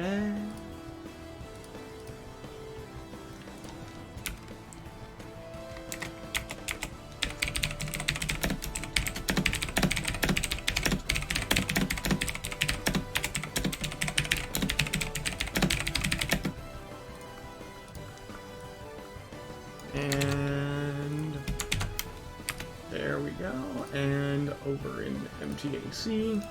Okay. And there we go. And over in MTAC.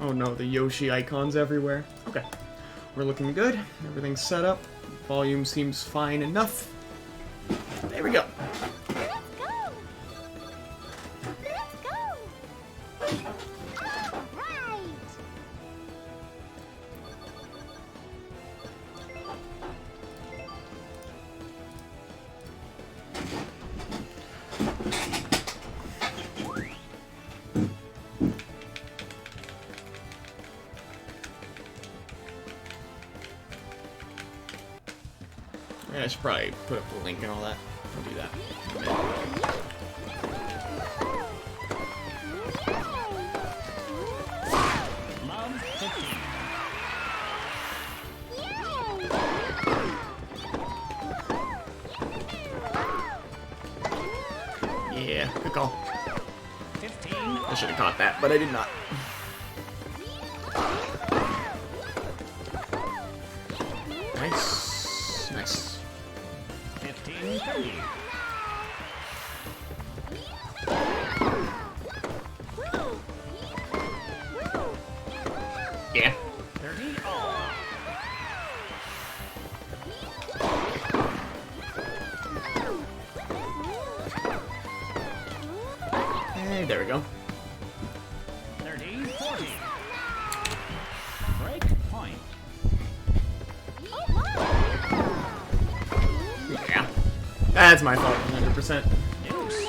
Oh no, the Yoshi icons everywhere. Okay. We're looking good. Everything's set up. Volume seems fine enough. There we go. I should probably put up the link and all that. I'll do that. Yeah, good call. I should have caught that, but I did not. Nice. Nice. 15-30. Yeah. 30 all. Hey, there we go. 30-40. Break point. Yeah. That's my fault, 100%. Deuce.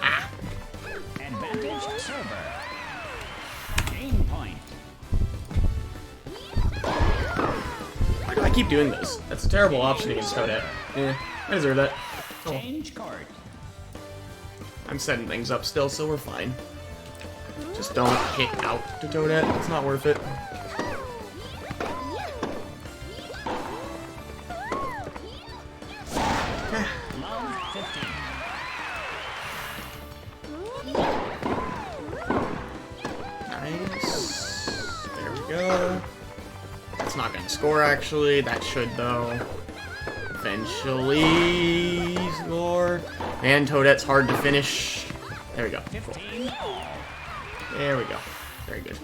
Ah. Advantaged server. Game point. Why do I keep doing this? That's a terrible option against Toadette. Yeah, I deserve that. Oh, Change card. I'm setting things up still, so we're fine. Just don't hit out to Toadette. It's not worth it. Love 15. Nice. There we go. That's not gonna score, actually. That should, though. Eventually score. And Toadette's hard to finish. There we go. Cool. 15 all. There we go. Very good.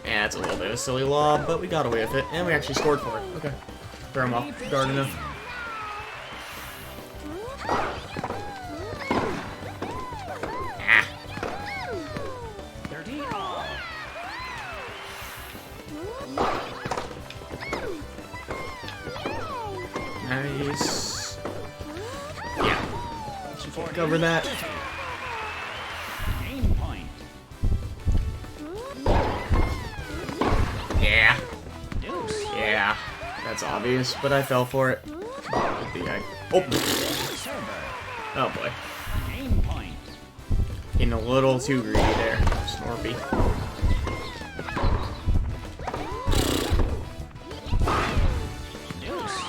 Yeah, it's a little bit of a silly lob, but we got away with it. And we actually scored for it. Okay. Throw him off guard enough. Ah. 30 all. Nice. Yeah. Cover that. Game point. Yeah. Deuce. Yeah. That's obvious, but I fell for it. Oh. Server. Oh boy. Game point. Getting a little too greedy there. Snorpy. Deuce.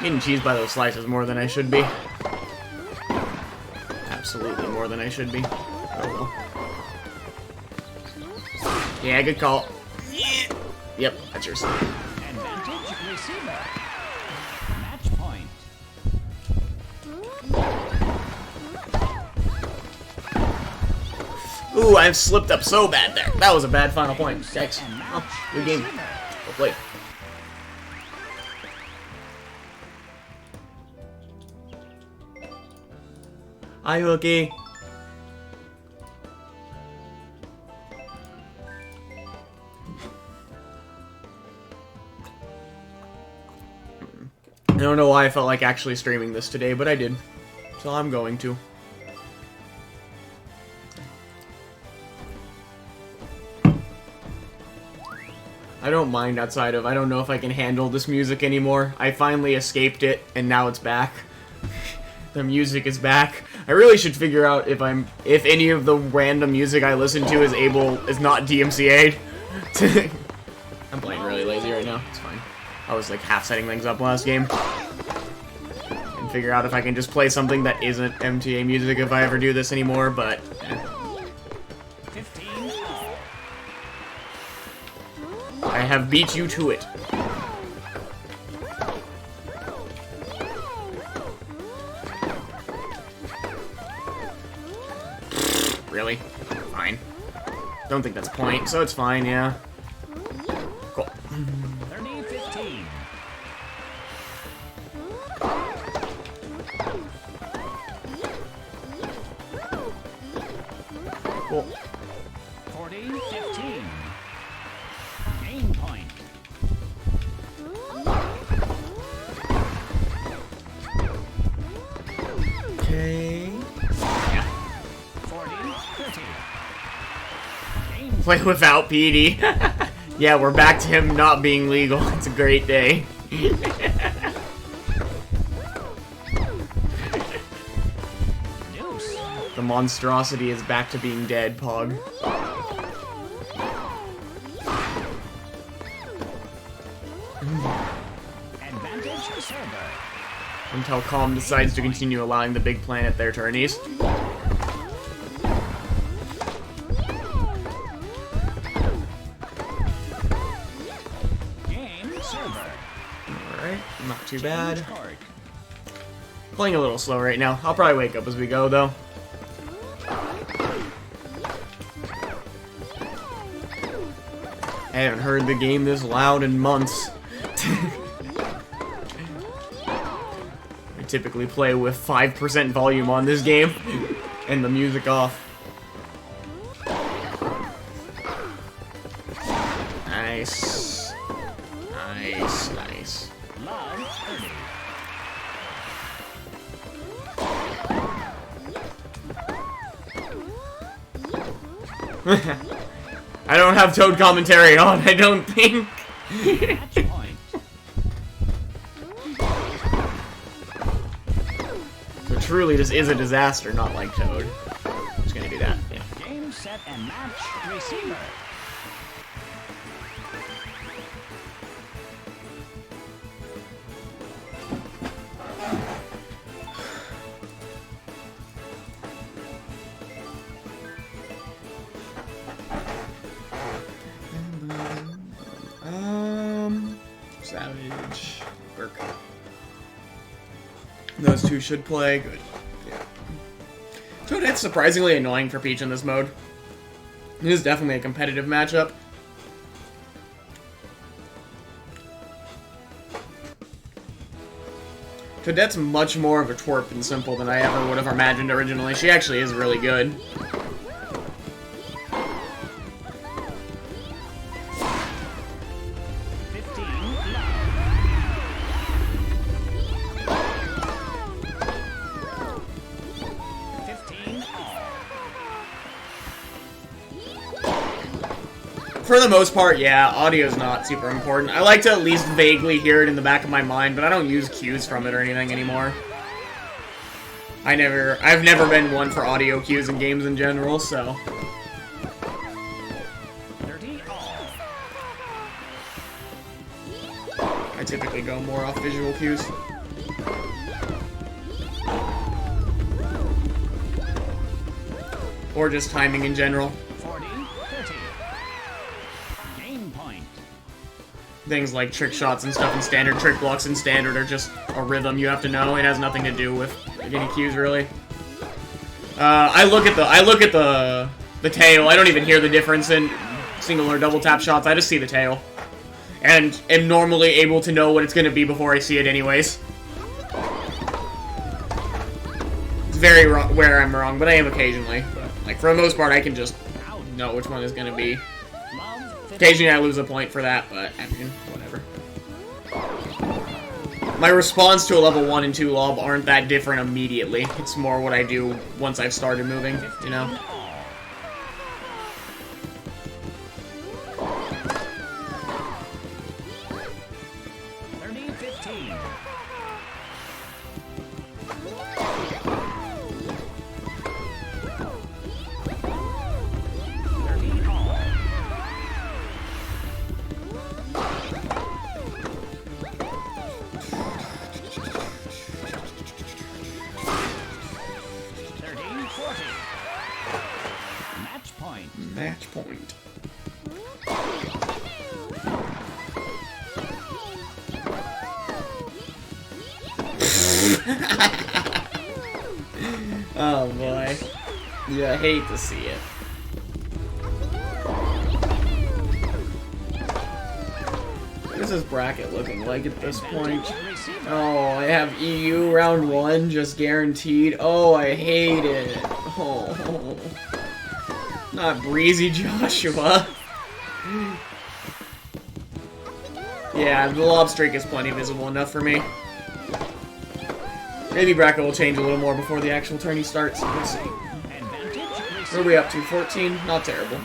Getting cheesed by those slices more than I should be. Absolutely more than I should be. Oh well. Yeah, good call. Yeah. Yep, that's yours. Advantage receiver. Match point. Ooh, I've slipped up so bad there. That was a bad final point. Yikes. Oh, good game. Well played. Hi, Hookie. I don't know why I felt like actually streaming this today, but I did. So I'm going to. I don't mind outside of, I don't know if I can handle this music anymore. I finally escaped it, and now it's back. The music is back. I really should figure out if any of the random music I listen to is not DMCA'd. I'm playing really lazy right now. It's fine. I was like half setting things up last game. And figure out if I can just play something that isn't MTA music if I ever do this anymore, but... I have beat you to it. Really? Fine. Don't think that's a point, so it's fine, yeah. Cool. 30-15. Cool. 40-15. Game point. Okay. Yeah. 40-30. Play without PD. Yeah, we're back to him not being legal. It's a great day. Deuce. The monstrosity is back to being dead, Pog. Advantage server. Until Calm decides to continue allowing the big planet their tourneys. Game server. Alright, not too bad. Change card. Playing a little slow right now. I'll probably wake up as we go, though. I haven't heard the game this loud in months. I typically play with 5% volume on this game, and the music off. Nice. Nice, nice. Love 30. I don't have Toad commentary on, I don't think. Match point. So truly, this is a disaster, not like Toad. I'm just gonna do that, yeah. Game, set, and match. Receiver. Savage, Burke. Those two should play. Good. Yeah. Toadette's surprisingly annoying for Peach in this mode. It is definitely a competitive matchup. Toadette's much more of a twerp and simple than I ever would have imagined originally. She actually is really good. For the most part, yeah, audio's not super important. I like to at least vaguely hear it in the back of my mind, but I don't use cues from it or anything anymore. I've never been one for audio cues in games in general, so. 30 all. I typically go more off visual cues. Or just timing in general. 40-30. Game point. Things like trick shots and stuff in standard, trick blocks in standard are just a rhythm you have to know. It has nothing to do with any cues, really. I look at the tail. I don't even hear the difference in single or double tap shots. I just see the tail. And am normally able to know what it's going to be before I see it anyways. It's very rare I'm wrong, but I am occasionally. But, like, for the most part, I can just know which one is going to be. Occasionally I lose a point for that, but I mean, whatever. my response to a level 1 and 2 lob aren't that different immediately. It's more what I do once I've started moving, you know? Match point. Oh boy. Yeah, I hate to see it. What is this bracket looking like at this point? Oh, I have EU round 1 just guaranteed. Oh, I hate it. Oh. Not Breezy Joshua. Yeah, the lob streak is plenty visible enough for me. Maybe bracket will change a little more before the actual tourney starts. We'll see. What are we up to? 14? Not terrible.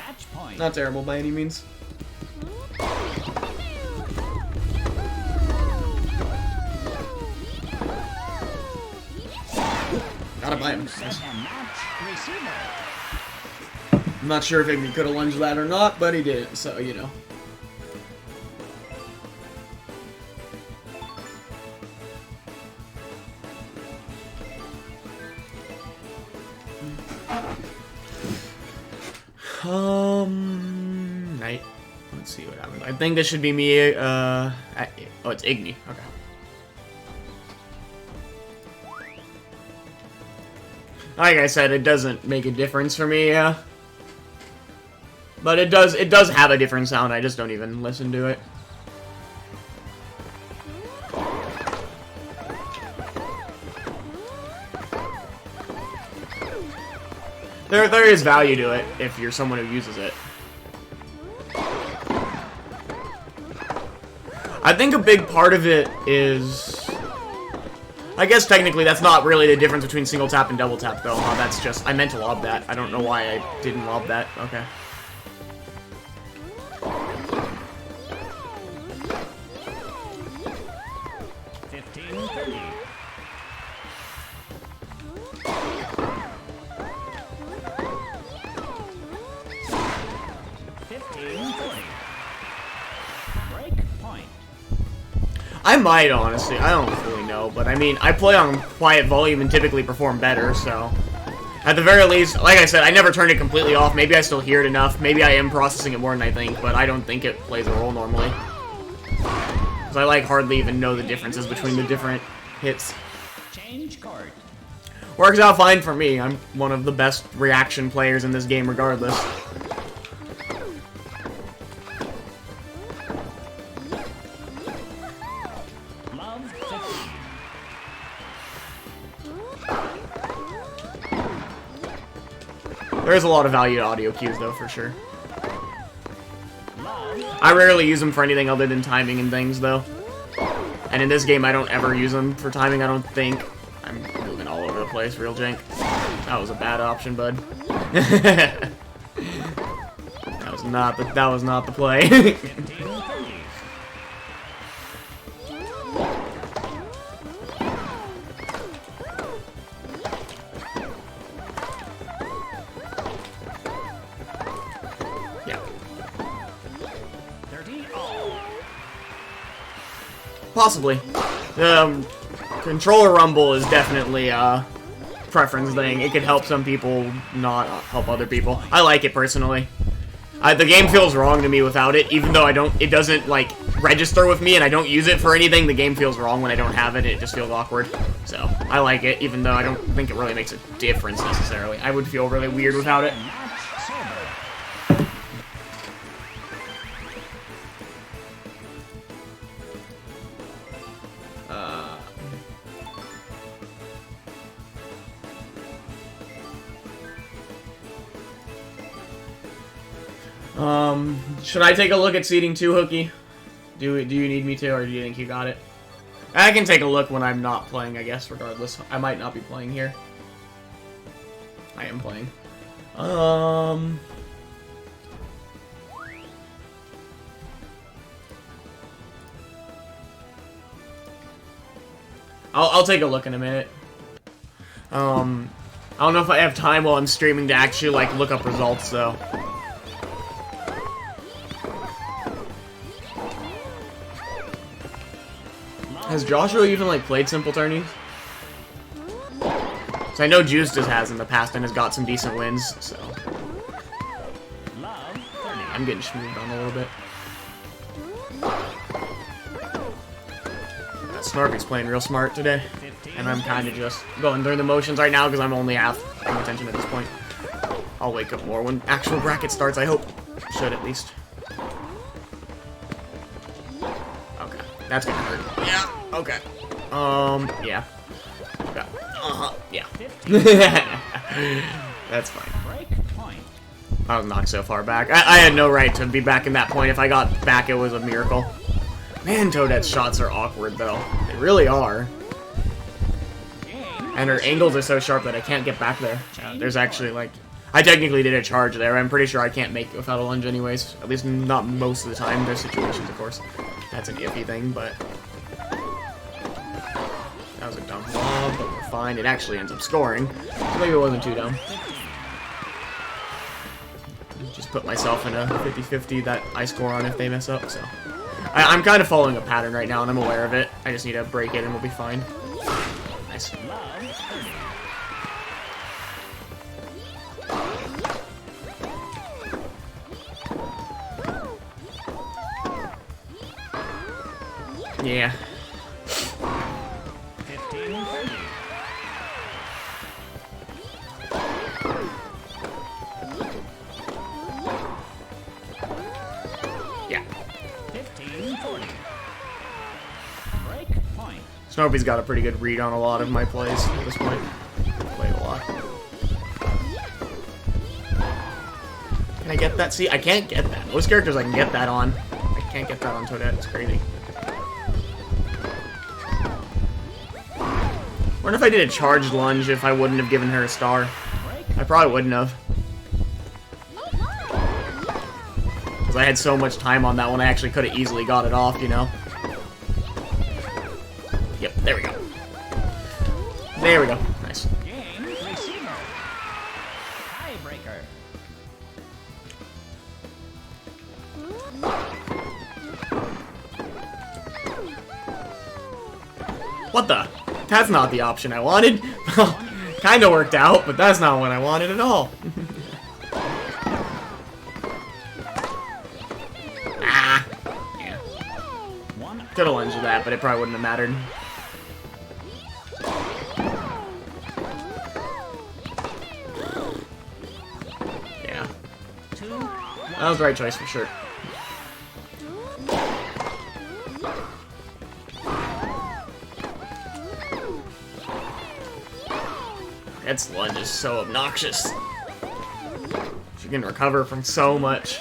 Not terrible by any means. Gotta buy him. I'm not sure if he could have lunged that or not, but he did, so you know. Night. Let's see what happens. I think this should be me, oh, it's Igni. Okay. Like I said, it doesn't make a difference for me, yeah. But it does have a different sound, I just don't even listen to it. There is value to it if you're someone who uses it. I think a big part of it is... I guess technically that's not really the difference between single tap and double tap though, huh? That's just... I meant to lob that. I don't know why I didn't lob that. Okay. I might, honestly. I don't fully know, but I mean, I play on quiet volume and typically perform better, so... At the very least, like I said, I never turned it completely off. Maybe I still hear it enough. Maybe I am processing it more than I think, but I don't think it plays a role normally. Because I, like, hardly even know the differences between the different hits. Change card. Works out fine for me. I'm one of the best reaction players in this game regardless. There's a lot of value to audio cues, though, for sure. I rarely use them for anything other than timing and things, though. And in this game, I don't ever use them for timing, I don't think. I'm moving all over the place, real jank. That was a bad option, bud. that was not the play. Possibly. Controller rumble is definitely a preference thing. It could help some people, not help other people. I like it personally. The game feels wrong to me without it, even though it doesn't, like, register with me and I don't use it for anything. The game feels wrong when I don't have it. It just feels awkward. So, I like it, even though I don't think it really makes a difference necessarily. I would feel really weird without it. Should I take a look at seeding 2, Hookie? Do you need me to, or do you think you got it? I can take a look when I'm not playing, I guess, regardless. I might not be playing here. I am playing. I'll take a look in a minute. I don't know if I have time while I'm streaming to actually, like, look up results, though. Has Joshua even, like, played Simple Tourneys? So I know Juice just has in the past and has got some decent wins, so... I'm getting schmooved on a little bit. Snarpy's playing real smart today, and I'm kind of just going through the motions right now because I'm only half paying attention at this point. I'll wake up more when actual bracket starts, I hope. Should, at least. Okay, that's gonna hurt. Yeah, okay. Yeah. Okay. Yeah. That's fine. I was knocked so far back. I had no right to be back in that point. If I got back, it was a miracle. Man, Toadette's shots are awkward, though. They really are. And her angles are so sharp that I can't get back there. There's actually, like... I technically did a charge there. I'm pretty sure I can't make it without a lunge anyways. At least not most of the time. There's situations, of course. That's an iffy thing, but... That was a dumb lob, but we're fine. It actually ends up scoring. So maybe it wasn't too dumb. Just put myself in a 50-50 that I score on if they mess up, so... I'm kind of following a pattern right now, and I'm aware of it. I just need to break it, and we'll be fine. Nice. Yeah. Snarpy's got a pretty good read on a lot of my plays at this point. Played a lot. Can I get that? See, I can't get that. Most characters I can get that on. I can't get that on Toadette. It's crazy. Wonder if I did a charged lunge if I wouldn't have given her a star. I probably wouldn't have. Because I had so much time on that one, I actually could have easily got it off, you know? Yep, there we go. There we go. Nice. Game receiver. Tiebreaker. What the? That's not the option I wanted. Kinda worked out, but that's not what I wanted at all. Ah. Yeah. Could've lunged with that, but it probably wouldn't have mattered. Yeah. That was the right choice for sure. Its lunge is so obnoxious. She can recover from so much.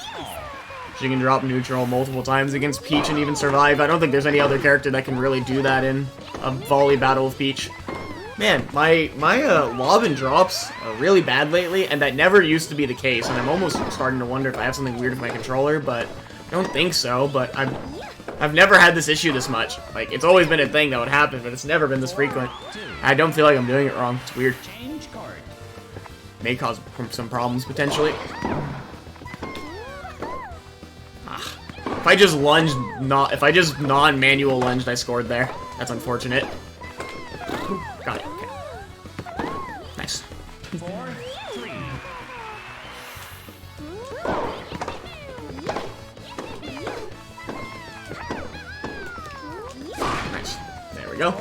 She can drop neutral multiple times against Peach and even survive. I don't think there's any other character that can really do that in a volley battle with Peach. Man, my lob and drops are really bad lately, and that never used to be the case, and I'm almost starting to wonder if I have something weird with my controller, but I don't think so, but I've never had this issue this much. Like, it's always been a thing that would happen, but it's never been this frequent. I don't feel like I'm doing it wrong. It's weird. May cause some problems, potentially. If I just lunged, if I just non-manual lunged, I scored there. That's unfortunate. Got it. Okay. Nice. 4-3. Nice. There we go.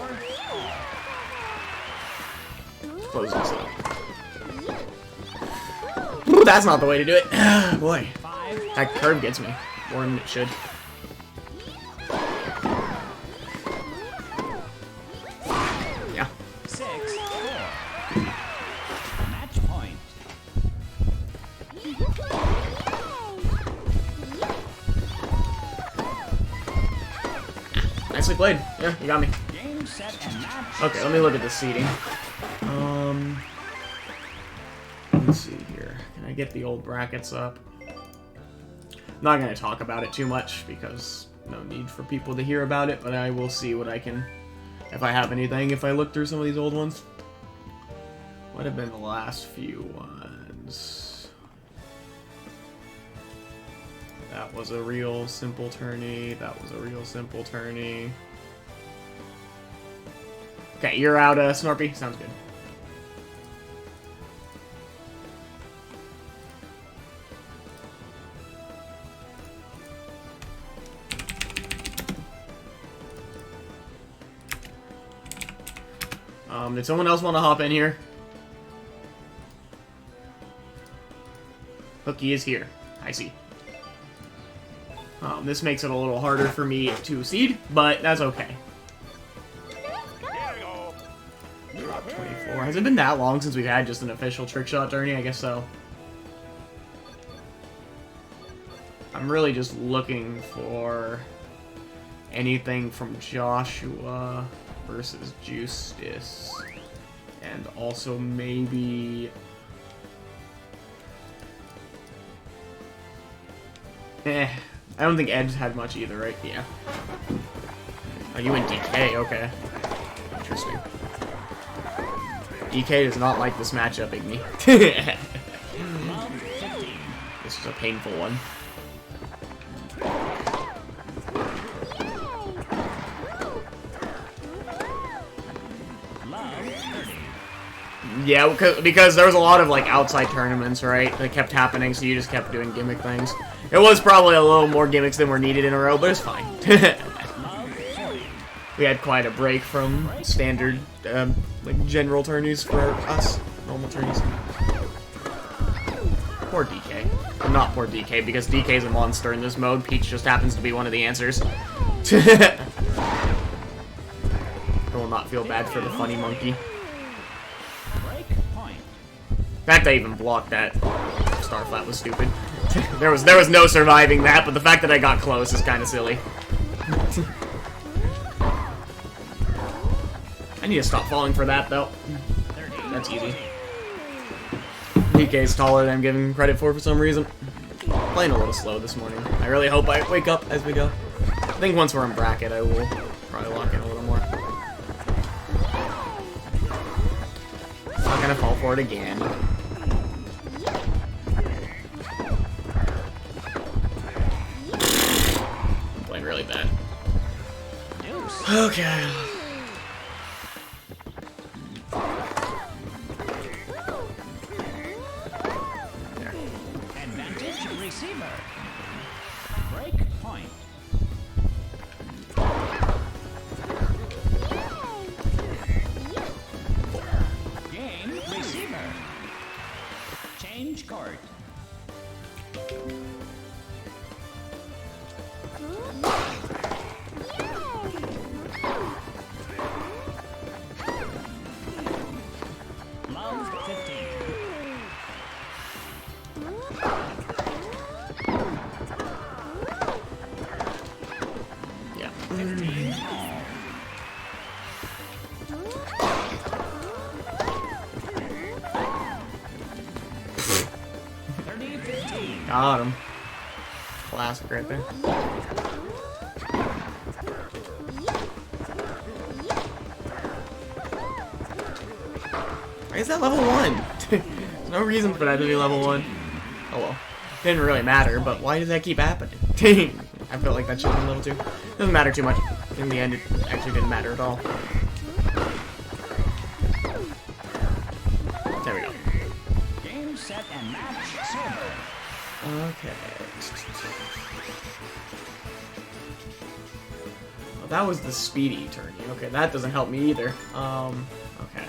Close this up. Ooh, that's not the way to do it. Boy. That curve gets me more than it should. Yeah. 6-4. Match point. Nicely played. Yeah, you got me. Game, set, and match. Okay, let me look at the seating. Let's see here. Can I get the old brackets up? I'm not going to talk about it too much because no need for people to hear about it, but I will see what I can, if I have anything, if I look through some of these old ones. What have been the last few ones? That was a real simple tourney. That was a real simple tourney. Okay, you're out, Snorpy. Sounds good. Did someone else want to hop in here? Hooky is here. I see. This makes it a little harder for me to seed, but that's okay. 24. Has it been that long since we've had just an official trick shot tourney? I guess so. I'm really just looking for anything from Joshua versus Justice. And also maybe... I don't think Ed's had much either, right? Yeah. Oh, you went DK, okay. Interesting. DK does not like this matchup, Igni. This is a painful one. Yeah, because there was a lot of, like, outside tournaments, right? That kept happening, so you just kept doing gimmick things. It was probably a little more gimmicks than were needed in a row, but it's fine. We had quite a break from standard, like, general tourneys for us. Normal tourneys. Poor DK. Well, not poor DK, because DK's a monster in this mode. Peach just happens to be one of the answers. I will not feel bad for the funny monkey. The fact I even blocked that star flat was stupid. there was no surviving that, but the fact that I got close is kind of silly. I need to stop falling for that, though. That's easy. DK's taller than I'm giving him credit for some reason. Playing a little slow this morning. I really hope I wake up as we go. I think once we're in bracket, I will probably lock in a little more. Not gonna fall for it again. I'm playing really bad. Okay. Advantage receiver. Break point. Game receiver. Change court. Love 15. Yeah. 15. 30-15. Got him. Classic right there. Why is that level 1? There's no reason for that to be level 1. Oh well. Didn't really matter, but why does that keep happening? I felt like that should have been level 2. Doesn't matter too much. In the end, it actually didn't matter at all. There we go. Game, set, and match silver. Okay. Well, that was the speedy tourney. Okay, that doesn't help me either. Okay.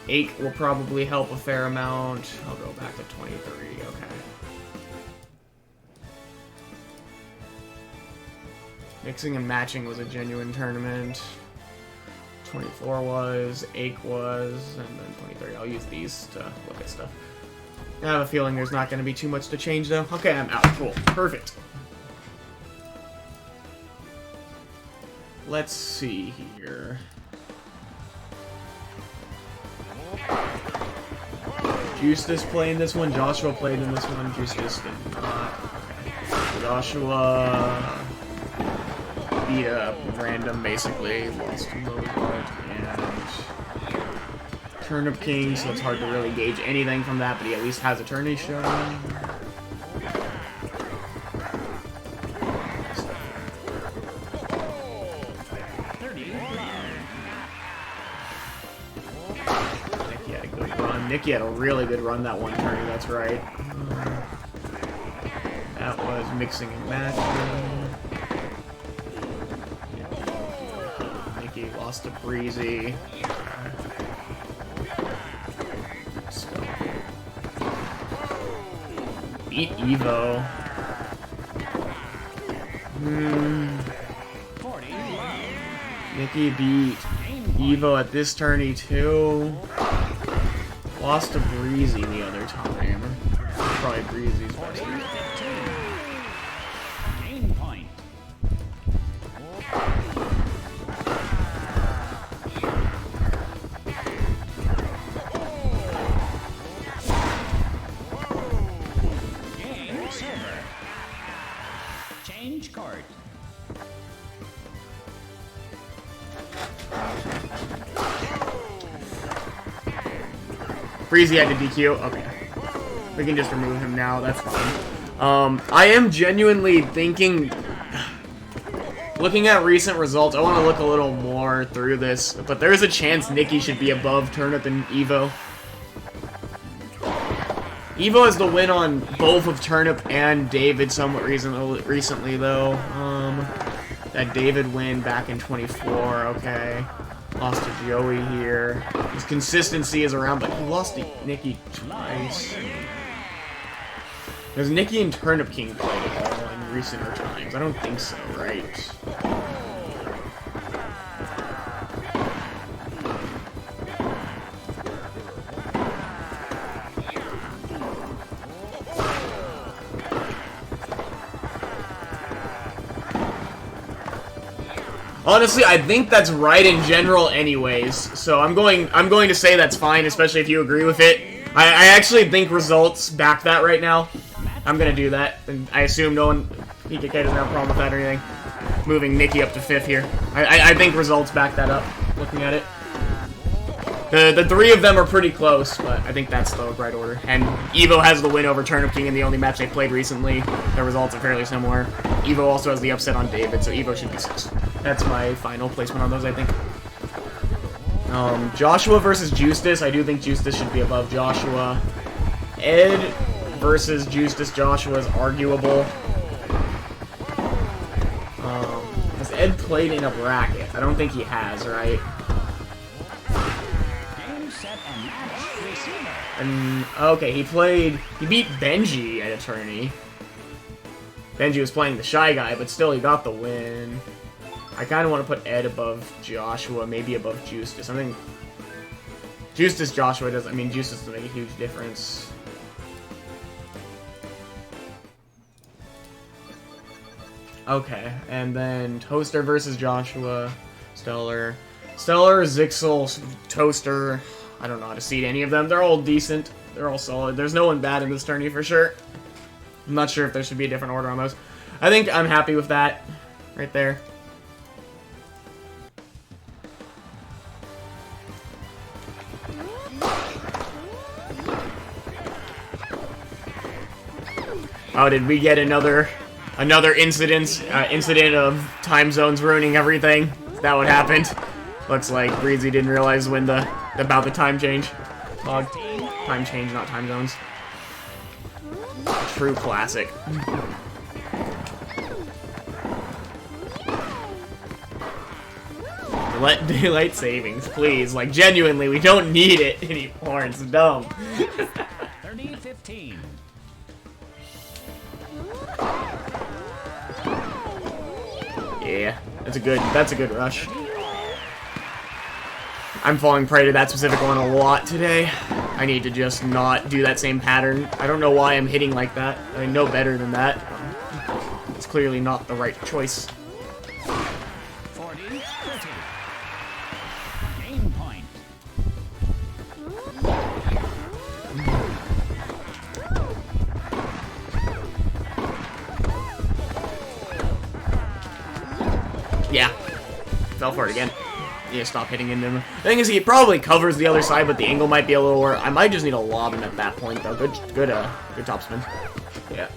8 will probably help a fair amount. I'll go back to 23. Okay. Mixing and matching was a genuine tournament. 24 was, 8 was, and then 23. I'll use these to look at stuff. I have a feeling there's not going to be too much to change, though. Okay, I'm out. Cool. Perfect. let's see here. Justice played in this one, Joshua played in this one, Justice did not. Okay. Joshua beat up random, basically, lost to Mozart, and Turnip King, so it's hard to really gauge anything from that, but he at least has a tourney shown. Nicky had a really good run that one tourney, that's right. That was mixing and matching. Nicky lost to Breezy. Beat Evo. Nicky beat Evo at this tourney too. Lost to Breezy the other time. Probably Breezy's best. Game point. Game server. Change court. Breezy had to DQ. Okay. We can just remove him now. That's fine. I am genuinely thinking... Looking at recent results, I want to look a little more through this. But there is a chance Nicky should be above Turnip and Evo. Evo has the win on both of Turnip and David somewhat recently, though. That David win back in 24. Okay. Lost to Joey here. His consistency is around, but he lost to Nicky twice. Has Nicky and Turnip King played at all in recenter times? I don't think so, right? Honestly, I think that's right in general anyways, so I'm going to say that's fine, especially if you agree with it. I actually think results back that right now. I'm going to do that, and I assume no one, PKK doesn't have a problem with that or anything. Moving Nicky up to 5th here. I think results back that up, looking at it. The three of them are pretty close, but I think that's the right order. And Evo has the win over Turnip King in the only match they played recently. Their results are fairly similar. Evo also has the upset on David, so Evo should be 6th. That's my final placement on those, I think. Joshua versus Justice. I do think Justice should be above Joshua. Ed versus Justice. Joshua is arguable. Has Ed played in a bracket? I don't think he has, right? Game, set, and match. Receiver. And okay, he beat Benji at a tourney. Benji was playing the Shy Guy, but still he got the win. I kind of want to put Ed above Joshua, maybe above Justice. I think Justice, Joshua does. I mean, Justice doesn't make a huge difference. Okay, and then Toaster versus Joshua, Stellar, Zixel, Toaster. I don't know how to seed any of them. They're all decent. They're all solid. There's no one bad in this tourney for sure. I'm not sure if there should be a different order on those. I think I'm happy with that right there. Oh, did we get another incident of time zones ruining everything? Is that what happened? Looks like Breezy didn't realize when about the time change. Log. Time change, not time zones. True classic. Let daylight savings, please. Like, genuinely, we don't need it anymore. It's dumb. 30-15. Yeah, that's a good rush. I'm falling prey to that specific one a lot today. I need to just not do that same pattern. I don't know why I'm hitting like that. I know better than that. It's clearly not the right choice. 40. Game point. Yeah. Fell for it again. Yeah, stop hitting into him. The thing is, he probably covers the other side, but the angle might be a little worse. I might just need to lob him at that point, though. Good topspin. Yeah.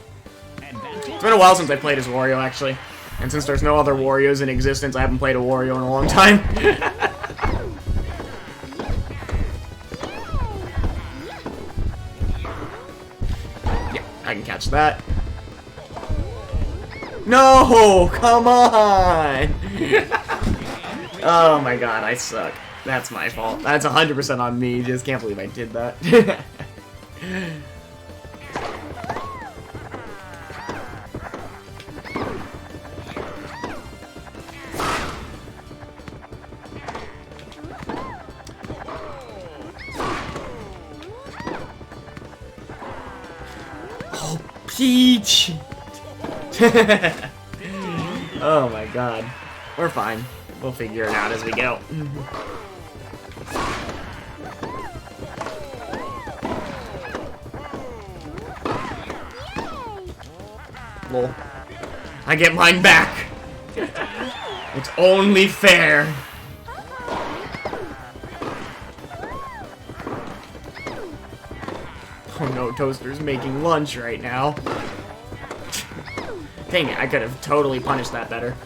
It's been a while since I played as Wario, actually. And since there's no other Warios in existence, I haven't played a Wario in a long time. Yeah, I can catch that. No! Come on! Oh my god, I suck. That's my fault. That's 100% on me. Just can't believe I did that. Oh, Peach! Oh my god. We're fine. We'll figure it out as we go. Lol. I get mine back! It's only fair! Oh no, Toaster's making lunch right now. Dang it, I could have totally punished that better.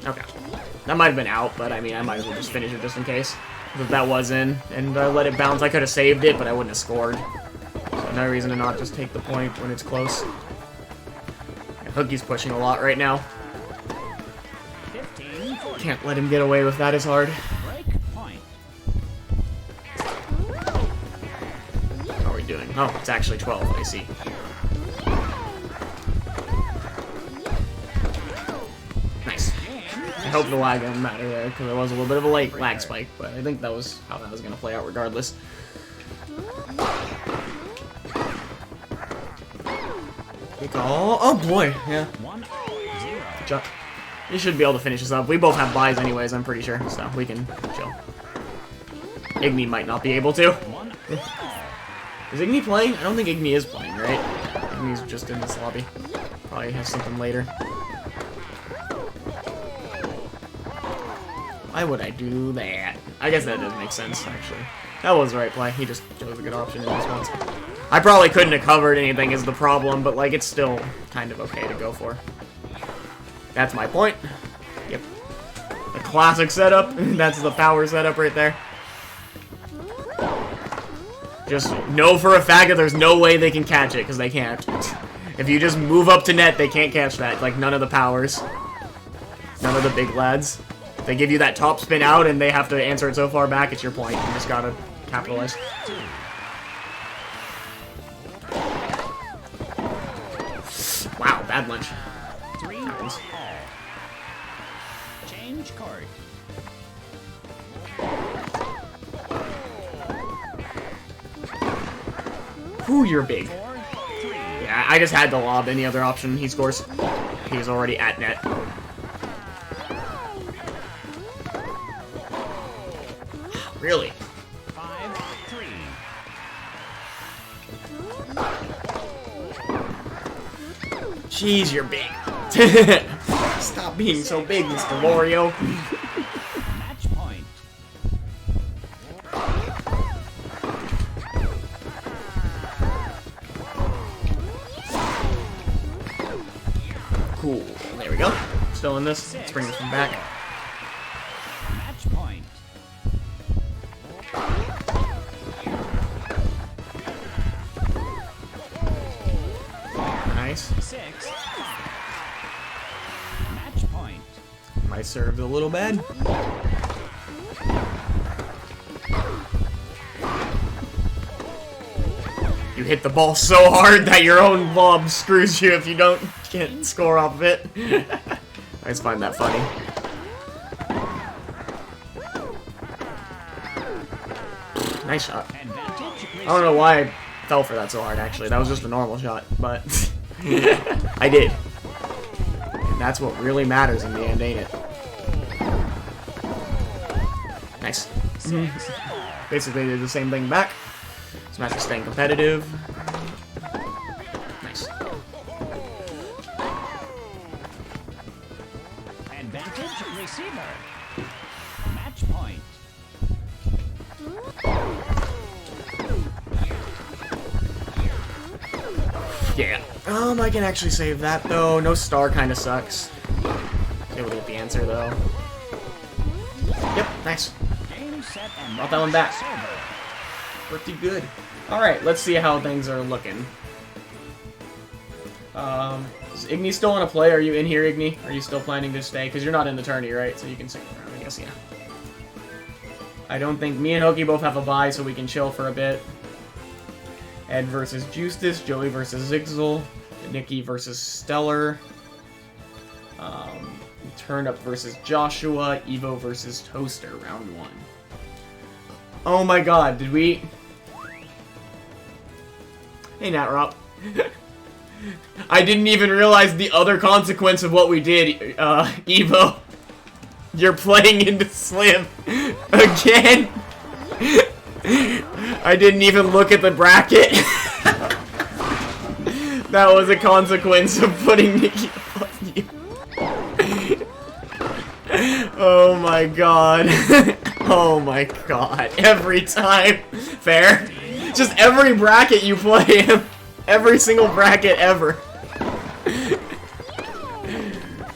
Okay. That might have been out, but I mean, I might as well just finish it just in case. If that was in, and I let it bounce, I could have saved it, but I wouldn't have scored. So no reason to not just take the point when it's close. Yeah, Hookie's pushing a lot right now. Can't let him get away with that as hard. How are we doing? Oh, it's actually 12, I see. I hope the lag didn't matter there, because there was a little bit of a late lag spike, but I think that was how that was going to play out regardless. Good call. Oh boy, yeah. Good job. You should be able to finish this up. We both have buys anyways, I'm pretty sure, so we can chill. Igni might not be able to. Is Igni playing? I don't think Igni is playing, right? Igni's just in this lobby. Probably has something later. Why would I do that? I guess that does make sense, actually. That was the right play. He just chose a good option in this one. I probably couldn't have covered anything is the problem, but, like, it's still kind of okay to go for. That's my point. Yep. The classic setup. That's the power setup right there. Just know for a fact that there's no way they can catch it, because they can't. If you just move up to net, they can't catch that. Like, none of the powers. None of the big lads. If they give you that top spin out and they have to answer it so far back, it's your point. You just gotta capitalize. Wow, bad lunch. Happens. Change card. Ooh, you're big. Yeah, I just had to lob. Any other option, he scores. He's already at net. Really? 5-3. Jeez, you're big. Stop being so big, Mr. Wario. Match point. Cool. There we go. Still in this. Let's bring this one back. Match point. Nice. 6. Match point. Might serve a little bad. You hit the ball so hard that your own lob screws you if you can't score off of it. I just find that funny. Nice shot. I don't know why I fell for that so hard, actually. That was just a normal shot, but I did. And that's what really matters in the end, ain't it? Nice. Basically did the same thing back. Smash is staying competitive. Nice. Advantage receiver. Match point. Yeah. I can actually save that though. No star kind of sucks. Able to get the answer though. Yep, nice. Game, set, and Brought that one back. server. Pretty good. Alright, let's see how things are looking. Is Igni still want to play? Are you in here, Igni? Are you still planning to stay? Because you're not in the tourney, right? So you can stick around, I guess, yeah. I don't think me and Hoki both have a bye, so we can chill for a bit. Ed versus Justus, Joey versus Zigzel, Nikki versus Stellar, Turnup versus Joshua, Evo versus Toaster, round 1. Oh my god, did we... Hey, Natrop. I didn't even realize the other consequence of what we did, Evo. You're playing into Slim again. I didn't even look at the bracket. That was a consequence of putting Nikki above you. Oh my god. Oh my god. Every time. Fair. Just every bracket you play him. Every single bracket ever.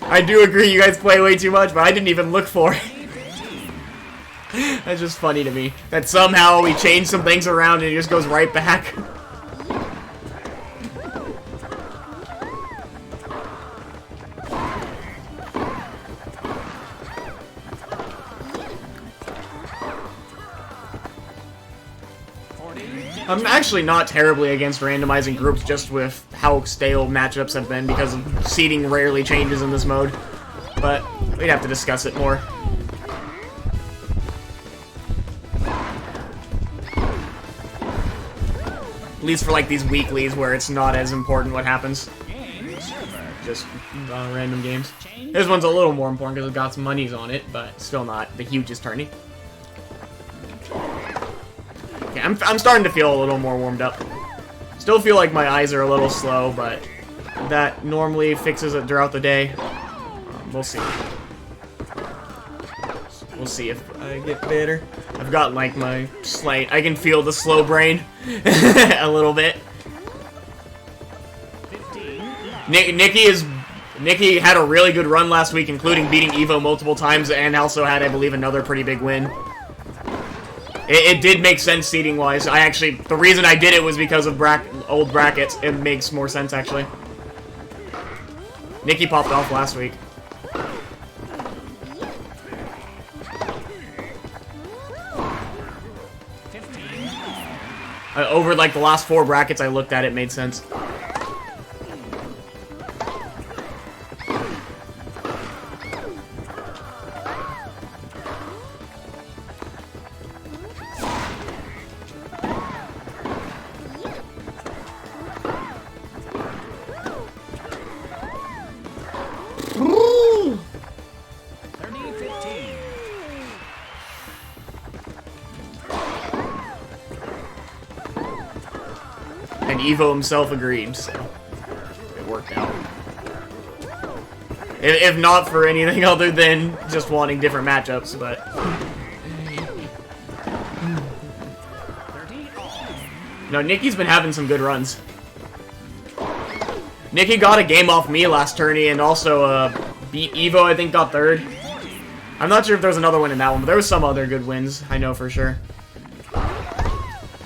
I do agree you guys play way too much, but I didn't even look for it. That's just funny to me. That somehow we change some things around and it just goes right back. I'm actually not terribly against randomizing groups just with how stale matchups have been because seeding rarely changes in this mode. But we'd have to discuss it more. At least for like these weeklies where it's not as important what happens. Just random games. This one's a little more important because it's got some monies on it, but still not the hugest tourney. Okay, I'm starting to feel a little more warmed up. Still feel like my eyes are a little slow, but that normally fixes it throughout the day. We'll see. We'll see if I get better. I've got like my slight... I can feel the slow brain a little bit. Nikki had a really good run last week, including beating Evo multiple times, and also had, I believe, another pretty big win. It did make sense seeding-wise. The reason I did it was because of old brackets. It makes more sense, actually. Nikki popped off last week. Over, like, the last 4 brackets I looked at, it made sense. And Evo himself agreed, so it worked out. If not for anything other than just wanting different matchups, but... No, Nikki's been having some good runs. Nikki got a game off me last tourney and also beat Evo, I think, got 3rd. I'm not sure if there's another one in that one, but there was some other good wins, I know for sure.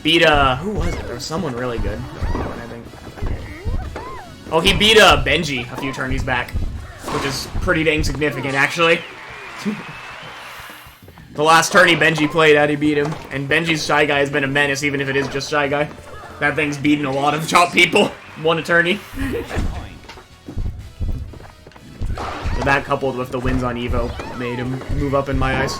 Beat, who was it? There was someone really good, I think. Oh, he beat, Benji a few tourneys back, which is pretty dang significant, actually. The last tourney Benji played at, he beat him, and Benji's Shy Guy has been a menace, even if it is just Shy Guy. That thing's beaten a lot of top people, won a tourney. So that, coupled with the wins on Evo, made him move up in my eyes.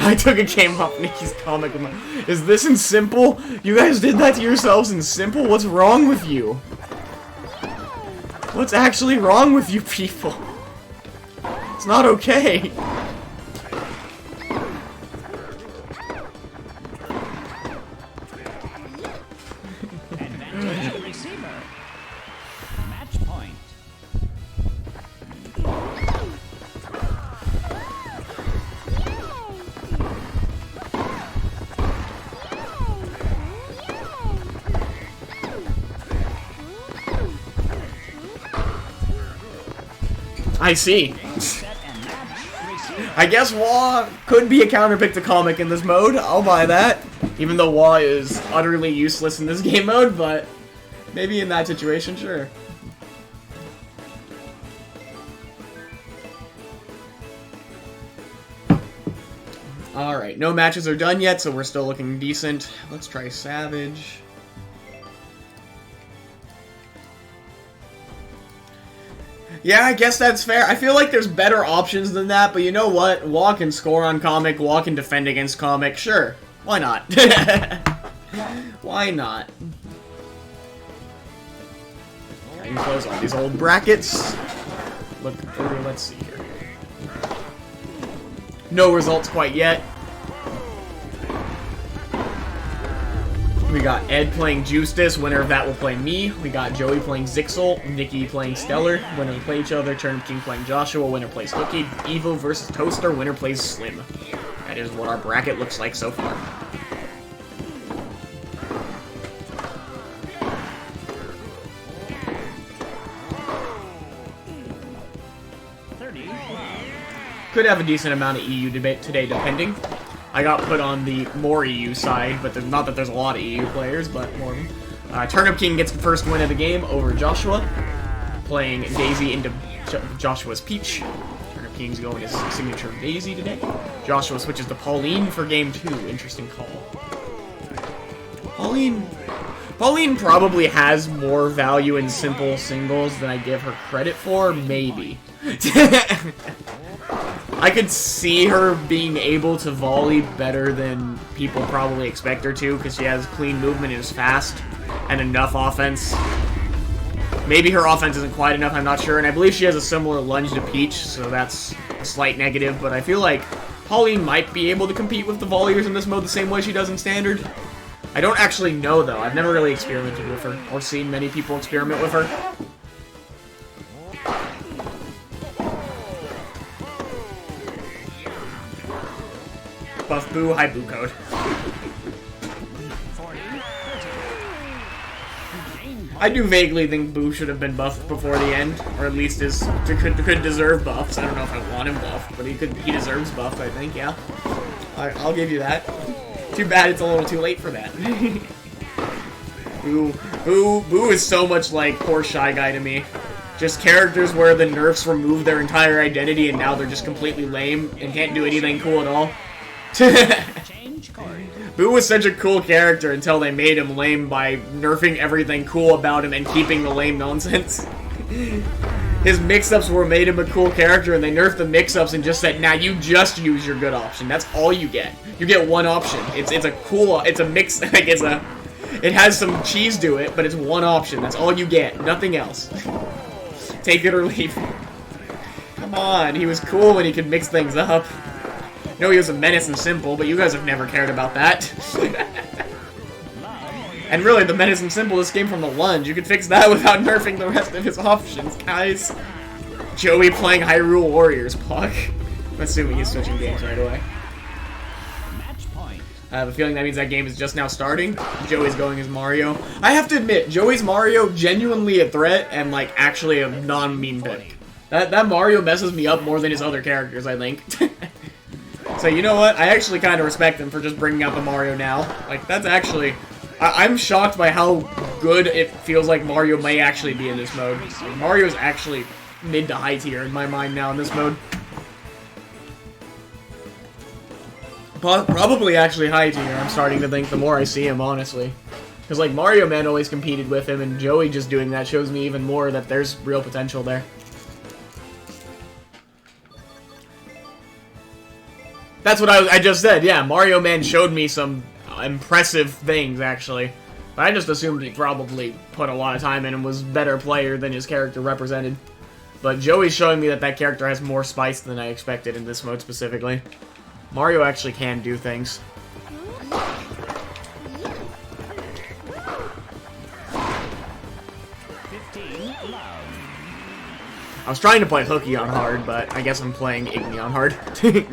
I took a game off Nikki's comic with my... Is this in Simple? You guys did that to yourselves in Simple? What's wrong with you? What's actually wrong with you people? It's not okay. Advantage receiver. Match point. I see. Set and match receiver. I guess Wah could be a counterpick to Comic in this mode. I'll buy that. Even though Wah is utterly useless in this game mode, but maybe in that situation, sure. Alright, no matches are done yet, so we're still looking decent. Let's try Savage. Yeah, I guess that's fair. I feel like there's better options than that, but you know what? Wah can score on Comic, Wah can defend against Comic. Sure, why not? Why not? I can close all these old brackets. Let's see here. No results quite yet. We got Ed playing Justice, winner of that will play me. We got Joey playing Zixel, Nikki playing Stellar, winner play each other, Turnip King playing Joshua, winner plays Cookie, Evo versus Toaster, winner plays Slim. That is what our bracket looks like so far. Could have a decent amount of EU debate today, depending. I got put on the more EU side, but there's not that there's a lot of EU players, but more of them. Turnip King gets the first win of the game over Joshua, playing Daisy into Joshua's Peach. Turnip King's going his signature Daisy today. Joshua switches to Pauline for game 2. Interesting call. Pauline probably has more value in simple singles than I give her credit for, maybe. I could see her being able to volley better than people probably expect her to, because she has clean movement and is fast, and enough offense. Maybe her offense isn't quite enough, I'm not sure, and I believe she has a similar lunge to Peach, so that's a slight negative, but I feel like Pauline might be able to compete with the volleyers in this mode the same way she does in Standard. I don't actually know, though. I've never really experimented with her, or seen many people experiment with her. Buff Boo, high Boo code. I do vaguely think Boo should have been buffed before the end, or at least could deserve buffs. I don't know if I want him buffed, but he deserves buffs, I think, yeah. I'll give you that. Too bad it's a little too late for that. Boo is so much like poor Shy Guy to me. Just characters where the nerfs remove their entire identity and now they're just completely lame and can't do anything cool at all. Boo was such a cool character until they made him lame by nerfing everything cool about him and keeping the lame nonsense. His mix-ups were made him a cool character, and they nerfed the mix-ups and just said, "Now you just use your good option. That's all you get. You get one option. It's a mix. Like it has some cheese to it, but it's one option. That's all you get. Nothing else. Take it or leave it." Come on, he was cool when he could mix things up. I know he was a menace and simple, but you guys have never cared about that. And really, the menace and simple just came from the lunge. You could fix that without nerfing the rest of his options, guys. Joey playing Hyrule Warriors, Puck. I'm assuming he's switching games right away. I have a feeling that means that game is just now starting. Joey's going as Mario. I have to admit, Joey's Mario genuinely a threat and, like, actually a non-mean pick. That Mario messes me up more than his other characters, I think. So, you know what? I actually kind of respect him for just bringing out the Mario now. Like, that's actually... I'm shocked by how good it feels like Mario may actually be in this mode. Mario's actually mid to high tier in my mind now in this mode. Probably actually high tier, I'm starting to think the more I see him, honestly. Because, like, Mario Man always competed with him, and Joey just doing that shows me even more that there's real potential there. That's what I just said, yeah. Mario Man showed me some impressive things, actually. But I just assumed he probably put a lot of time in and was a better player than his character represented. But Joey's showing me that that character has more spice than I expected in this mode specifically. Mario actually can do things. I was trying to play Hooky on hard, but I guess I'm playing Igni on hard. 30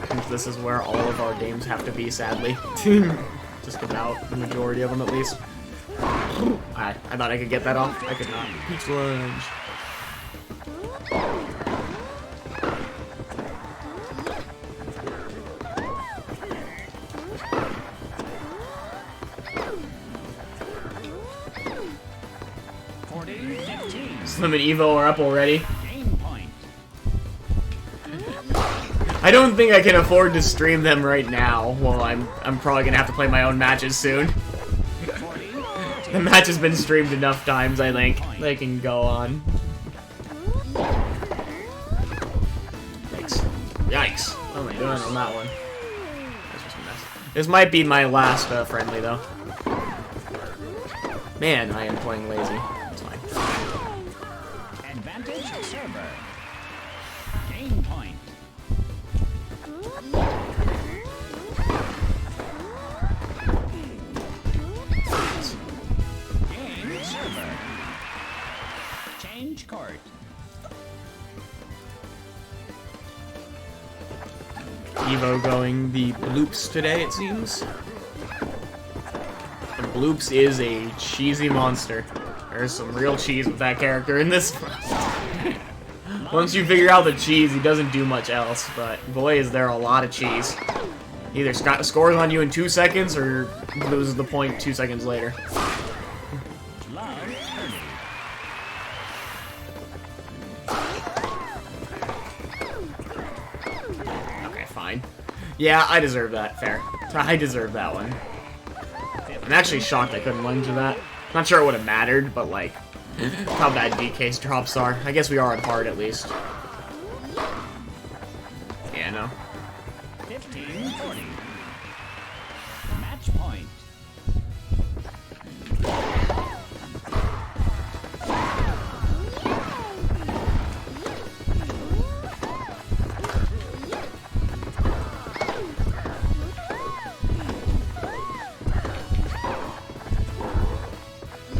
Since this is where all of our games have to be, sadly. Just about, the majority of them at least. I thought I could get that off. I could not. Peach lunge. Slim and Evo are up already. I don't think I can afford to stream them right now. Well, I'm probably gonna have to play my own matches soon. The match has been streamed enough times, I think. They can go on. Yikes. Yikes. What am I doing on that one? That's just a mess. This might be my last friendly, though. Man, I am playing lazy. It's fine. Advantage server. Game point. Game server. Change court. Evo going the bloops today, it seems. The bloops is a cheesy monster. There's some real cheese with that character in this. Once you figure out the cheese, he doesn't do much else, but boy is there a lot of cheese. Either scores on you in 2 seconds or loses the point 2 seconds later. Okay, fine. Yeah, I deserve that. Fair. I deserve that one. I'm actually shocked I couldn't lunge to that. Not sure it would have mattered, but like, how bad DK's drops are. I guess we are on hard at least. Yeah, no. 15-40. Match point.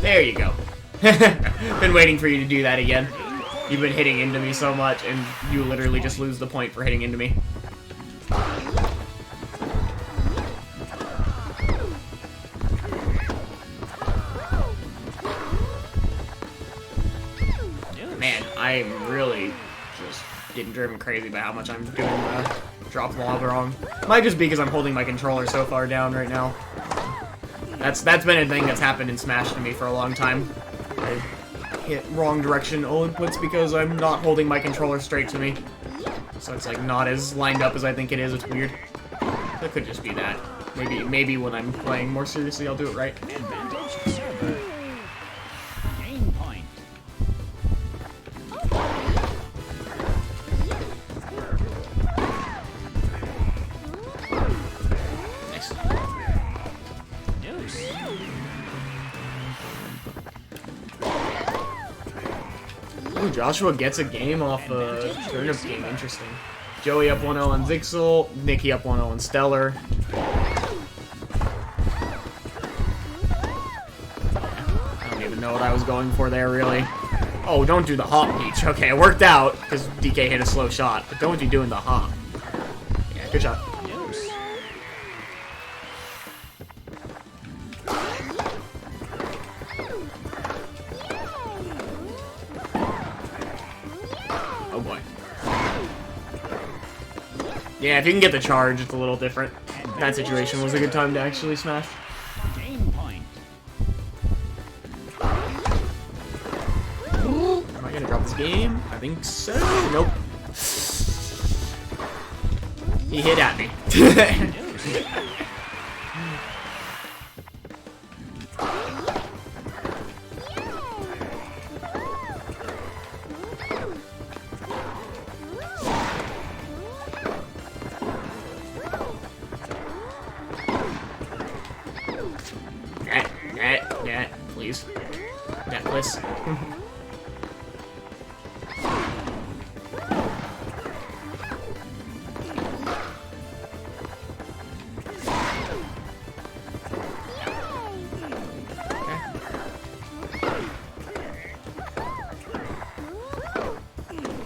There you go. Been waiting for you to do that again. You've been hitting into me so much, and you literally just lose the point for hitting into me. Man, I'm really just getting driven crazy by how much I'm doing the drop log wrong. Might just be because I'm holding my controller so far down right now. That's been a thing that's happened in Smash to me for a long time. I hit wrong direction all inputs because I'm not holding my controller straight to me. So it's like not as lined up as I think it is. It's weird. That could just be that. Maybe when I'm playing more seriously, I'll do it right. Advantage server. Game point. Nice. Deuce. Ooh, Joshua gets a game off a turnip game. Interesting. Joey up 1-0 on Zixel. Nikki up 1-0 on Stellar. I don't even know what I was going for there, really. Oh, don't do the hop, Peach. Okay, it worked out, because DK hit a slow shot, but don't be doing the hop. Yeah, good shot. Deuce. Oh boy. Yeah, if you can get the charge, it's a little different. That situation was a good time to actually smash. Game point. Am I gonna drop this game? I think so. Nope. He hit at me. choice.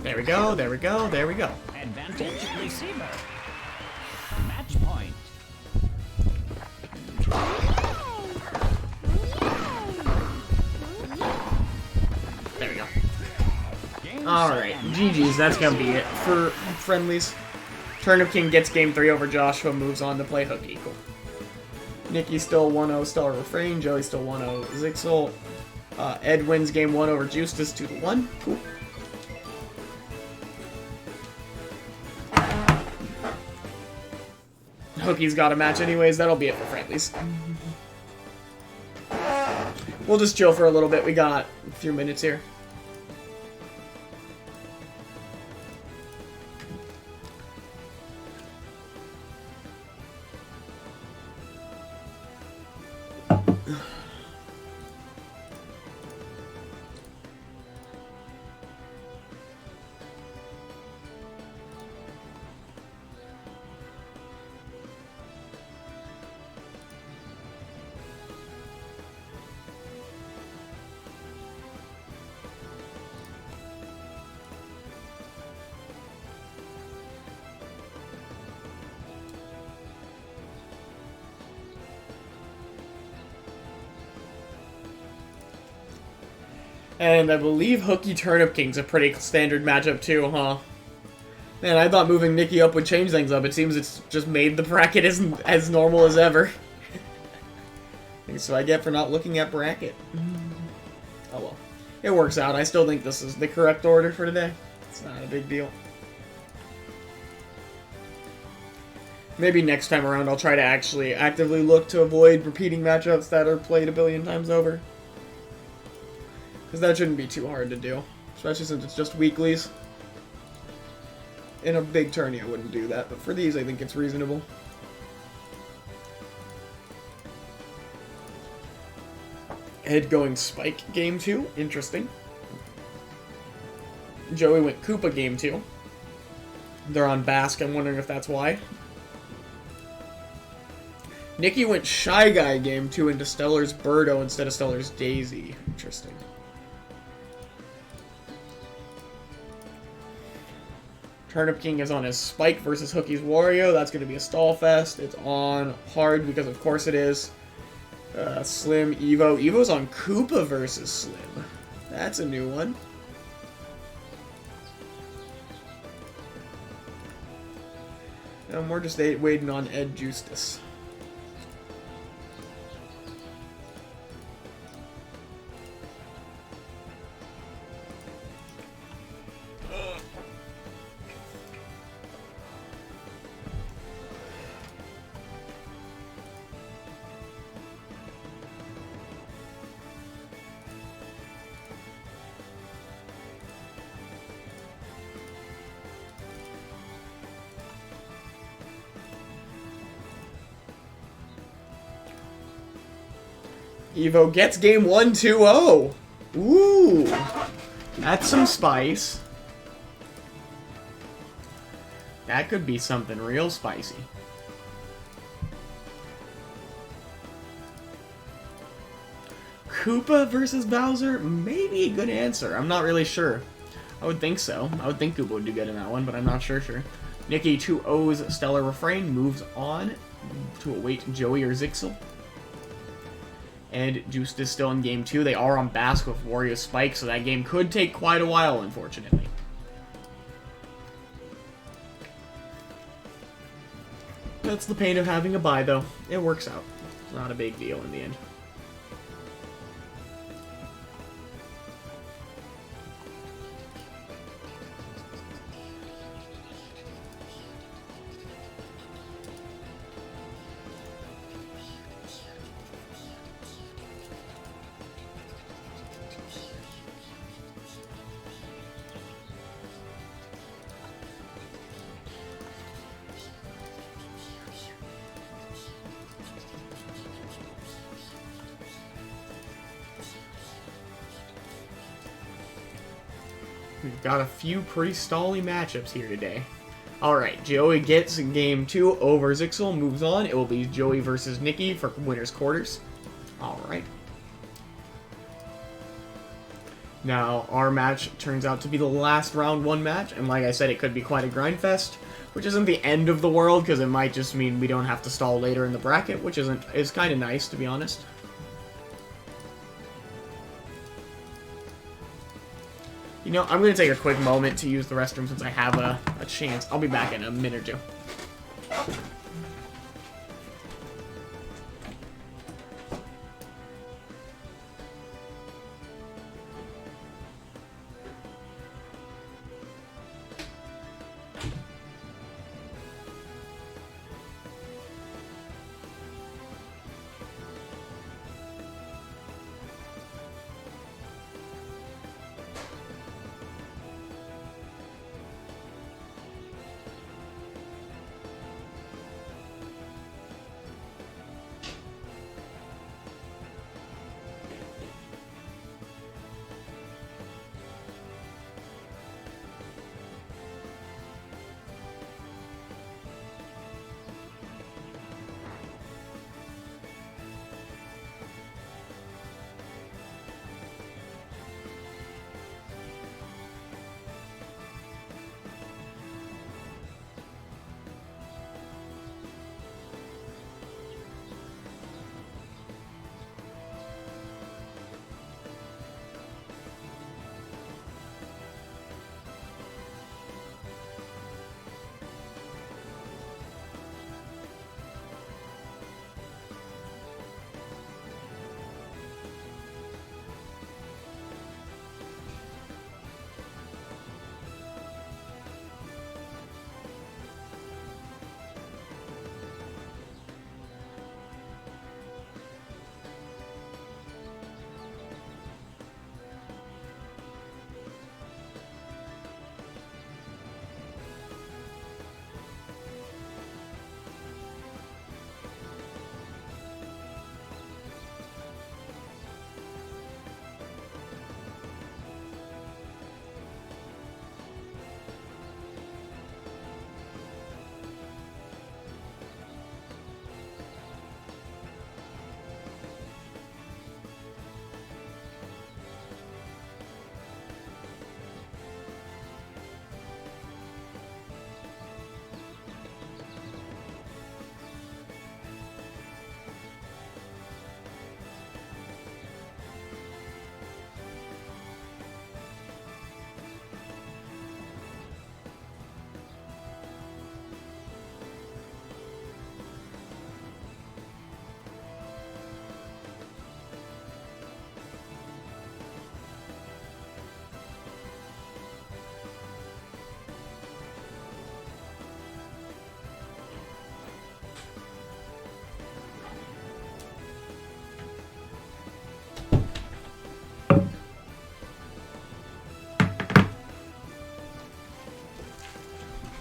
There we go, there we go, there we go. Advantage receiver. Match point. There we go. Game Alright, set and GG's, that's gonna be it for friendlies. Turnip King gets game 3 over Joshua, moves on to play hooky. Cool. Nikki still 1-0 Stellar Refrain, Joey still 1-0 Zixel. Ed wins game 1 over Justus 2-1. Cool. Hookie's got a match anyways, that'll be it for friendlies. We'll just chill for a little bit, we got a few minutes here. And I believe Hooky Turnip King's a pretty standard matchup too, huh? Man, I thought moving Nikki up would change things up. It seems it's just made the bracket as normal as ever. That's what I get for not looking at bracket. Oh well. It works out. I still think this is the correct order for today. It's not a big deal. Maybe next time around I'll try to actually actively look to avoid repeating matchups that are played a billion times over. Because that shouldn't be too hard to do. Especially since it's just weeklies. In a big tourney I wouldn't do that, but for these I think it's reasonable. Ed going Spike game 2. Interesting. Joey went Koopa game 2. They're on Basque, I'm wondering if that's why. Nikki went Shy Guy game 2 into Stellar's Birdo instead of Stellar's Daisy. Interesting. Turnip King is on his Spike versus Hookie's Wario. That's going to be a stall fest. It's on hard because of course it is. Slim, Evo. Evo's on Koopa versus Slim. That's a new one. And we're just waiting on Ed Justus. Evo gets game 1 2-0. Ooh. That's some spice. That could be something real spicy. Koopa versus Bowser? Maybe a good answer. I'm not really sure. I would think so. I would think Koopa would do good in that one, but I'm not sure. Nikki 2-0's Stellar Refrain moves on to await Joey or Zixel. And Juiced is still in game 2. They are on Basque with Wario Spike, so that game could take quite a while, unfortunately. That's the pain of having a bye, though. It works out. It's not a big deal in the end. We've got a few pretty stally matchups here today. Alright, Joey gets game 2 over Zixel, moves on. It will be Joey versus Nikki for winner's quarters. Alright. Now, our match turns out to be the last round 1 match, and like I said, it could be quite a grind fest, which isn't the end of the world, because it might just mean we don't have to stall later in the bracket, which is kind of nice, to be honest. You know, I'm going to take a quick moment to use the restroom since I have a chance. I'll be back in a minute or two.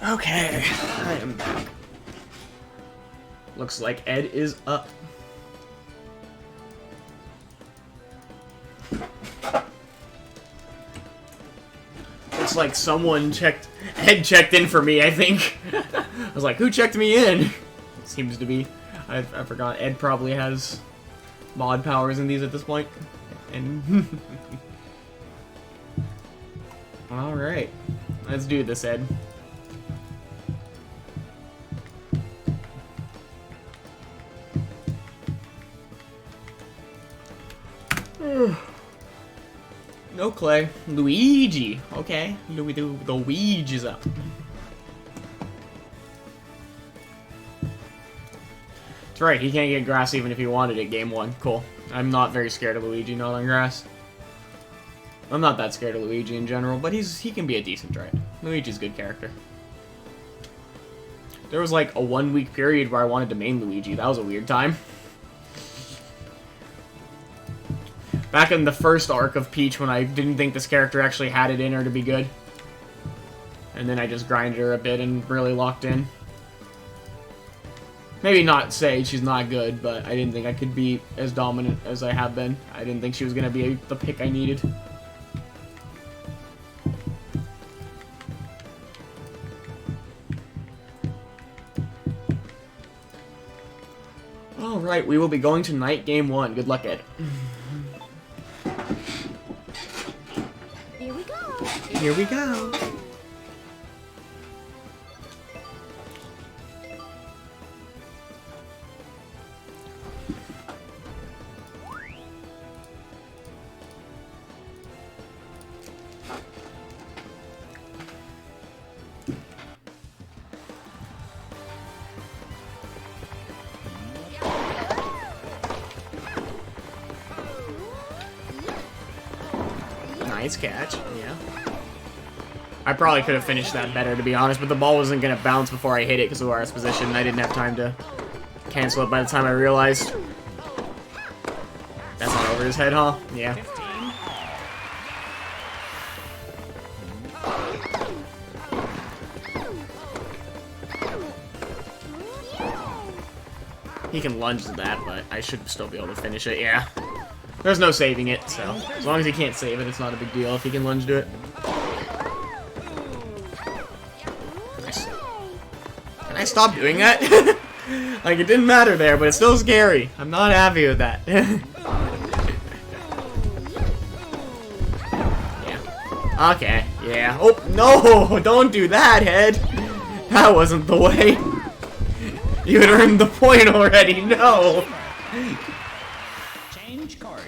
Okay, I am back. Looks like Ed is up. Looks like someone Ed checked in for me, I think. I was like, who checked me in? Seems to be. I forgot. Ed probably has mod powers in these at this point. And alright. Let's do this, Ed. No Clay. Luigi. Okay. Luigi's up. That's right, he can't get grass even if he wanted it, game 1. Cool. I'm not very scared of Luigi not on grass. I'm not that scared of Luigi in general, but he can be a decent try. Luigi's a good character. There was like a 1-week period where I wanted to main Luigi. That was a weird time. Back in the first arc of Peach when I didn't think this character actually had it in her to be good. And then I just grinded her a bit and really locked in. Maybe not say she's not good, but I didn't think I could be as dominant as I have been. I didn't think she was going to be the pick I needed. Alright, we will be going to night game 1. Good luck, Ed. Here we go. Here we go. Nice catch, yeah. I probably could have finished that better, to be honest, but the ball wasn't going to bounce before I hit it because of RS position. I didn't have time to cancel it by the time I realized. That's not over his head, huh? Yeah. 15. He can lunge to that, but I should still be able to finish it, yeah. There's no saving it, so as long as he can't save it, it's not a big deal if he can lunge to it. Can I stop doing that? Like, it didn't matter there, but it's still scary. I'm not happy with that. Yeah. Okay, yeah. Oh, no! Don't do that, Head! That wasn't the way. You had earned the point already, no! Change court.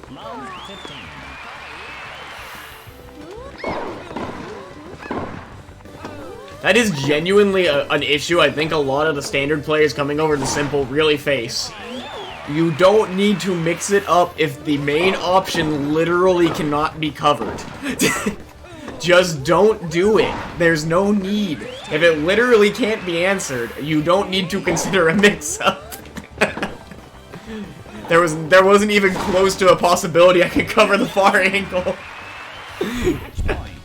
Love 15. That is genuinely an issue I think a lot of the standard players coming over to simple really face. You don't need to mix it up if the main option literally cannot be covered. Just don't do it. There's no need. If it literally can't be answered, you don't need to consider a mix-up. There wasn't even close to a possibility I could cover the far angle. Match point.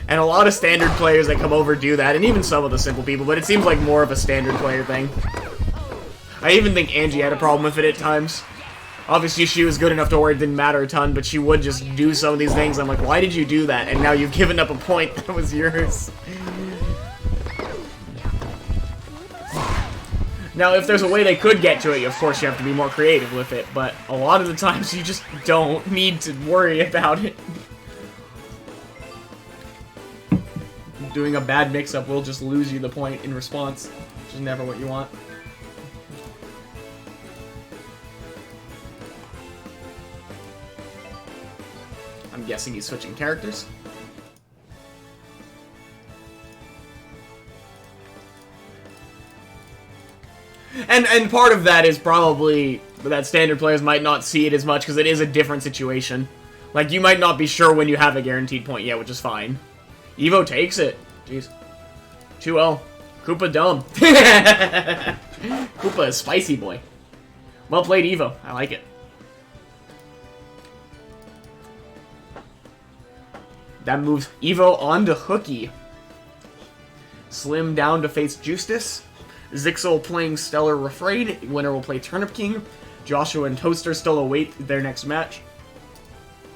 And a lot of standard players that come over do that, and even some of the simple people, but it seems like more of a standard player thing. I even think Angie had a problem with it at times. Obviously, she was good enough to where it didn't matter a ton, but she would just do some of these things. I'm like, why did you do that? And now you've given up a point that was yours. Now, if there's a way they could get to it, of course you have to be more creative with it, but a lot of the times you just don't need to worry about it. Doing a bad mix-up will just lose you the point in response, which is never what you want. I'm guessing he's switching characters. And part of that is probably that standard players might not see it as much because it is a different situation. Like, you might not be sure when you have a guaranteed point yet, which is fine. Evo takes it. Jeez. 2-0. Koopa dumb. Koopa is spicy boy. Well played, Evo. I like it. That moves Evo onto Hooky. Slim down to face Justice. Zixel playing Stellar Refraid. Winner will play Turnip King. Joshua and Toaster still await their next match.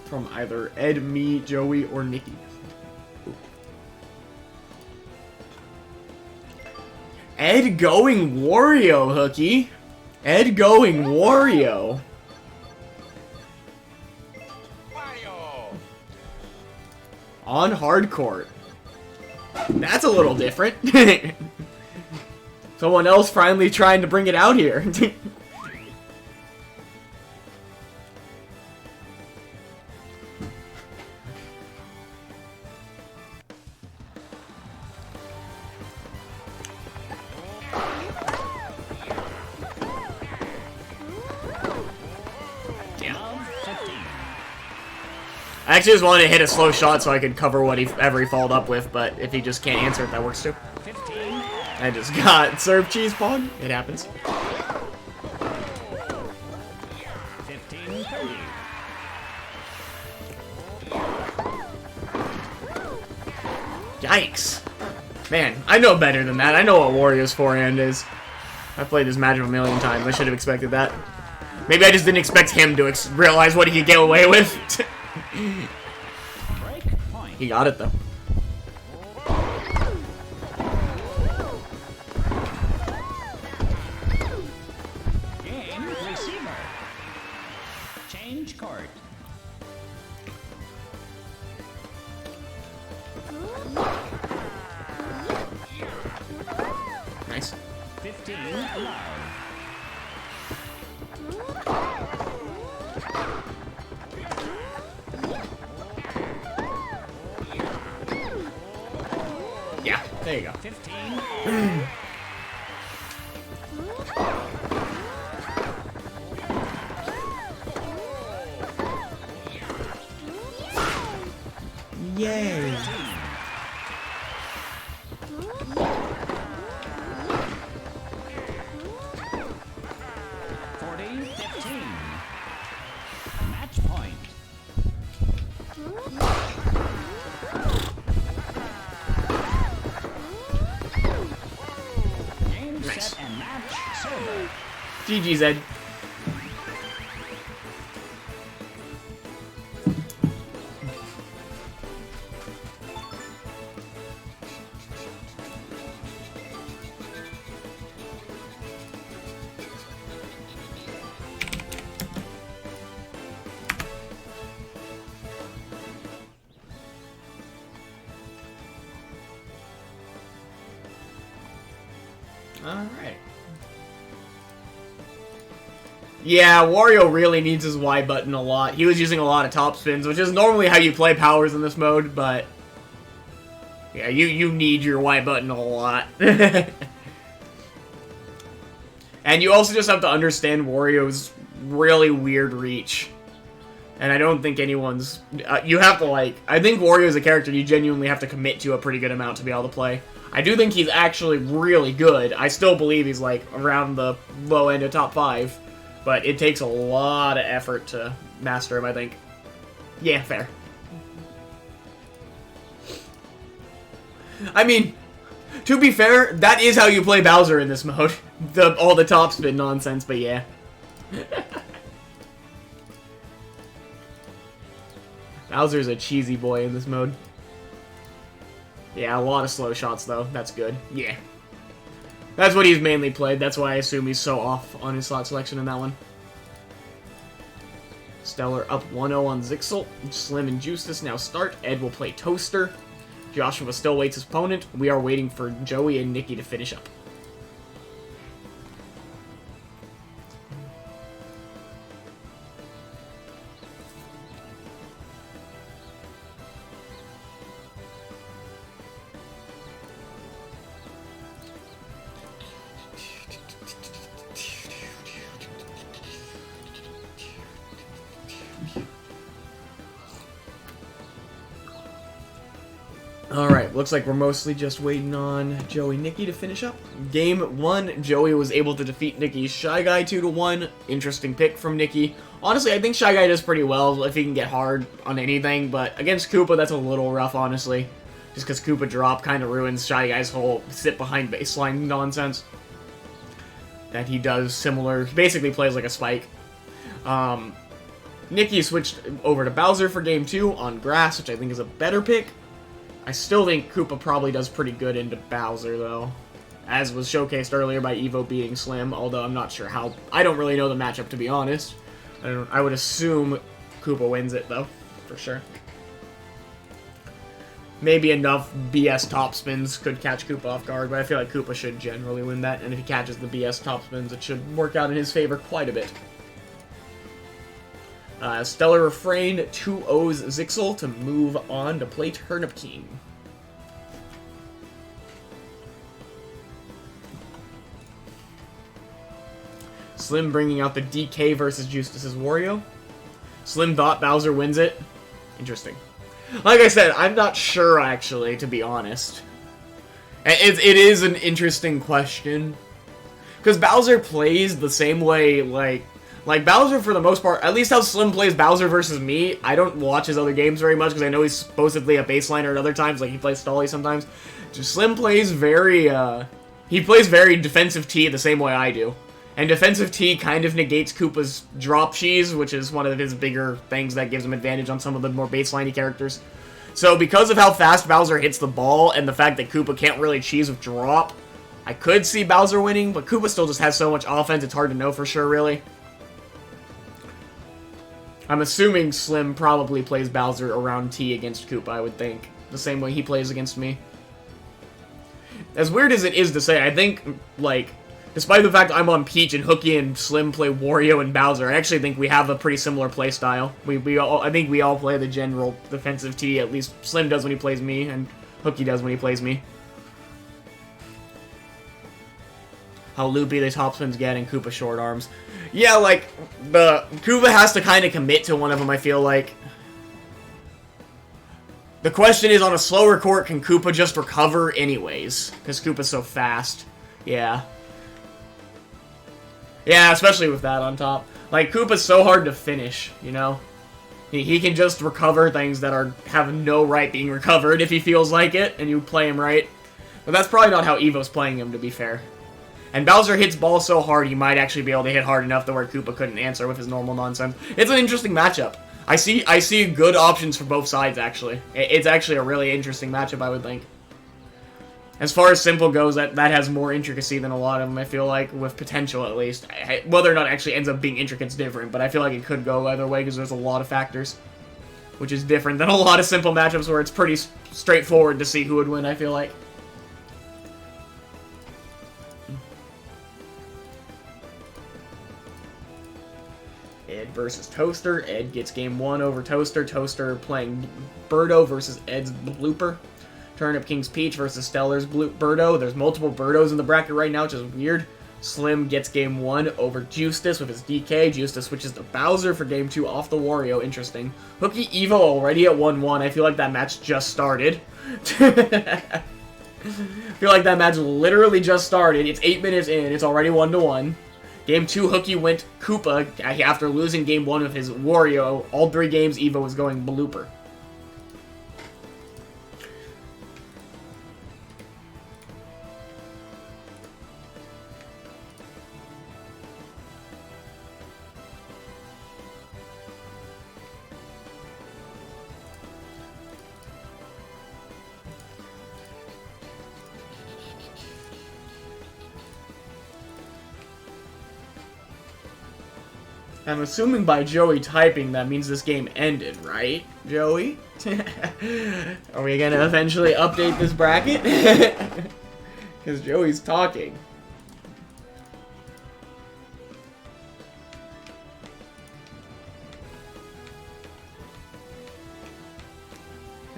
From either Ed, me, Joey, or Nikki. Ed going Wario, Hooky. Ed going Wario. On hardcourt. That's a little different. Someone else finally trying to bring it out here. I actually just wanted to hit a slow shot so I could cover whatever he followed up with, but if he just can't answer it, that works too. 15. I just got served cheese pong. It happens. 15-30. Yikes. Man, I know better than that. I know what Wario's forehand is. I've played this match a million times. I should have expected that. Maybe I just didn't expect him to realize what he could get away with. Break point. He got it, though. Game receiver. Change court. Nice. 15 allowed. Yeah, there you go. 15 Yay. 40-15. Match point. Game Nice. set and match server. GG's, Ed. Alright. Yeah, Wario really needs his Y button a lot. He was using a lot of top spins, which is normally how you play powers in this mode, but... yeah, you need your Y button a lot. And you also just have to understand Wario's really weird reach. And I don't think anyone's... you have to, like... I think Wario is a character you genuinely have to commit to a pretty good amount to be able to play. I do think he's actually really good. I still believe he's, like, around the low end of top 5. But it takes a lot of effort to master him, I think. Yeah, fair. I mean, to be fair, that is how you play Bowser in this mode. All the top spin nonsense, but yeah. Bowser's a cheesy boy in this mode. Yeah, a lot of slow shots, though. That's good. Yeah. That's what he's mainly played. That's why I assume he's so off on his slot selection in that one. Stellar up 1-0 on Zixel. Slim and Justice now start. Ed will play Toaster. Joshua still waits his opponent. We are waiting for Joey and Nikki to finish up. Alright, looks like we're mostly just waiting on Joey and Nikki to finish up. Game 1, Joey was able to defeat Nikki's Shy Guy 2-1. Interesting pick from Nikki. Honestly, I think Shy Guy does pretty well if he can get hard on anything, but against Koopa, that's a little rough, honestly. Just because Koopa drop kind of ruins Shy Guy's whole sit behind baseline nonsense. That he does similar, he basically plays like a Spike. Nikki switched over to Bowser for Game 2 on grass, which I think is a better pick. I still think Koopa probably does pretty good into Bowser, though. As was showcased earlier by Evo beating Slim, although I'm not sure how... I don't really know the matchup, to be honest. I would assume Koopa wins it, though, for sure. Maybe enough BS top spins could catch Koopa off guard, but I feel like Koopa should generally win that, and if he catches the BS top spins, it should work out in his favor quite a bit. Stellar Refrain 2-0's Zixel to move on to play Turnip King. Slim bringing out the DK versus Justice's Wario. Slim thought Bowser wins it. Interesting. Like I said, I'm not sure, actually, to be honest. It is an interesting question. Because Bowser plays the same way, like, Bowser, for the most part, at least how Slim plays Bowser versus me, I don't watch his other games very much, because I know he's supposedly a baseliner at other times, like, he plays Stolly sometimes. Just Slim plays very, He plays very defensive T the same way I do. And defensive T kind of negates Koopa's drop cheese, which is one of his bigger things that gives him advantage on some of the more baseline-y characters. So because of how fast Bowser hits the ball and the fact that Koopa can't really cheese with drop, I could see Bowser winning, but Koopa still just has so much offense, it's hard to know for sure, really. I'm assuming Slim probably plays Bowser around T against Koopa, I would think. The same way he plays against me. As weird as it is to say, I think, like, despite the fact I'm on Peach and Hooky and Slim play Wario and Bowser, I actually think we have a pretty similar play style. I think we all play the general defensive T, at least Slim does when he plays me, and Hooky does when he plays me. How loopy the top spins get and Koopa short arms. Yeah, like, Koopa has to kind of commit to one of them, I feel like. The question is, on a slower court, can Koopa just recover anyways? Because Koopa's so fast. Yeah. Yeah, especially with that on top. Like, Koopa's so hard to finish, you know? He can just recover things that have no right being recovered if he feels like it, and you play him right. But that's probably not how Evo's playing him, to be fair. And Bowser hits balls so hard, he might actually be able to hit hard enough to where Koopa couldn't answer with his normal nonsense. It's an interesting matchup. I see good options for both sides, actually. It's actually a really interesting matchup, I would think. As far as simple goes, that has more intricacy than a lot of them, I feel like, with potential at least. Whether or not it actually ends up being intricate is different, but I feel like it could go either way because there's a lot of factors. Which is different than a lot of simple matchups where it's pretty straightforward to see who would win, I feel like. Ed versus Toaster. Ed gets game 1 over Toaster. Toaster playing Birdo versus Ed's Blooper. Turnip King's Peach versus Stellar's Birdo. There's multiple Birdos in the bracket right now, which is weird. Slim gets game 1 over Justus with his DK. Justus switches to Bowser for game 2 off the Wario. Interesting. Hooky Evo already at 1-1. I feel like that match just started. I feel like that match literally just started. It's 8 minutes in. It's already 1-1. Game 2, Hooky went Koopa after losing game 1 of his Wario. All 3 games, Evo was going Blooper. I'm assuming by Joey typing that means this game ended, right, Joey? Are we gonna eventually update this bracket? Because Joey's talking.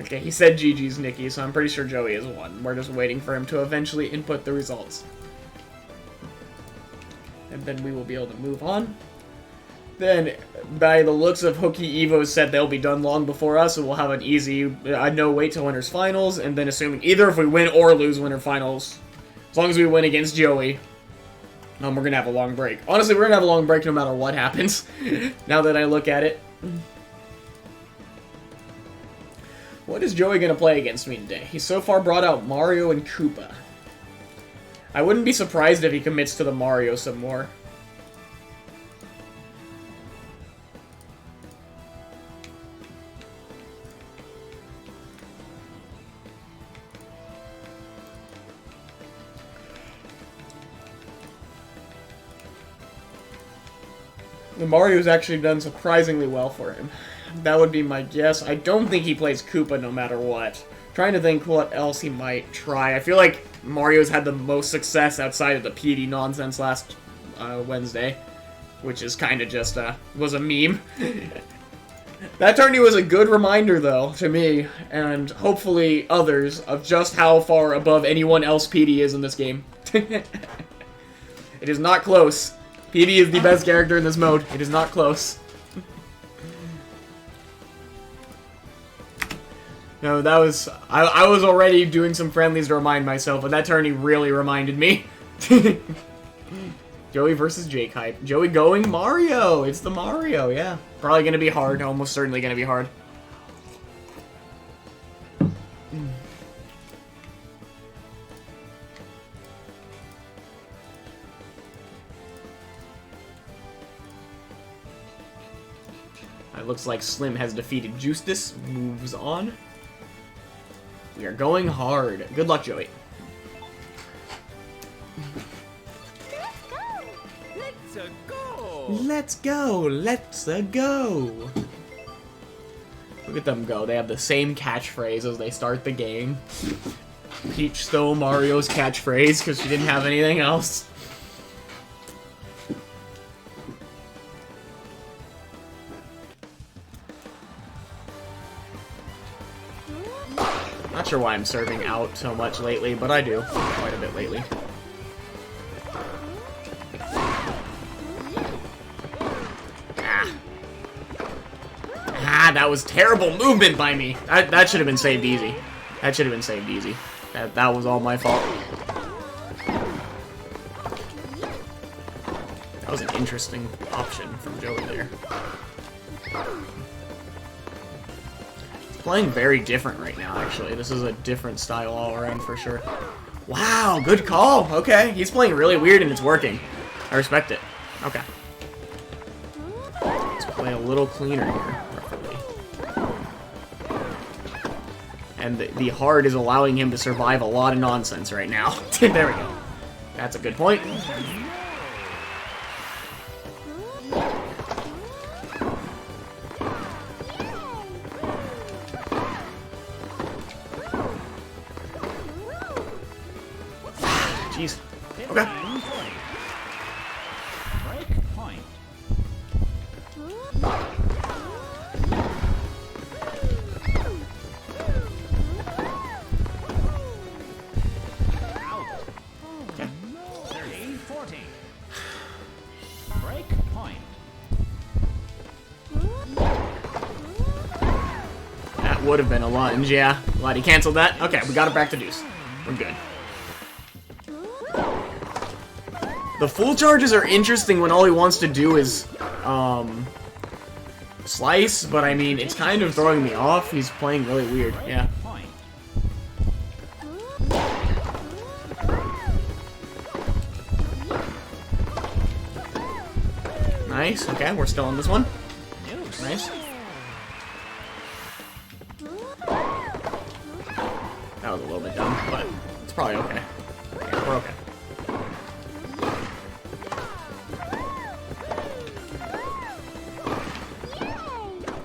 Okay, he said GG's Nikki, so I'm pretty sure Joey has won. We're just waiting for him to eventually input the results. And then we will be able to move on. Then, by the looks of Hooky Evo's set, they'll be done long before us, so we'll have an easy, no wait till winners finals, and then assuming either if we win or lose winner finals, as long as we win against Joey, we're gonna have a long break. Honestly, we're gonna have a long break no matter what happens, now that I look at it. What is Joey gonna play against me today? He's so far brought out Mario and Koopa. I wouldn't be surprised if he commits to the Mario some more. Mario's actually done surprisingly well for him. That would be my guess. I don't think he plays Koopa no matter what. Trying to think what else he might try. I feel like Mario's had the most success outside of the PD nonsense last Wednesday, which is kind of just was a meme. That tourney was a good reminder, though, to me, and hopefully others, of just how far above anyone else PD is in this game. It is not close. PD is the best character in this mode. It is not close. No, that was... I was already doing some friendlies to remind myself, but that tourney really reminded me. Joey versus Jake hype. Joey going Mario! It's the Mario, yeah. Probably gonna be hard. Almost certainly gonna be hard. It looks like Slim has defeated Justice. Moves on. We are going hard. Good luck, Joey. Let's go! Let's go! Look at them go. They have the same catchphrase as they start the game. Peach stole Mario's catchphrase because she didn't have anything else. Not sure why I'm serving out so much lately, but I do quite a bit lately. Ah, that was terrible movement by me. That should have been saved easy. That should have been saved easy. That was all my fault. That was an interesting option from Joey there. Playing very different right now, actually. This is a different style all around for sure. Wow, good call. Okay, he's playing really weird and it's working. I respect it. Okay. Let's play a little cleaner here, preferably. And the hard is allowing him to survive a lot of nonsense right now. There we go. That's a good point. Jeez. Okay. Break point. Out. Okay. 30-40. Break point. That would have been a lunge, yeah. Glad he canceled that. Okay, we got it back to deuce. We're good. The full charges are interesting when all he wants to do is, slice, but I mean, it's kind of throwing me off. He's playing really weird, yeah. Point. Nice, okay, we're still on this one. Deuce. Nice. That was a little bit dumb, but it's probably okay. Yeah, we're okay.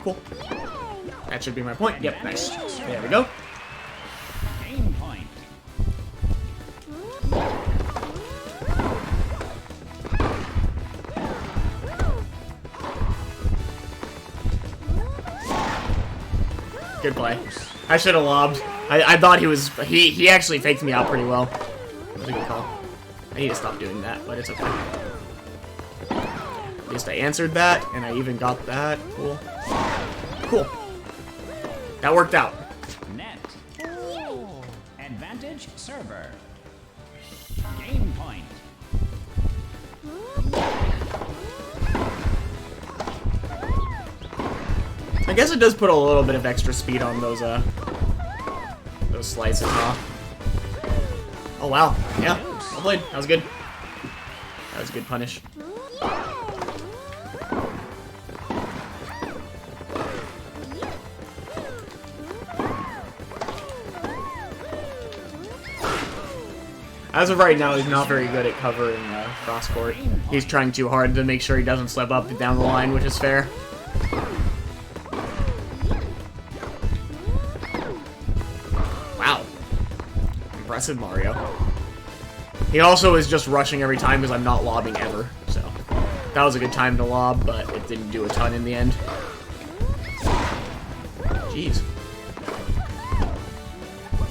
Cool. That should be my point. Yep, nice. There we go. Game point. Good play. I should have lobbed. I thought he was... He actually faked me out pretty well. That was a good call. I need to stop doing that, but it's okay. At least I answered that, and I even got that. Cool. Cool. That worked out. Net. Advantage server. Game point. I guess it does put a little bit of extra speed on those slices, huh? Oh, wow. Yeah. Well played. That was good. That was a good punish. As of right now, he's not very good at covering cross court. He's trying too hard to make sure he doesn't slip up down the line, which is fair. Wow. Impressive, Mario. He also is just rushing every time because I'm not lobbing ever, so that was a good time to lob, but it didn't do a ton in the end. Jeez.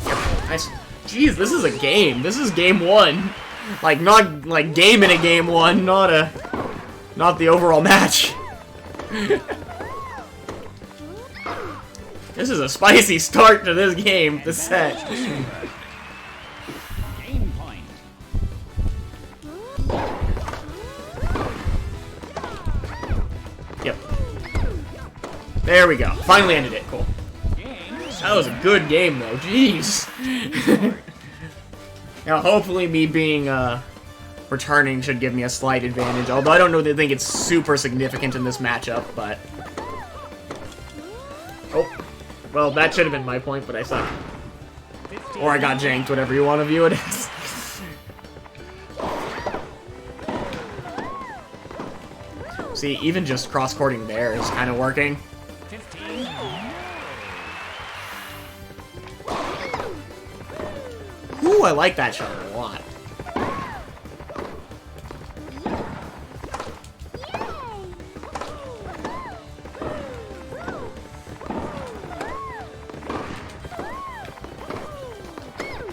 Yep, nice. Jeez, this is a game. This is game one. Like, not like game in a game one, not the overall match. This is a spicy start to this game, this set. Game point. Yep. There we go. Finally ended it. Cool. That was a good game, though. Jeez. Now, hopefully me being, returning should give me a slight advantage, although I don't know that I think it's super significant in this matchup, but Well, that should have been my point, but I suck. Or I got janked, whatever you want to view it as. See, even just cross-courting there is kind of working. 15. Ooh, I like that shot a lot.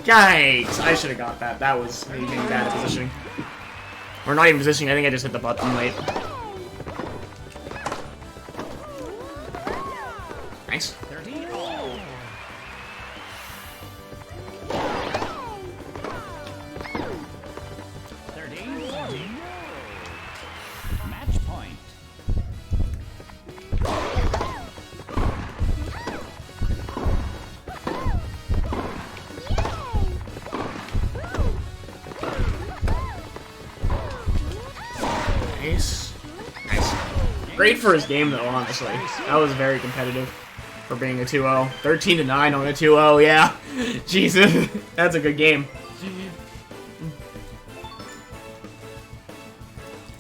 Yikes! I should have got that. That was me being bad at positioning. Or not even positioning, I think I just hit the button late. Nice. 30. 30. Match point. Nice. Nice. Great for his game, though, honestly. That was very competitive for being a 2-0. 13-9 on a 2-0, yeah. Jesus. That's a good game.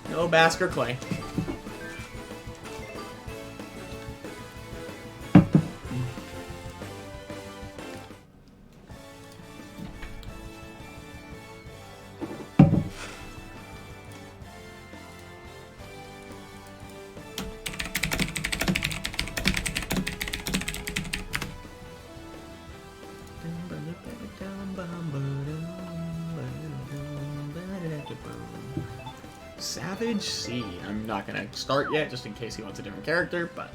No Bask or Clay. Savage C. I'm not gonna start yet, just in case he wants a different character, but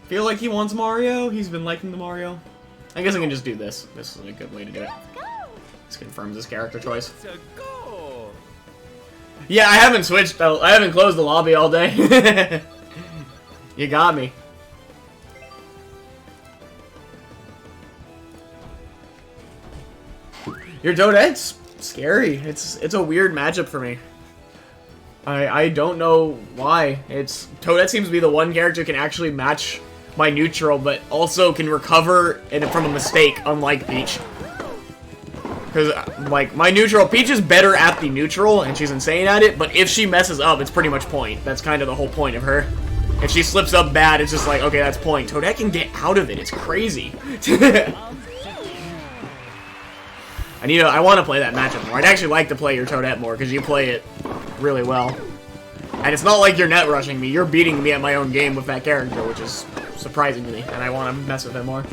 feel like he wants Mario. He's been liking the Mario. I guess I can just do this. This is a good way to do it. This confirms his character choice. Yeah, I haven't switched. I haven't closed the lobby all day. You got me. Your Toadette's scary. It's a weird matchup for me. I don't know why. Toadette seems to be the one character who can actually match my neutral, but also can recover from a mistake, unlike Peach. Because, like, my neutral, Peach is better at the neutral, and she's insane at it, but if she messes up, it's pretty much point. That's kind of the whole point of her. If she slips up bad, it's just like, okay, that's point. Toadette can get out of it. It's crazy. I want to play that matchup more. I'd actually like to play your Toadette more, because you play it really well. And it's not like you're net rushing me. You're beating me at my own game with that character, which is surprising to me, and I want to mess with it more.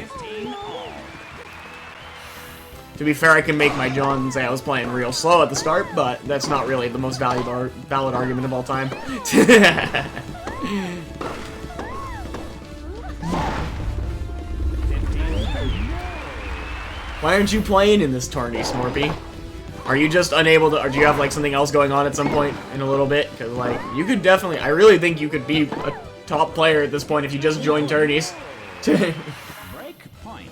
To be fair, I can make my John say I was playing real slow at the start, but that's not really the most valid argument of all time. Why aren't you playing in this tourney, Smorpy? Are you just unable to, or do you have, like, something else going on at some point in a little bit? Because, like, you could definitely, I really think you could be a top player at this point if you just join tourneys. Break point.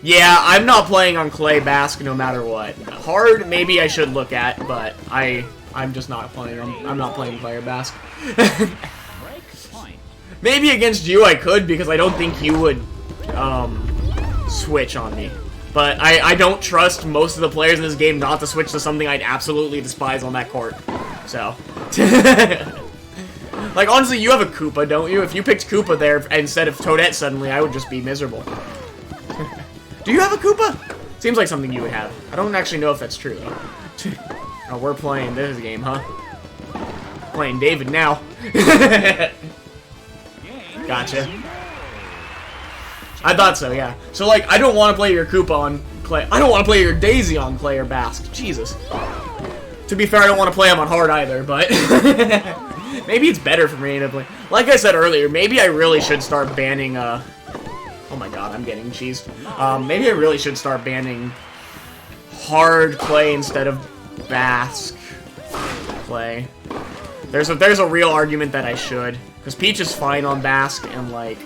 Yeah, I'm not playing on Clay Bask no matter what. Hard, maybe I should look at, but I'm just not playing. I'm not playing player Bask. Break point. Maybe against you I could, because I don't think you would, switch on me. But I don't trust most of the players in this game not to switch to something I'd absolutely despise on that court. So. Like, honestly, you have a Koopa, don't you? If you picked Koopa there instead of Toadette suddenly, I would just be miserable. Do you have a Koopa? Seems like something you would have. I don't actually know if that's true, though. Oh, we're playing this game, huh? Playing David now. Gotcha. I thought so, yeah. So, like, I don't want to play your Koopa on Clay. I don't want to play your Daisy on Clay or Bask. Jesus. To be fair, I don't want to play him on hard either, but maybe it's better for me to play. Like I said earlier, maybe I really should start banning, oh my god, I'm getting cheesed. Maybe I really should start banning hard Clay instead of Bask Clay. There's a real argument that I should. Because Peach is fine on Bask, and, like,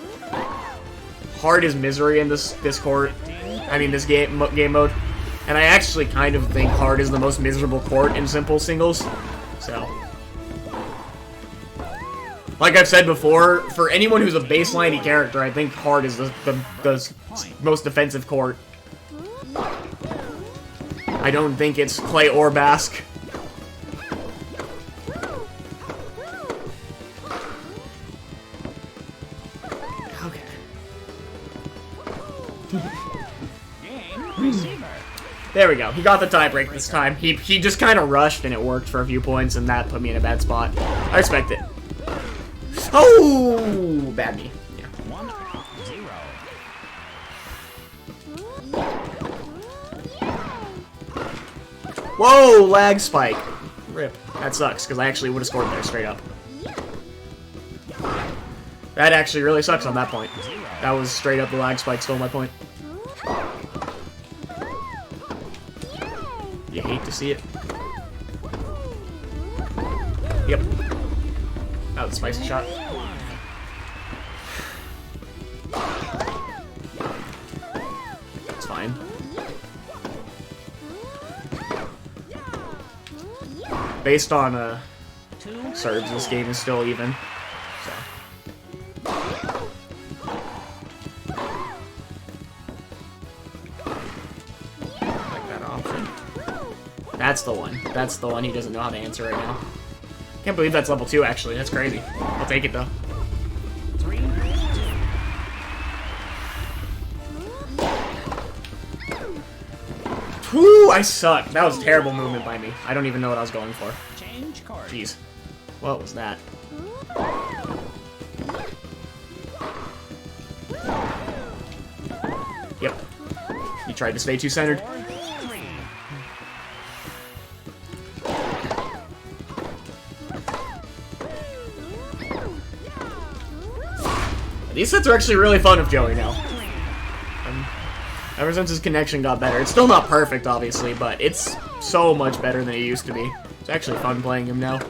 hard is misery in this court. I mean, this game mode. And I actually kind of think hard is the most miserable court in simple singles. So. Like I've said before, for anyone who's a baseline character, I think hard is the most defensive court. I don't think it's Clay or Basque. Okay. Game receiver. There we go. He got the tiebreak this time. He just kind of rushed and it worked for a few points, and that put me in a bad spot. I respect it. Oh, bad me. Yeah. 1-0. Whoa, lag spike. Rip. That sucks, because I actually would have scored there straight up. That actually really sucks on that point. That was straight up the lag spike stole my point. You hate to see it. Yep. That was a spicy shot. It's fine. Based on serves, this game is still even. So. Like that option. That's the one. That's the one he doesn't know how to answer right now. Can't believe that's level 2, actually. That's crazy. I'll take it, though. 3-2. Whew, I suck. That was terrible movement by me. I don't even know what I was going for. Change card. Jeez. What was that? Yep. You tried to stay too centered. 4-3. These sets are actually really fun with Joey now. Ever since his connection got better. It's still not perfect, obviously, but it's so much better than it used to be. It's actually fun playing him now.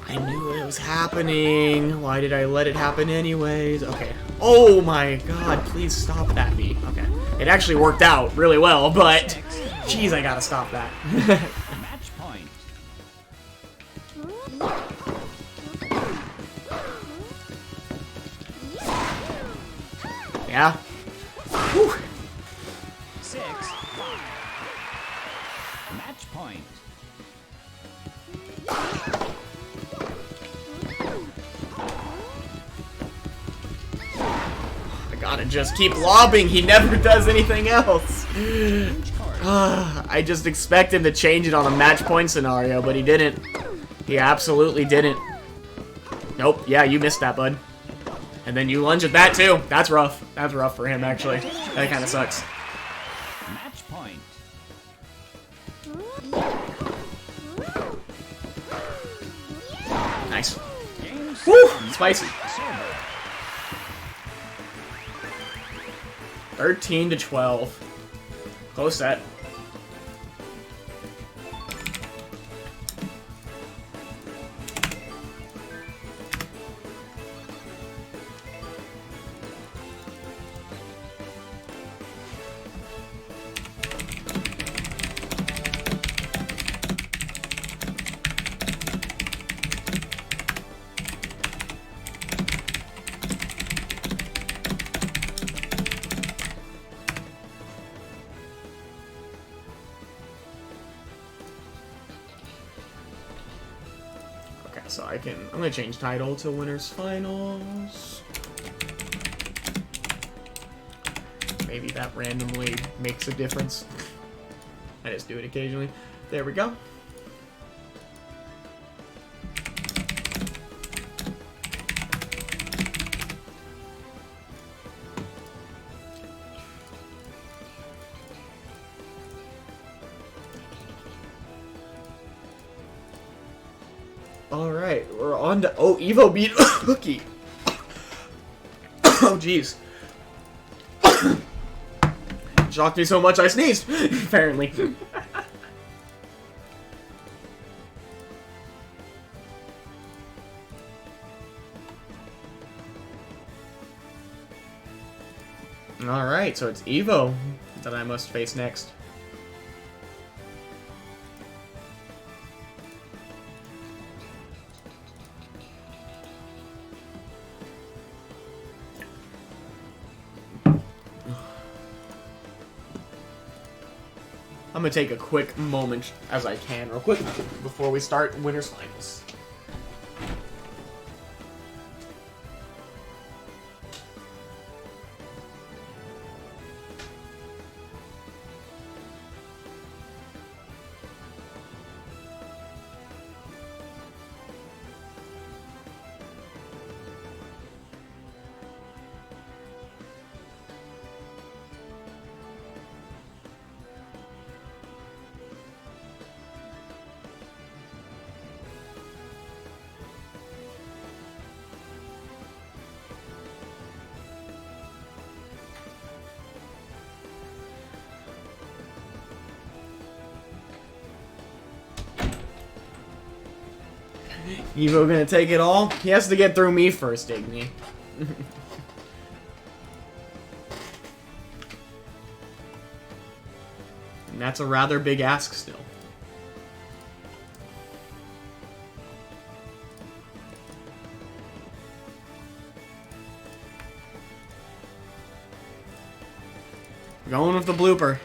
I knew it was happening. Why did I let it happen anyways? Okay. Oh my god, please stop that beat. Okay. It actually worked out really well, but jeez, I gotta stop that. Match point. Yeah. Whew. 6-5. Match point. I gotta just keep lobbing. He never does anything else. I just expect him to change it on a match point scenario, but he didn't. He absolutely didn't. Nope. Yeah, you missed that, bud. And then you lunge at that, too. That's rough. That's rough for him, actually. That kind of sucks. Match point. Nice. Game Woo! Spicy. server. 13-12. Close set. So I'm gonna change title to Winners Finals. Maybe that randomly makes a difference. I just do it occasionally. There we go. Alright, we're on to... Oh, Evo beat Hookie. Oh, jeez. Shocked me so much I sneezed, apparently. Alright, so it's Evo that I must face next. I'm gonna take a quick moment, as I can, real quick, before we start Winners Finals. Evo gonna take it all? He has to get through me first, Igni. And that's a rather big ask still. Going with the blooper.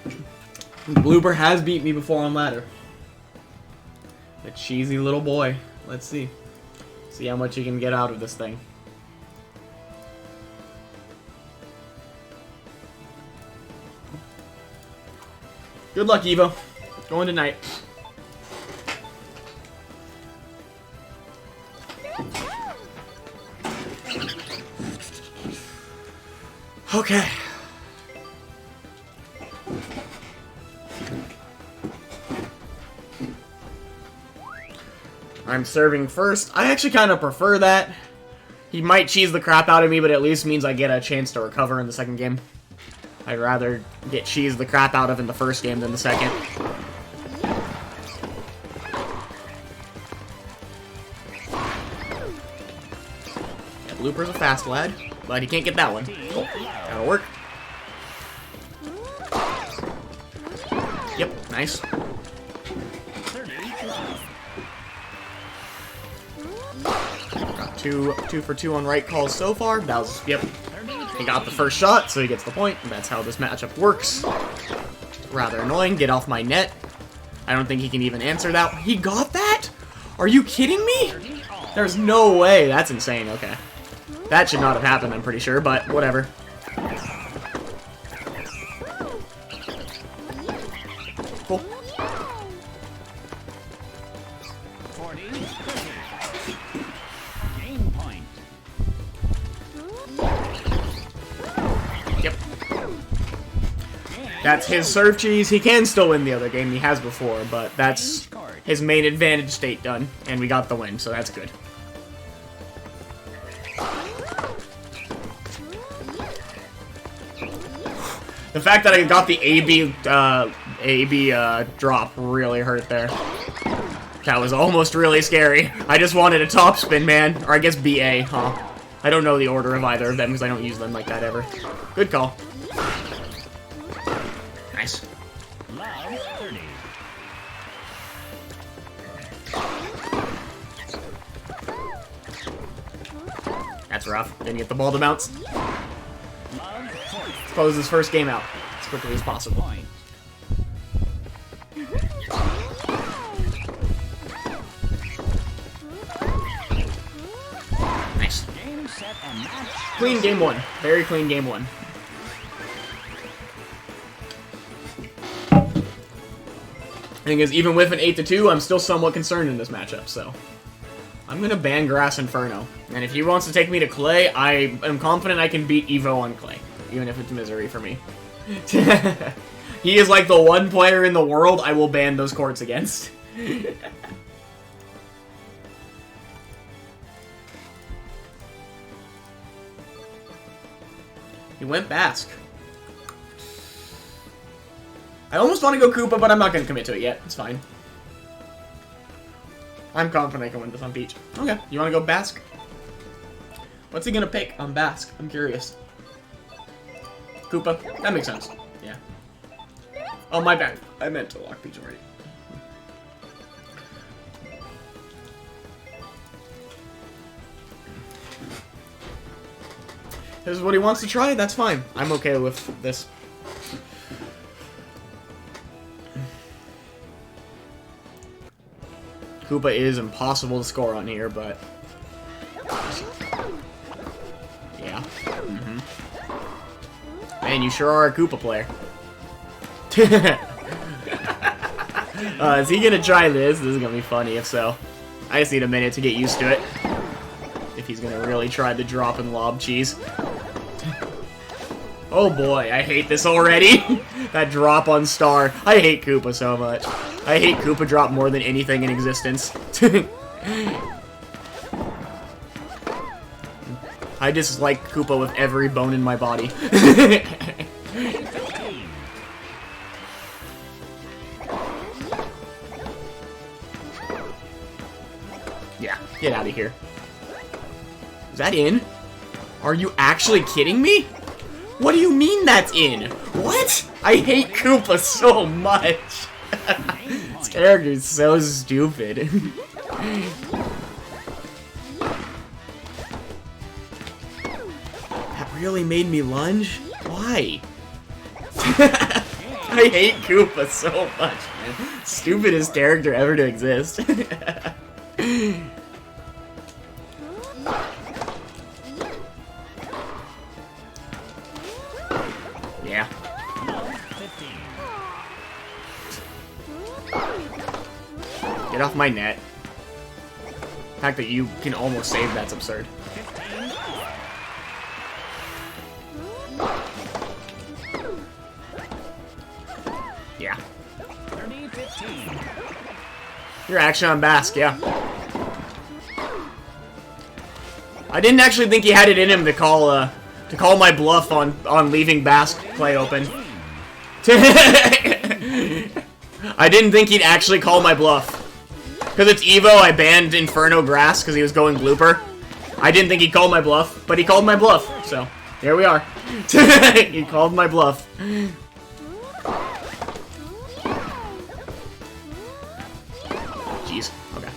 The blooper has beat me before on ladder. A cheesy little boy. Let's see. See how much you can get out of this thing. Good luck, Evo. Going tonight. Okay. I'm serving first. I actually kind of prefer that. He might cheese the crap out of me, but at least means I get a chance to recover in the second game. I'd rather get cheesed the crap out of in the first game than the second. Yeah, Blooper's a fast lad, but he can't get that one. Cool. That'll work. Yep, nice. Two for two on right calls so far. That was, yep. He got the first shot, so he gets the point. That's how this matchup works. Rather annoying. Get off my net. I don't think he can even answer that. He got that? Are you kidding me? There's no way. That's insane. Okay. That should not have happened, I'm pretty sure, but whatever. Cool. Yep. That's his serve cheese. He can still win the other game. He has before, but that's his main advantage state done. And we got the win, so that's good. The fact that I got the AB drop really hurt there. That was almost really scary. I just wanted a top spin, man. Or I guess BA, huh? I don't know the order of either of them because I don't use them like that ever. Good call. Nice. That's rough. Didn't get the ball to bounce. Let's close this first game out as quickly as possible. Nice. Clean game one. Very clean game one. The thing is, even with an 8-2, I'm still somewhat concerned in this matchup, so I'm gonna ban Grass Inferno. And if he wants to take me to Clay, I am confident I can beat Evo on Clay, even if it's misery for me. He is like the one player in the world I will ban those courts against. He went Basque. I almost want to go Koopa, but I'm not going to commit to it yet. It's fine. I'm confident I can win this on Peach. Okay, you want to go Basque? What's he going to pick on Basque? I'm curious. Koopa. That makes sense. Yeah. Oh, my bad. I meant to lock these already. This is what he wants to try, that's fine. I'm okay with this. Koopa is impossible to score on here, but... yeah. Man, you sure are a Koopa player. Is he gonna try this? This is gonna be funny, if so. I just need a minute to get used to it. If he's gonna really try the drop and lob cheese. Oh boy, I hate this already. That drop on star. I hate Koopa so much. I hate Koopa drop more than anything in existence. I dislike Koopa with every bone in my body. Yeah, get out of here. Is that in? Are you actually kidding me? What do you mean that's in? What? I hate Koopa so much. This character is so stupid. That really made me lunge? Why? I hate Koopa so much, man. Stupidest character ever to exist. Yeah. Get off my net. The fact that you can almost save that's absurd. Yeah. You're actually on Bask, yeah. I didn't actually think he had it in him to call my bluff on leaving Bask play open. I didn't think he'd actually call my bluff. Because it's Evo, I banned Inferno Grass because he was going Glooper. I didn't think he'd call my bluff, but he called my bluff. So, here we are. He called my bluff. Jeez, okay.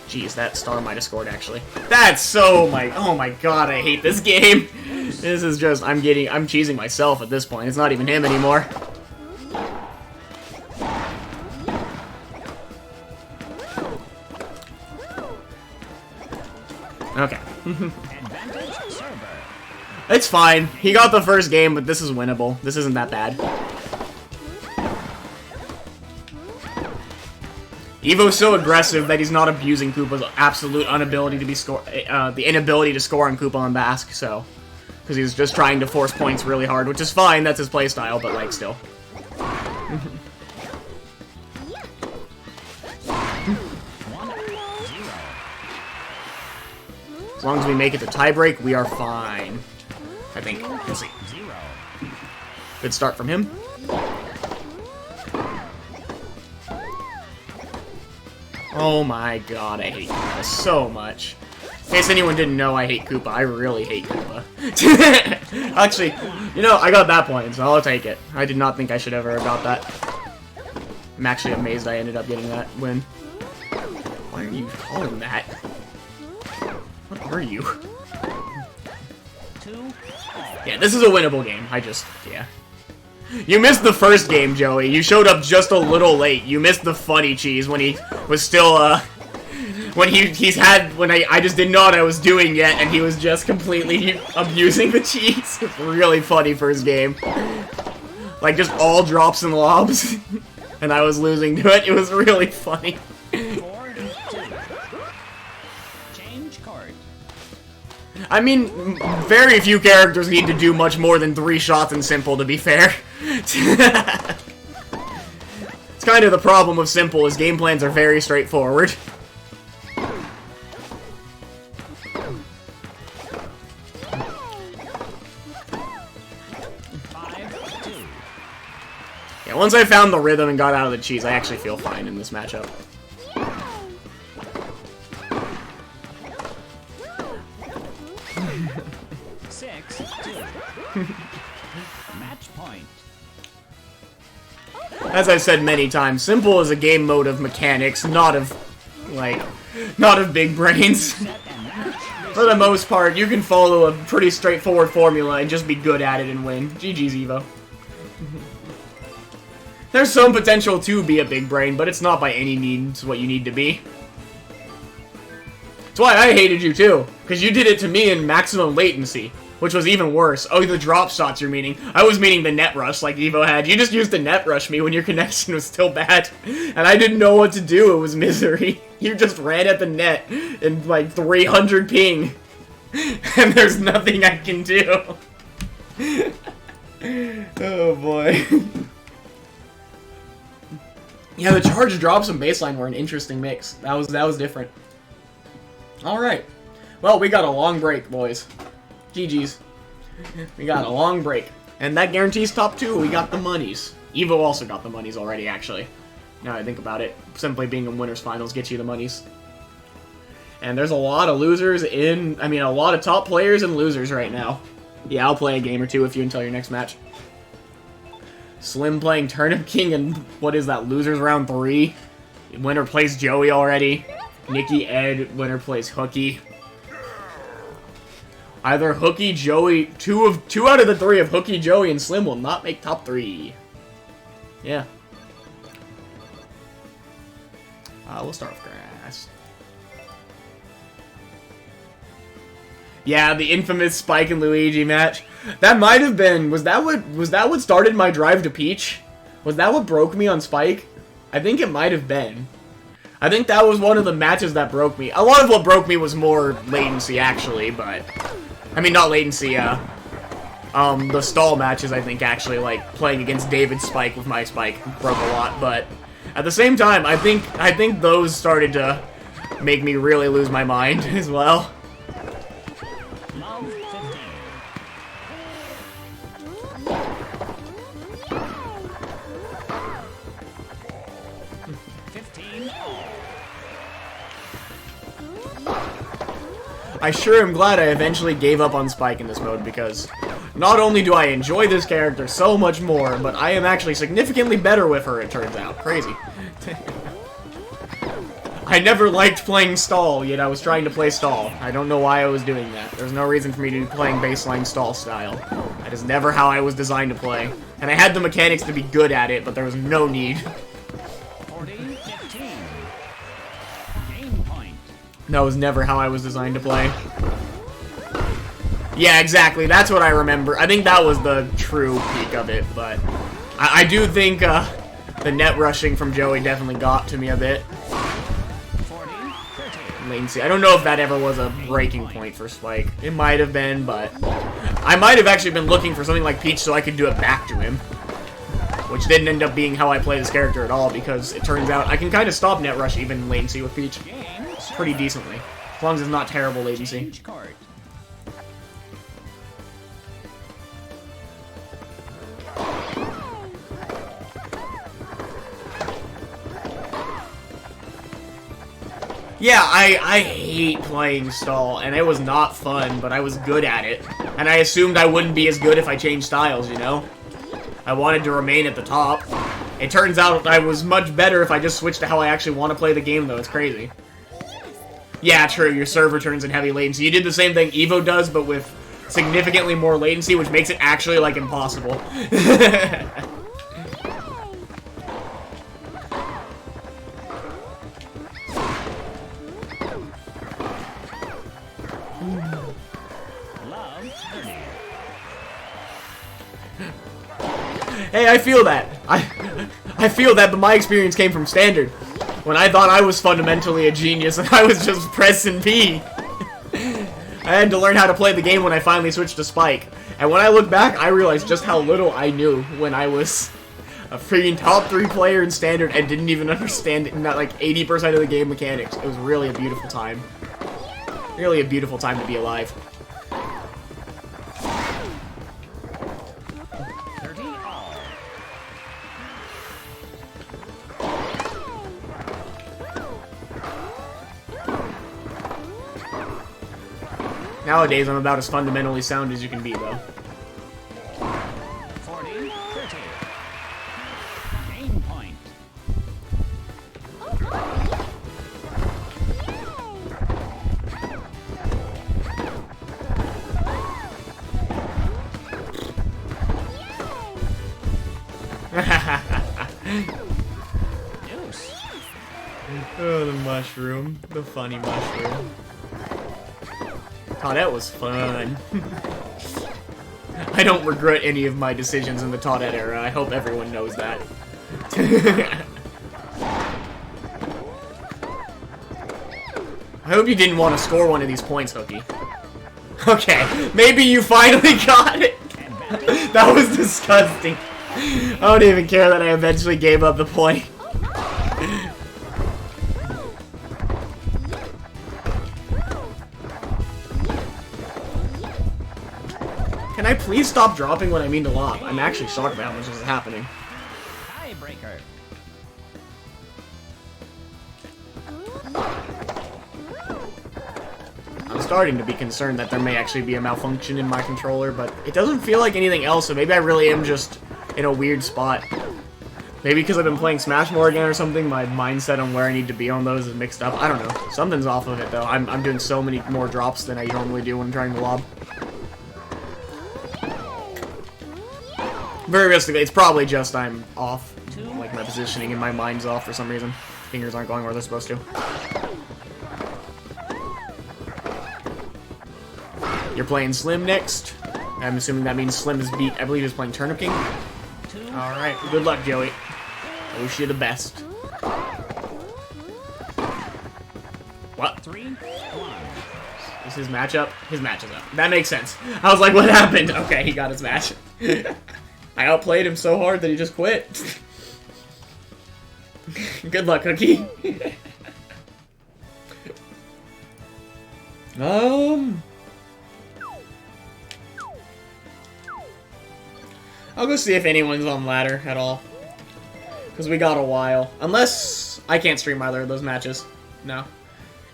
Jeez, that star might have scored, actually. That's so oh my god, I hate this game. This is just, I'm cheesing myself at this point. It's not even him anymore. Okay. It's fine. He got the first game, but this is winnable. This isn't that bad. Evo's so aggressive that he's not abusing Koopa's absolute inability to be the inability to score on Koopa on Bask, so. Because he's just trying to force points really hard, which is fine, that's his playstyle, but like, still. As long as we make it to tiebreak, we are fine. I think. We'll see. Good start from him. Oh my god, I hate Koopa so much. In case anyone didn't know, I hate Koopa. I really hate Koopa. Actually, you know, I got that point, so I'll take it. I did not think I should ever have got that. I'm actually amazed I ended up getting that win. Why are you calling that? What are you? Yeah, this is a winnable game. Yeah. You missed the first game, Joey. You showed up just a little late. You missed the funny cheese when he was still, when I just didn't know what I was doing yet, and he was just completely abusing the cheese. It's really funny first game. Like, just all drops and lobs, and I was losing to it. It was really funny. Change card. I mean, very few characters need to do much more than 3 shots in Simple, to be fair. It's kind of the problem with Simple, is game plans are very straightforward. Yeah, once I found the rhythm and got out of the cheese, I actually feel fine in this matchup. 6-2. Match point. As I've said many times, simple is a game mode of mechanics, not of, like, not of big brains. Set and match. For the most part, you can follow a pretty straightforward formula and just be good at it and win. GG's, Evo. There's some potential to be a big brain, but it's not by any means what you need to be. That's why I hated you too, because you did it to me in maximum latency, which was even worse. Oh, the drop shots you're meaning. I was meaning the net rush like Evo had. You just used to net rush me when your connection was still bad, and I didn't know what to do. It was misery. You just ran at the net in like 300 ping, and there's nothing I can do. Oh boy. Yeah, the charge drops and baseline were an interesting mix. That was different. Alright. Well, we got a long break, boys. GG's. We got a long break. And that guarantees top 2. We got the monies. Evo also got the monies already, actually. Now I think about it. Simply being in winners finals gets you the monies. And there's a lot of losers in... I mean, a lot of top players and losers right now. Yeah, I'll play a game or two with you until your next match. Slim playing Turnip King and what is that, losers round 3? Winner plays Joey already. Nikki, Ed, winner plays Hooky. Either Hooky, Joey, two out of the 3 of Hooky, Joey, and Slim will not make top 3. Yeah. We'll start with grass. Yeah, the infamous Spike and Luigi match. That might have been, was that what started my drive to Peach? Was that what broke me on Spike? I think it might have been. I think that was one of the matches that broke me. A lot of what broke me was more latency, actually, but... I mean, not latency, the stall matches, I think, actually, like, playing against David's Spike with my Spike broke a lot, but... At the same time, I think those started to make me really lose my mind, as well. Love 15. 15. I sure am glad I eventually gave up on Spike in this mode, because not only do I enjoy this character so much more, but I am actually significantly better with her, it turns out. Crazy. I never liked playing stall, yet I was trying to play stall. I don't know why I was doing that. There's no reason for me to be playing baseline stall style. That is never how I was designed to play. And I had the mechanics to be good at it, but there was no need. 40-15. Game point. That was never how I was designed to play. Yeah, exactly. That's what I remember. I think that was the true peak of it, but I do think the net rushing from Joey definitely got to me a bit. 40-30. Latency. I don't know if that ever was a breaking point for Spike. It might have been, but I might have actually been looking for something like Peach so I could do it back to him. Which didn't end up being how I play this character at all, because it turns out I can kind of stop net rush even in latency with Peach. Game Pretty decently. As long as it's not terrible latency. change card. Yeah, I hate playing stall, and it was not fun, but I was good at it. And I assumed I wouldn't be as good if I changed styles, you know? I wanted to remain at the top. It turns out I was much better if I just switched to how I actually want to play the game, though. It's crazy. Yeah, true, your server turns in heavy latency. You did the same thing Evo does, but with significantly more latency, which makes it actually, like, impossible. Love 30. Hey, I feel that. I feel that, but my experience came from Standard, when I thought I was fundamentally a genius and I was just pressing P. I had to learn how to play the game when I finally switched to Spike. And when I look back, I realized just how little I knew when I was a freaking top 3 player in Standard and didn't even understand not like 80% of the game mechanics. It was really a beautiful time. Really a beautiful time to be alive. 30 all. Nowadays, I'm about as fundamentally sound as you can be, though. 40, 30. Game point. Deuce. Oh, the mushroom. The funny mushroom. Oh, that was fun. I don't regret any of my decisions in the Toadette era. I hope everyone knows that. I hope you didn't want to score one of these points, Hookie. Okay, maybe you finally got it. That was disgusting. I don't even care that I eventually gave up the point. Can I please stop dropping when I mean to lob? I'm actually shocked by how much this is happening. Tiebreaker. I'm starting to be concerned that there may actually be a malfunction in my controller, but it doesn't feel like anything else, so maybe I really am just in a weird spot. Maybe because I've been playing Smash more again or something, my mindset on where I need to be on those is mixed up. I don't know. Something's off of it, though. I'm doing so many more drops than I normally do when trying to lob. Very realistically, it's probably just I'm off. Like, my positioning and my mind's off for some reason. Fingers aren't going where they're supposed to. You're playing Slim next. I'm assuming that means Slim is beat. I believe he's playing Turnip King. Alright, good luck, Joey. I wish you the best. What? 3, 1. Is his match up? His match is up. That makes sense. I was like, what happened? Okay, he got his match. I outplayed him so hard that he just quit. Good luck, Cookie. I'll go see if anyone's on ladder at all. Because we got a while. Unless I can't stream either of those matches. No.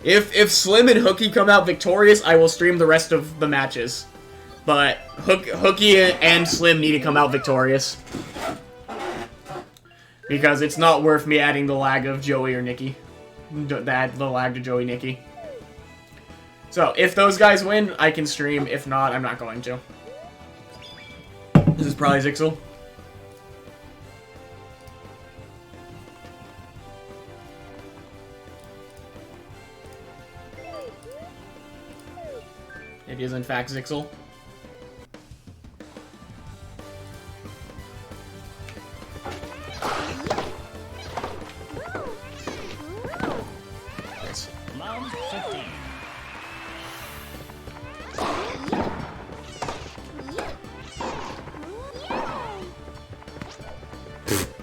If Slim and Hookie come out victorious, I will stream the rest of the matches. But Hookie and Slim need to come out victorious. Because it's not worth me adding the lag of Joey or Nikki. The lag to Joey, Nikki. So, if those guys win, I can stream. If not, I'm not going to. This is probably Zixel. It is in fact Zixel. Nice. Love 15.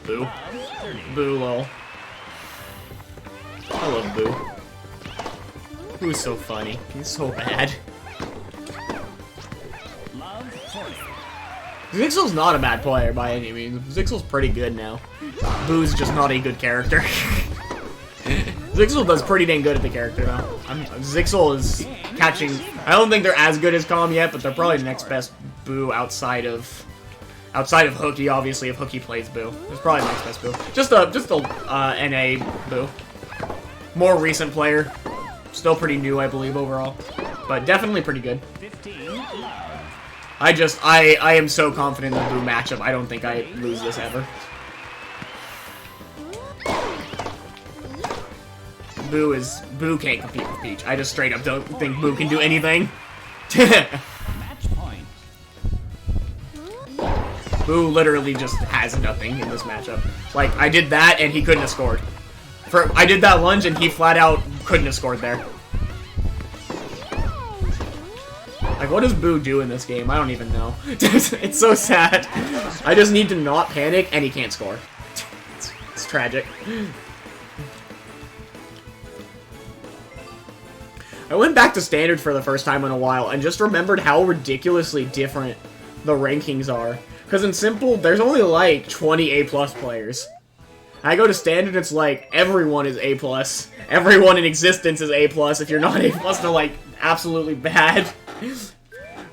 Boo. Love 30. Boo, lol. I love Boo. Boo's so funny. He's so bad. Love 40. Zixel's not a bad player by any means. Zixel's pretty good now. Boo's just not a good character. Zixel does pretty dang good at the character, though. Zixel is catching... I don't think they're as good as Calm yet, but they're probably the next best Boo outside of Hookie, obviously, if Hookie plays Boo. It's probably the next best Boo. Just a NA Boo. More recent player. Still pretty new, I believe, overall. But definitely pretty good. 15. Love. I am so confident in the Boo matchup, I don't think I lose this ever. Boo can't compete with Peach. I just straight up don't think Boo can do anything. Match point. Boo literally just has nothing in this matchup. Like, I did that and he couldn't have scored. I did that lunge and he flat out couldn't have scored there. Like, what does Boo do in this game? I don't even know. It's so sad. I just need to not panic and he can't score. It's tragic. I went back to Standard for the first time in a while and just remembered how ridiculously different the rankings are. Because in Simple, there's only like 20 A+ players. I go to Standard, it's like everyone is A+. Everyone in existence is A+. If you're not A+, they're like absolutely bad.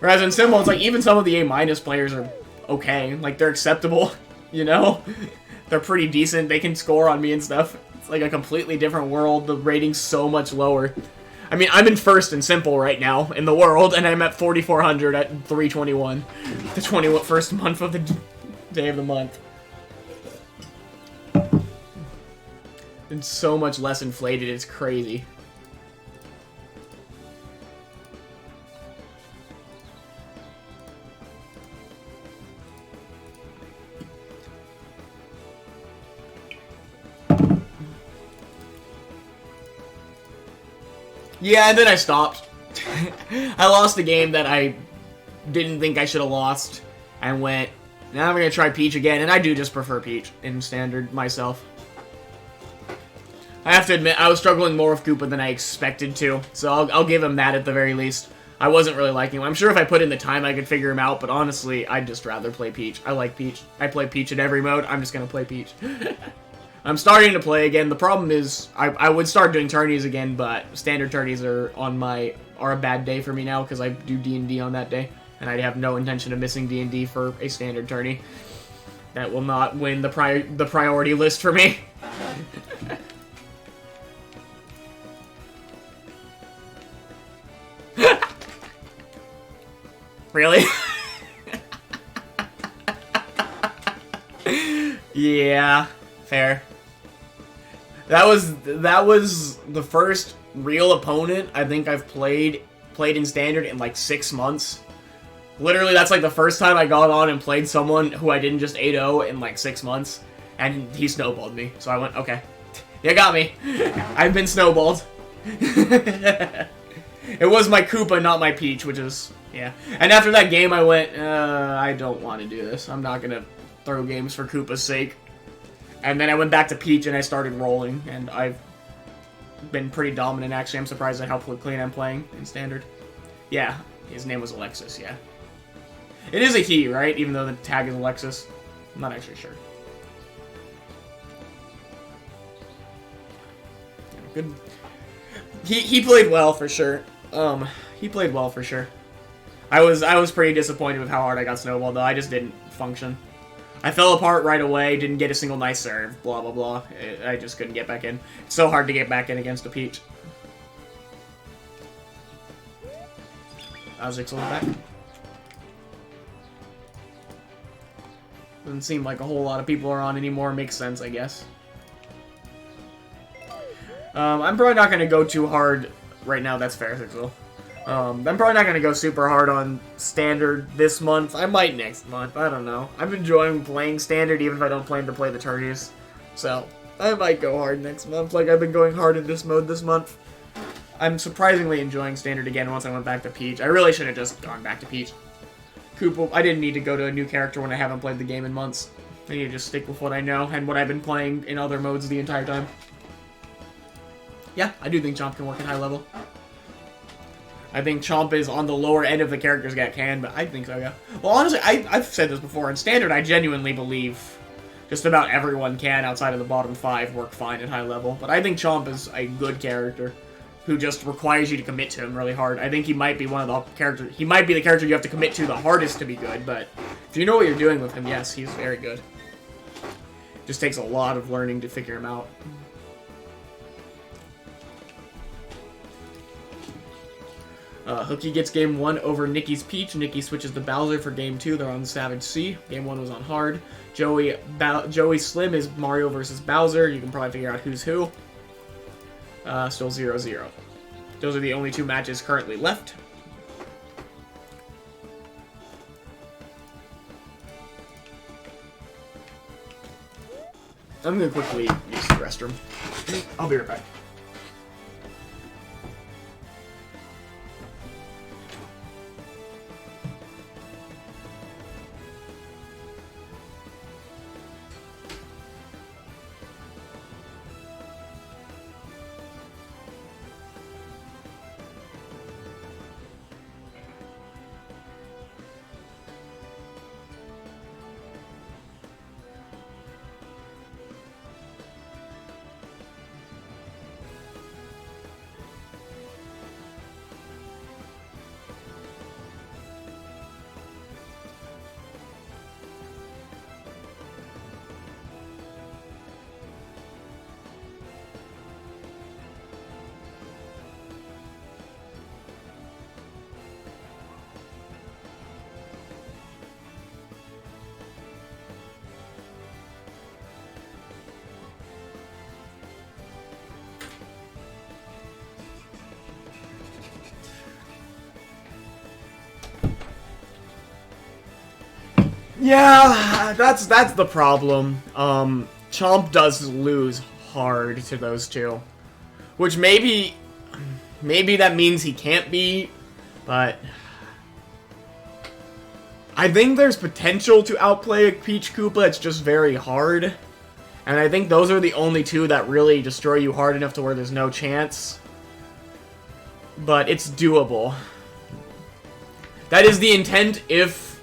Whereas in Simple, it's like even some of the A- players are okay. Like, they're acceptable, you know? They're pretty decent. They can score on me and stuff. It's like a completely different world. The rating's so much lower. I mean, I'm in first in Simple right now in the world, and I'm at 4,400 at 321. The 21st month of the day of the month. It's so much less inflated, it's crazy. Yeah, and then I stopped. I lost a game that I didn't think I should have lost, and went, now I'm gonna try Peach again, and I do just prefer Peach in Standard myself. I have to admit, I was struggling more with Koopa than I expected to, so I'll give him that at the very least. I wasn't really liking him. I'm sure if I put in the time, I could figure him out, but honestly, I'd just rather play Peach. I like Peach. I play Peach in every mode. I'm just gonna play Peach. I'm starting to play again. The problem is, I would start doing tourneys again, but standard tourneys are a bad day for me now, because I do D&D on that day, and I have no intention of missing D&D for a standard tourney. That will not win the priority list for me. Really? Yeah, fair. That was the first real opponent I think I've played in Standard in like 6 months. Literally, that's like the first time I got on and played someone who I didn't just 8-0 in like 6 months, and he snowballed me. So I went, okay, you got me. I've been snowballed. It was my Koopa, not my Peach, which is, yeah. And after that game, I went, I don't want to do this. I'm not going to throw games for Koopa's sake. And then I went back to Peach, and I started rolling, and I've been pretty dominant, actually. I'm surprised at how clean I'm playing in Standard. Yeah, his name was Alexis, yeah. It is a he, right? Even though the tag is Alexis. I'm not actually sure. Yeah, good. He played well, for sure. He played well, for sure. I was pretty disappointed with how hard I got snowballed, though. I just didn't function. I fell apart right away, didn't get a single nice serve, blah, blah, blah. I just couldn't get back in. It's so hard to get back in against a Peach. Ozix back. Doesn't seem like a whole lot of people are on anymore. Makes sense, I guess. I'm probably not going to go too hard right now. That's fair, Sixel. I'm probably not going to go super hard on Standard this month. I might next month. I don't know. I'm enjoying playing Standard even if I don't plan to play the tourneys. So, I might go hard next month like I've been going hard in this mode this month. I'm surprisingly enjoying Standard again once I went back to Peach. I really should have just gone back to Peach. Koopa, I didn't need to go to a new character when I haven't played the game in months. I need to just stick with what I know and what I've been playing in other modes the entire time. Yeah, I do think Chomp can work at high level. I think Chomp is on the lower end of the characters that can, but I think so, yeah. Well, honestly, I've said this before. In Standard, I genuinely believe just about everyone can, outside of the bottom 5, work fine at high level. But I think Chomp is a good character who just requires you to commit to him really hard. I think he might be one of the characters... He might be the character you have to commit to the hardest to be good, but if you know what you're doing with him, yes, he's very good. Just takes a lot of learning to figure him out. Hookie gets game 1 over Nikki's Peach. Nikki switches to Bowser for game 2. They're on Savage Sea. Game 1 was on hard. Joey Slim is Mario versus Bowser. You can probably figure out who's who. Still 0-0. Those are the only 2 matches currently left. I'm gonna quickly use the restroom. I'll be right back. Yeah, that's the problem. Chomp does lose hard to those two. Which maybe that means he can't beat, but I think there's potential to outplay a Peach Koopa, it's just very hard. And I think those are the only two that really destroy you hard enough to where there's no chance. But it's doable. That is the intent if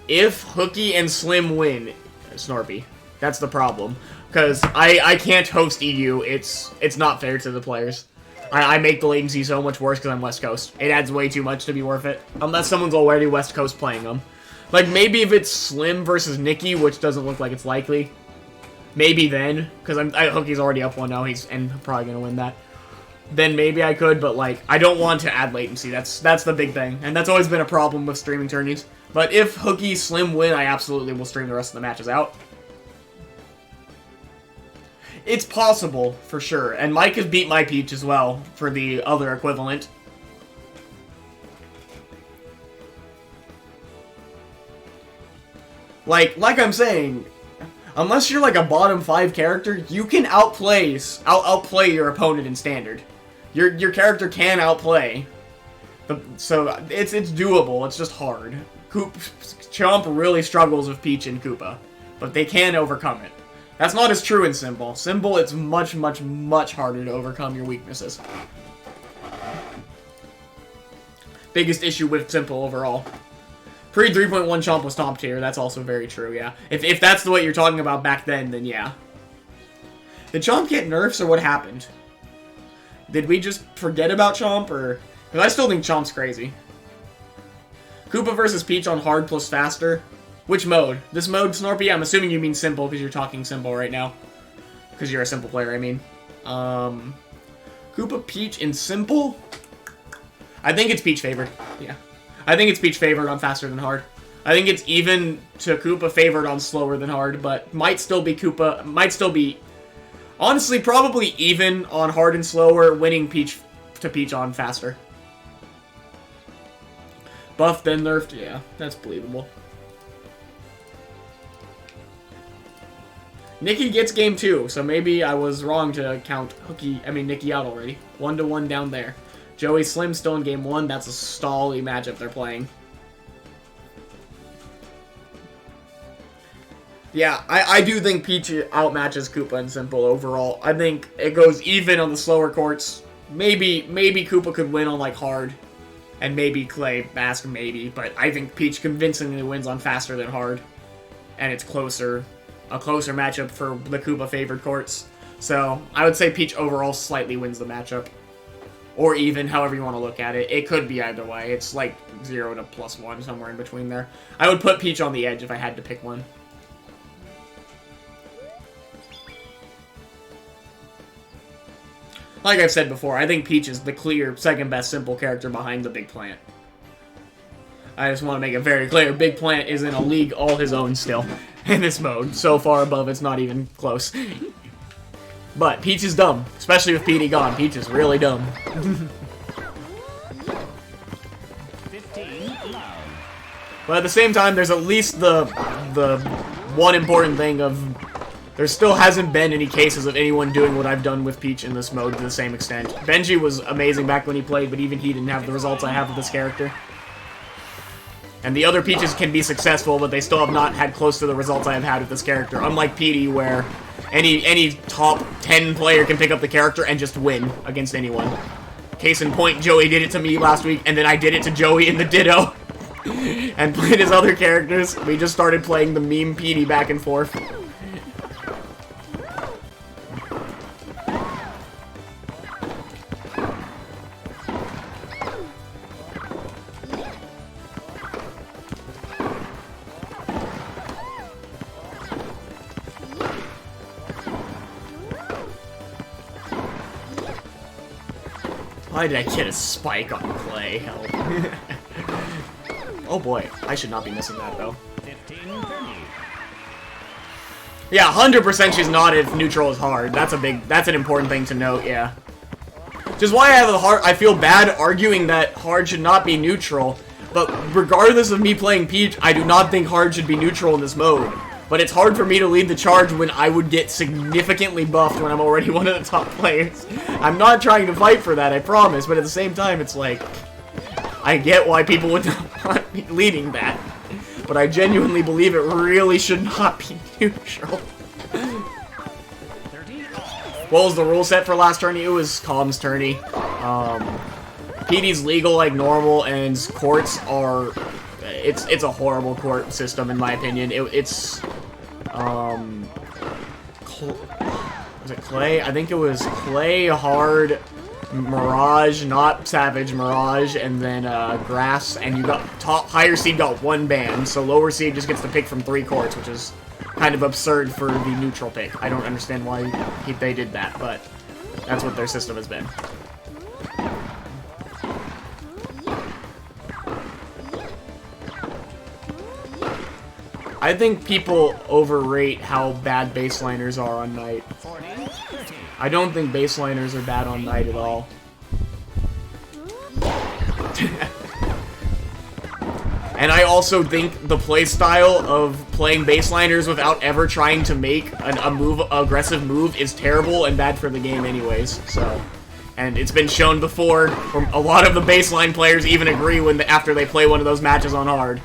Hooky and Slim win. Snorpy. That's the problem. Because I can't host EU. It's not fair to the players. I make the latency so much worse because I'm West Coast. It adds way too much to be worth it. Unless someone's already West Coast playing them. Like, maybe if it's Slim versus Nikki, which doesn't look like it's likely. Maybe then. Because Hooky's already up 1-0. And probably going to win that. Then maybe I could, but, like, I don't want to add latency. That's the big thing. And that's always been a problem with streaming tourneys. But if Hooky, Slim win, I absolutely will stream the rest of the matches out. It's possible, for sure. And Mike has beat my Peach as well, for the other equivalent. Like I'm saying, unless you're like a bottom 5 character, you can outplay your opponent in Standard. Your character can outplay. So it's doable, it's just hard. Chomp really struggles with Peach and Koopa, but they can overcome it. That's not as true in Symbol. Symbol, it's much, much, much harder to overcome your weaknesses. Biggest issue with Simple overall. Pre 3.1 Chomp was top tier, that's also very true, yeah. If that's the way you're talking about back then yeah. Did Chomp get nerfs, or what happened? Did we just forget about Chomp, or... Because I still think Chomp's crazy. Koopa versus Peach on hard plus faster. Which mode? This mode, Snorpy? I'm assuming you mean Simple, because you're talking Simple right now. Because you're a Simple player, I mean. Koopa Peach in Simple? I think it's Peach favored, yeah. I think it's Peach favored on faster than hard. I think it's even to Koopa favored on slower than hard, but might still be Koopa, might still be, honestly, probably even on hard and slower, winning Peach to Peach on faster. Buffed then nerfed, yeah, that's believable. Nikki gets game 2, so maybe I was wrong to count Nikki out already. 1-1 down there. Joey Slim still in game 1, that's a stally matchup they're playing. Yeah, I do think Peach outmatches Koopa in Simple overall. I think it goes even on the slower courts. Maybe Koopa could win on like hard. And maybe Clay Mask, maybe. But I think Peach convincingly wins on faster than hard. And it's closer. A closer matchup for the Koopa favored courts. So I would say Peach overall slightly wins the matchup. Or even, however you want to look at it. It could be either way. It's like 0 to +1, somewhere in between there. I would put Peach on the edge if I had to pick one. Like I've said before, I think Peach is the clear second best Simple character behind the Big Plant. I just want to make it very clear, Big Plant is in a league all his own still in this mode. So far above, it's not even close. But Peach is dumb, especially with PD gone. Peach is really dumb. 15 love. But at the same time, there's at least the one important thing of there still hasn't been any cases of anyone doing what I've done with Peach in this mode to the same extent. Benji was amazing back when he played, but even he didn't have the results I have with this character. And the other Peaches can be successful, but they still have not had close to the results I have had with this character. Unlike PD, where any top 10 player can pick up the character and just win against anyone. Case in point, Joey did it to me last week, and then I did it to Joey in the Ditto. And played his other characters. We just started playing the meme PD back and forth. Why did I get a spike on Clay? Help. Oh boy, I should not be missing that though. 15-30. Yeah, 100% she's not if neutral is hard. That's an important thing to note, yeah. Which is why I feel bad arguing that hard should not be neutral, But regardless of me playing Peach, I do not think hard should be neutral in this mode. But it's hard for me to lead the charge when I would get significantly buffed when I'm already one of the top players. I'm not trying to fight for that, I promise, but at the same time, it's like, I get why people would not want me leading that. But I genuinely believe it really should not be neutral. What was the rule set for last tourney? It was Calm's tourney. PD's legal like normal, and courts are... It's a horrible court system, in my opinion. Was it Clay? I think it was Clay, Hard, Mirage, not Savage, Mirage, and then Grass, and you got higher seed got one ban, so lower seed just gets to pick from 3 courts, which is kind of absurd for the neutral pick. I don't understand why they did that, but that's what their system has been. I think people overrate how bad baseliners are on Knight. I don't think baseliners are bad on Knight at all. And I also think the playstyle of playing baseliners without ever trying to make an aggressive move is terrible and bad for the game anyways, so... And it's been shown before, from a lot of the baseline players even agree after they play one of those matches on hard.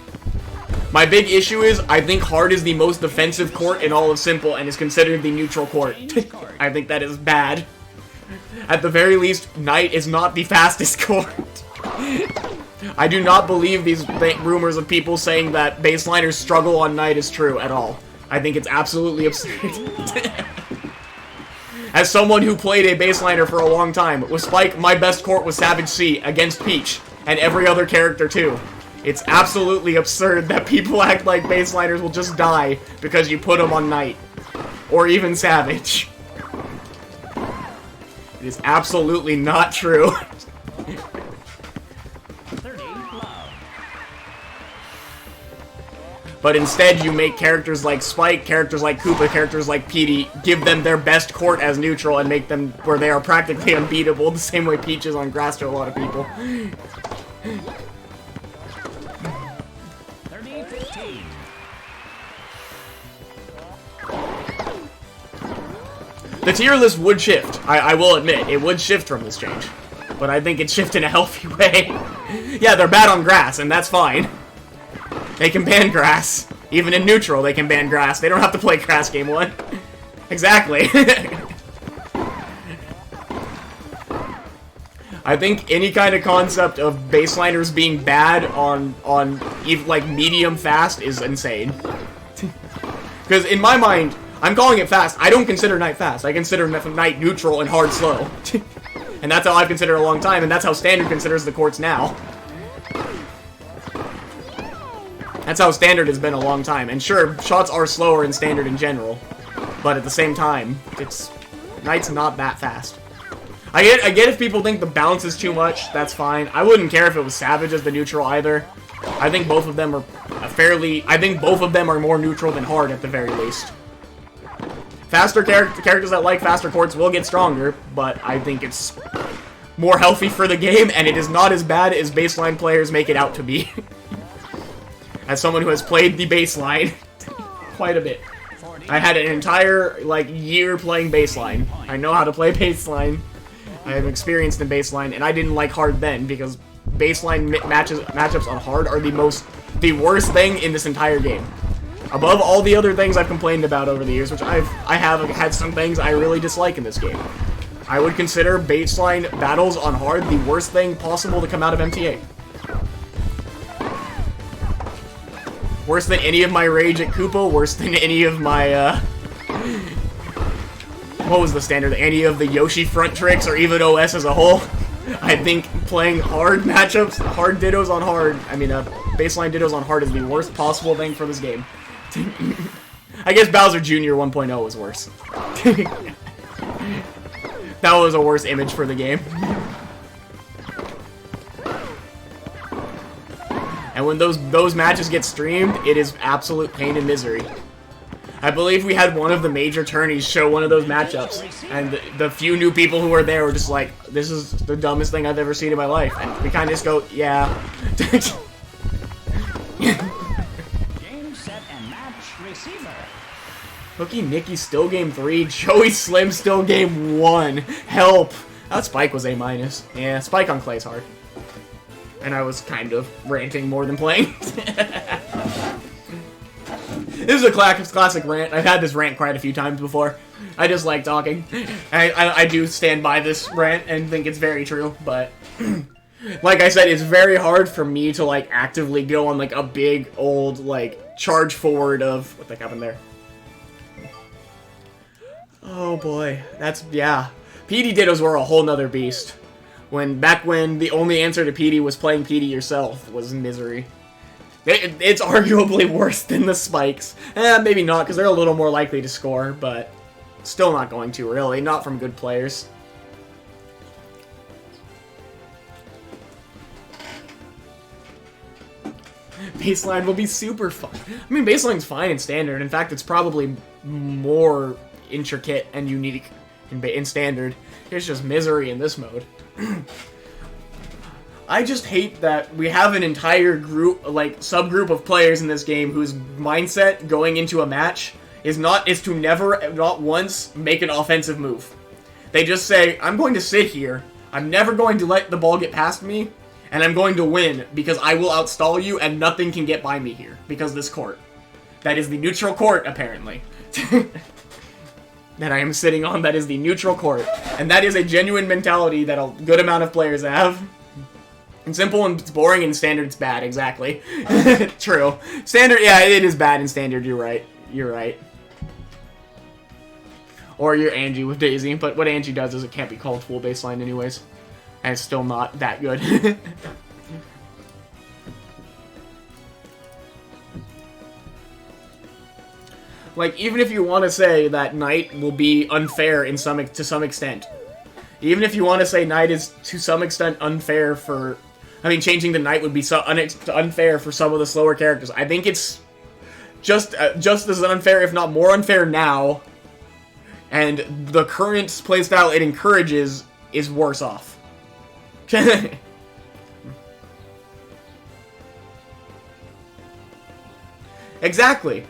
My big issue is, I think hard is the most defensive court in all of Simple and is considered the neutral court. I think that is bad. At the very least, Knight is not the fastest court. I do not believe these rumors of people saying that baseliners struggle on Knight is true at all. I think it's absolutely absurd. As someone who played a baseliner for a long time, with Spike, my best court was Savage C against Peach, and every other character too. It's absolutely absurd that people act like baseliners will just die because you put them on Knight. Or even Savage. It is absolutely not true. But instead you make characters like Spike, characters like Koopa, characters like Petey, give them their best court as neutral and make them where they are practically unbeatable, the same way Peach is on grass to a lot of people. The tier list would shift. I will admit, it would shift from this change. But I think it shifted in a healthy way. Yeah, they're bad on grass, and that's fine. They can ban grass. Even in neutral, they can ban grass. They don't have to play grass game 1. Exactly. I think any kind of concept of baseliners being bad on even like medium fast is insane. Because in my mind, I'm calling it fast. I don't consider Knight fast. I consider Knight neutral and hard slow. And that's how I've considered a long time, and that's how Standard considers the courts now. That's how Standard has been a long time. And sure, shots are slower in Standard in general. But at the same time, Knight's not that fast. I get if people think the bounce is too much, that's fine. I wouldn't care if it was Savage as the neutral either. I think both of them are both of them are more neutral than hard at the very least. Faster characters that like faster courts will get stronger, but I think it's more healthy for the game, and it is not as bad as baseline players make it out to be. As someone who has played the baseline quite a bit. I had an entire, year playing baseline. I know how to play baseline. I am experienced in baseline, and I didn't like hard then, because baseline matchups on hard are the worst thing in this entire game. Above all the other things I've complained about over the years, which I have had some things I really dislike in this game. I would consider baseline battles on hard the worst thing possible to come out of MTA. Worse than any of my rage at Koopa, worse than any of my, what was the standard? Any of the Yoshi front tricks, or even OS as a whole. I think playing hard matchups, hard dittos on hard, baseline dittos on hard is the worst possible thing for this game. I guess Bowser Jr. 1.0 was worse. That was a worse image for the game. And when those matches get streamed, it is absolute pain and misery. I believe we had one of the major tourneys show one of those matchups, and the few new people who were there were just like, this is the dumbest thing I've ever seen in my life. And we kind of just go, yeah. match receiver. Hooky Nicky still game 3. Joey Slim still game 1. Help. That Spike was A-. Yeah, Spike on Clay's hard. And I was kind of ranting more than playing. This is a classic rant. I've had this rant quite a few times before. I just like talking. I do stand by this rant and think it's very true, but like I said, it's very hard for me to like actively go on like a big old like charge forward of what the heck happened there. Oh boy, that's yeah. PD Dittos were a whole nother beast. Back when the only answer to PD was playing PD yourself was misery. It's arguably worse than the spikes. Maybe not, because they're a little more likely to score, but still not going to, really. Not from good players. Baseline will be super fun. I mean, baseline's fine in standard. In fact, it's probably more intricate and unique in standard. It's just misery in this mode. I just hate that we have an entire group, like, subgroup of players in this game whose mindset going into a match is to never, not once, make an offensive move. They just say, I'm going to sit here, I'm never going to let the ball get past me, and I'm going to win, because I will outstall you, and nothing can get by me here, because this court. That is the neutral court, apparently. That I am sitting on, that is the neutral court. And that is a genuine mentality that a good amount of players have. In simple and it's boring, in standard it's bad, exactly. True. Standard, yeah, it is bad in standard, you're right. You're right. Or you're Angie with Daisy, but what Angie does is it can't be called full baseline anyways. And it's still not that good. Like, even if you want to say that Knight will be unfair to some extent. Even if you want to say Knight is to some extent unfair for... I mean, changing the Knight would be so unfair for some of the slower characters. I think it's just as unfair, if not more unfair now. And the current playstyle it encourages is worse off. Exactly.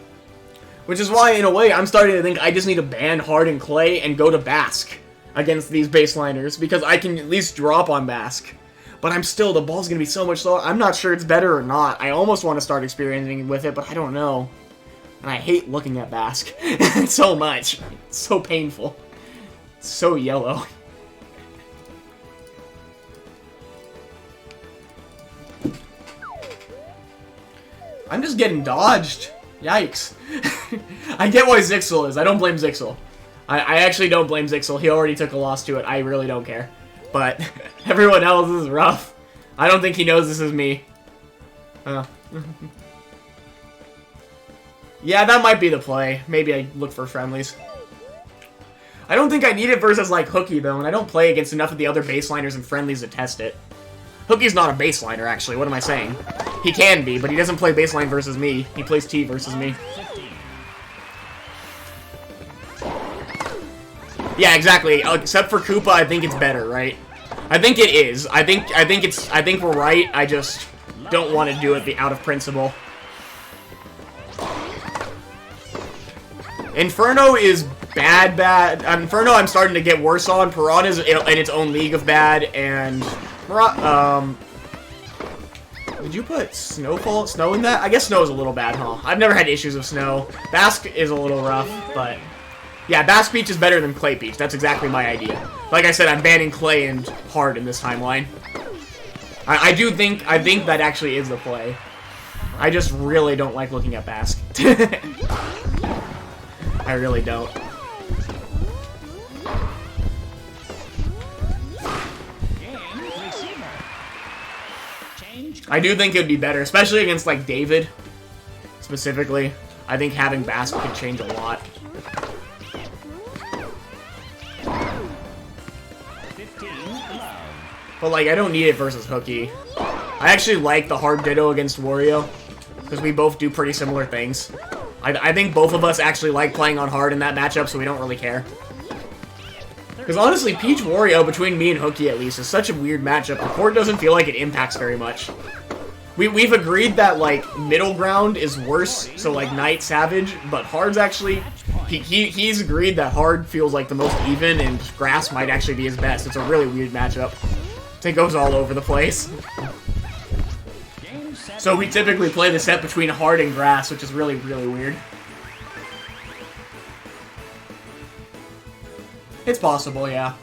Which is why, in a way, I'm starting to think I just need to ban Hard and Clay and go to Bask against these baseliners, because I can at least drop on Bask. But the ball's going to be so much slower. I'm not sure it's better or not. I almost want to start experimenting with it, but I don't know. And I hate looking at Bask so much. It's so painful. It's so yellow. I'm just getting dodged. Yikes. I get why Zixel is. I don't blame Zixel. I actually don't blame Zixel. He already took a loss to it. I really don't care. But everyone else is rough. I don't think he knows this is me. Yeah, that might be the play. Maybe I look for friendlies. I don't think I need it versus, like, Hooky, though, and I don't play against enough of the other baseliners and friendlies to test it. Hooky's not a baseliner, actually. What am I saying? He can be, but he doesn't play baseline versus me. He plays T versus me. Yeah, exactly. Except for Koopa, I think it's better, right? I think it is. I think we're right. I just don't want to do it out of principle. Inferno is bad. Inferno I'm starting to get worse on. Piranha's in its own league of bad, and... Did you put snow in that? I guess snow is a little bad, huh? I've never had issues with snow. Bask is a little rough, but... Yeah, Bask Beach is better than Clay Beach. That's exactly my idea. Like I said, I'm banning Clay and Hard in this timeline. I think that actually is the play. I just really don't like looking at Bask. I really don't. I do think it would be better, especially against, like, David, specifically. I think having Bask could change a lot. But, like, I don't need it versus Hooky. I actually like the Hard Ditto against Wario, because we both do pretty similar things. I think both of us actually like playing on Hard in that matchup, so we don't really care. Because honestly, Peach Wario, between me and Hooky at least, is such a weird matchup. The court doesn't feel like it impacts very much. we've agreed that like middle ground is worse, so like Knight Savage, but hard's actually he's agreed that hard feels like the most even, and grass might actually be his best. It's a really weird matchup. It goes all over the place. So we typically play the set between hard and grass, which is really weird. It's possible, yeah.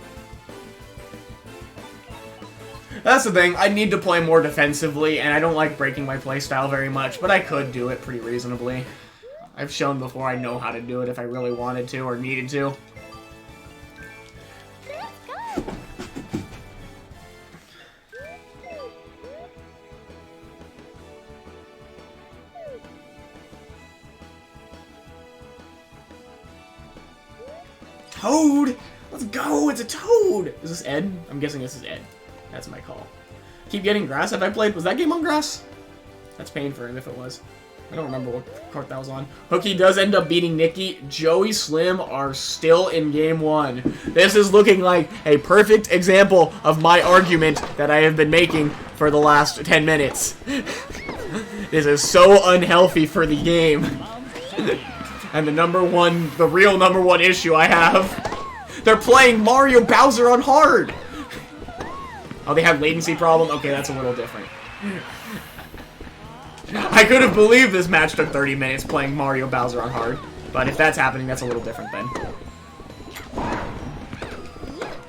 That's the thing, I need to play more defensively, and I don't like breaking my playstyle very much, but I could do it pretty reasonably. I've shown before I know how to do it if I really wanted to or needed to. Toad! Let's go! It's a toad! Is this Ed? I'm guessing this is Ed. That's my call. Keep getting grass. Have I played? Was that game on grass? That's pain for him if it was. I don't remember what court that was on. Hookie does end up beating Nikki. Joey Slim are still in game 1. This is looking like a perfect example of my argument that I have been making for the last 10 minutes. This is so unhealthy for the game. And the real number one issue I have, they're playing Mario Bowser on hard. Oh, they have latency problem? Okay, that's a little different. I could have believed this match took 30 minutes playing Mario Bowser on hard. But if that's happening, that's a little different then.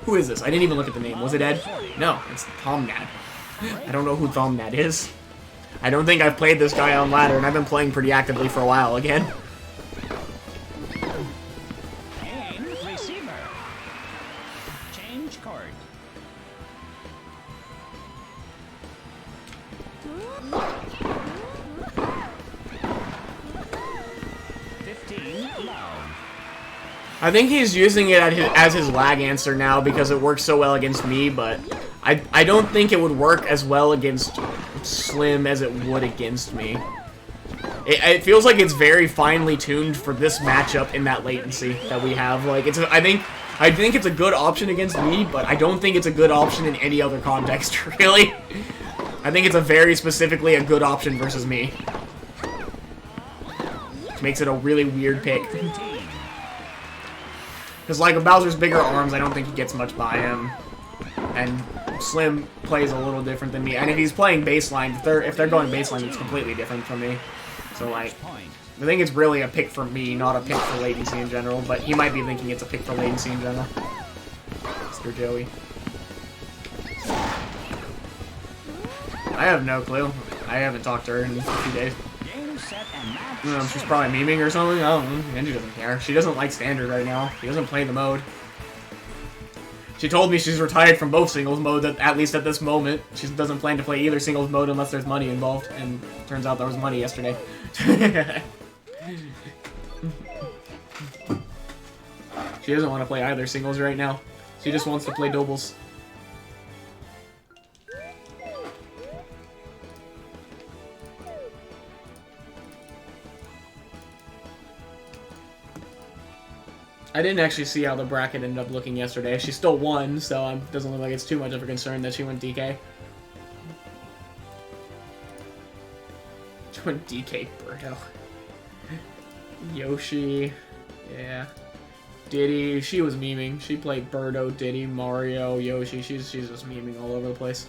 Who is this? I didn't even look at the name. Was it Ed? No, it's Thomnad. I don't know who Thomnad is. I don't think I've played this guy on ladder, and I've been playing pretty actively for a while again. I think he's using it as his lag answer now because it works so well against me, but I don't think it would work as well against Slim as it would against me. It feels like it's very finely tuned for this matchup in that latency that we have. Like I think it's a good option against me, but I don't think it's a good option in any other context, really. I think it's very specifically a good option versus me. Which makes it a really weird pick. Because, like, with Bowser's bigger arms, I don't think he gets much by him. And Slim plays a little different than me. And if he's playing baseline, if they're going baseline, it's completely different from me. So, like, I think it's really a pick for me, not a pick for latency in general. But he might be thinking it's a pick for latency in general. Mr. Joey. I have no clue. I haven't talked to her in a few days. She's probably memeing or something. I don't know. Angie doesn't care. She doesn't like standard right now. She doesn't play the mode. She told me she's retired from both singles mode, at least at this moment. She doesn't plan to play either singles mode unless there's money involved. And turns out there was money yesterday. She doesn't want to play either singles right now. She just wants to play doubles. I didn't actually see how the bracket ended up looking yesterday. She still won, so it doesn't look like it's too much of a concern that she went DK. She went DK Birdo. Yoshi. Yeah. Diddy. She was memeing. She played Birdo, Diddy, Mario, Yoshi. She's just memeing all over the place.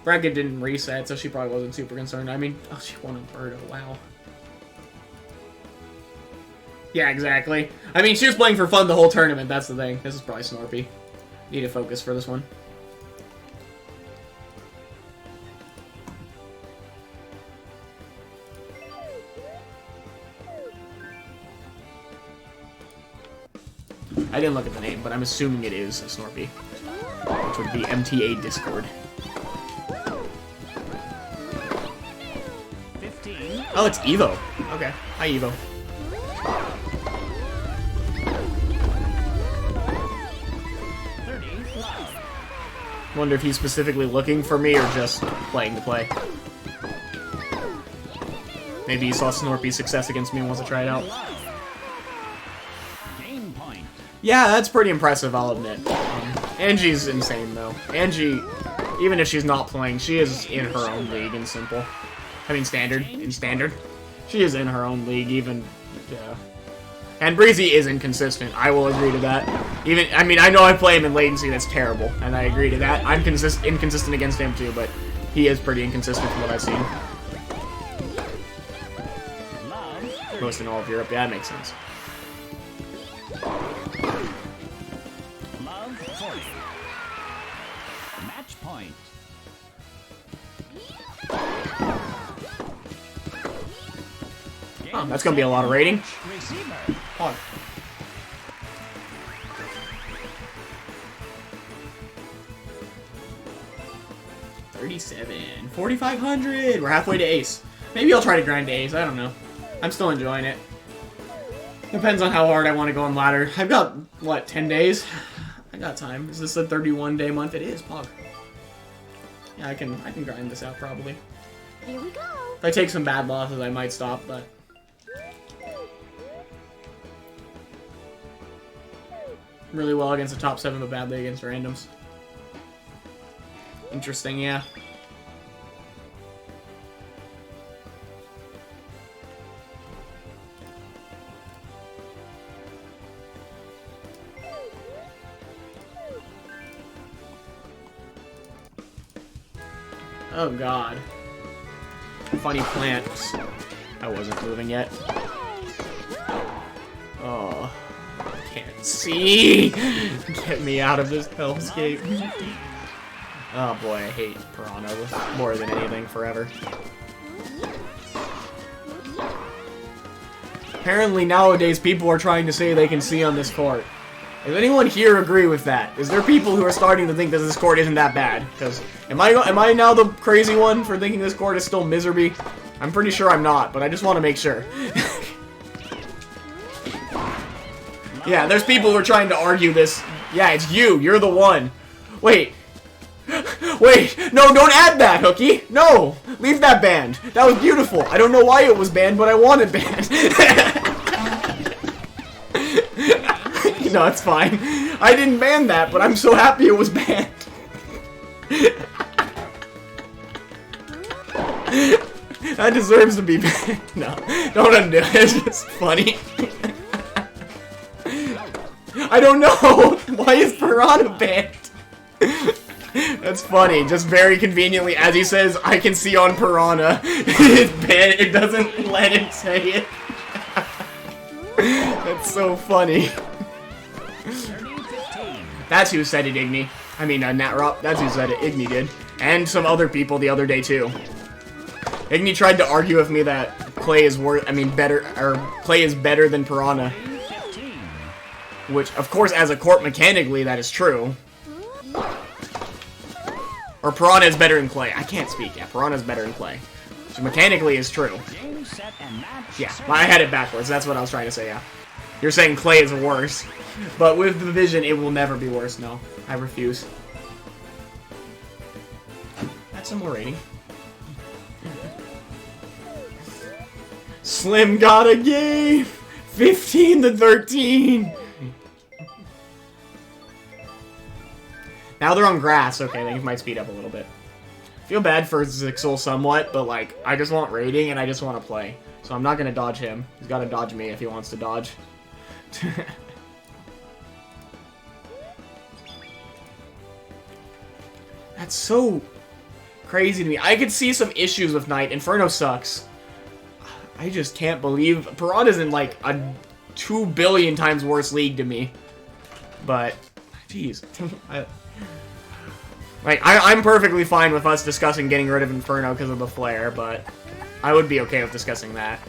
Bracket didn't reset, so she probably wasn't super concerned. I mean, oh, she won a Birdo. Wow. Yeah, exactly. I mean, she was playing for fun the whole tournament, that's the thing. This is probably Snorpy. Need to focus for this one. I didn't look at the name, but I'm assuming it is a Snorpy. Which would be MTA Discord. 15. Oh, it's Evo. Okay. Hi, Evo. Wonder if he's specifically looking for me or just playing the play. Maybe he saw Snorpy's success against me and wants to try it out. Game point. Yeah, that's pretty impressive, I'll admit. Angie's insane, though. Angie Even if she's not playing, she is in her own league in simple. I mean standard. In standard. She is in her own league, even... Yeah. And Breezy is inconsistent. I will agree to that. Even, I mean, I know I play him in latency, that's terrible, and I agree to that. I'm inconsistent against him too, but he is pretty inconsistent from what I've seen. Most in all of Europe, yeah, that makes sense. Love 40. Match point. Oh, that's gonna be a lot of rating. Receiver. On. $37. 4,500. We're halfway to ace. Maybe I'll try to grind to ace. I don't know. I'm still enjoying it. Depends on how hard I want to go on ladder. I've got, what, 10 days? I got time. Is this a 31-day month? It is, Pog. Yeah, I can grind this out, probably. Here we go. If I take some bad losses, I might stop, but... really well against the top 7, but badly against randoms. Interesting, yeah. Oh god. Funny plants. I wasn't moving yet. Oh. Can't see! Get me out of this hellscape. Oh boy, I hate Piranha more than anything forever. Apparently nowadays people are trying to say they can see on this court. Does anyone here agree with that? Is there people who are starting to think that this court isn't that bad? Because am I now the crazy one for thinking this court is still miserable? I'm pretty sure I'm not, but I just want to make sure. Yeah, there's people who are trying to argue this. Yeah, it's you. You're the one. Wait. Wait. No, don't add that, Hookie. No. Leave that banned. That was beautiful. I don't know why it was banned, but I want it banned. No, it's fine. I didn't ban that, but I'm so happy it was banned. That deserves to be banned. No, don't undo it. It's just funny. I don't know! Why is Piranha banned? That's funny. Just very conveniently, as he says, I can see on Piranha. It's banned. It doesn't let him say it. That's so funny. That's who said it, Igni. I mean, Natrop. That's who said it. Igni did. And some other people the other day, too. Igni tried to argue with me that Clay is Clay is better than Piranha. Which, of course, as a court mechanically, that is true. Or Piranha is better than Clay. I can't speak. Yeah, Piranha is better than Clay. So mechanically is true. Yeah, I had it backwards. That's what I was trying to say, yeah. You're saying Clay is worse. But with the vision, it will never be worse. No, I refuse. That's some more rating. Slim got a game! 15-13! Now they're on grass. Okay, things might speed up a little bit. Feel bad for Zixel somewhat, but like, I just want rating and I just want to play. So I'm not going to dodge him. He's got to dodge me if he wants to dodge. That's so crazy to me. I could see some issues with Knight. Inferno sucks. I just can't believe... Piranha's in like a 2 billion times worse league to me. But, jeez. I'm perfectly fine with us discussing getting rid of Inferno because of the flare, but I would be okay with discussing that.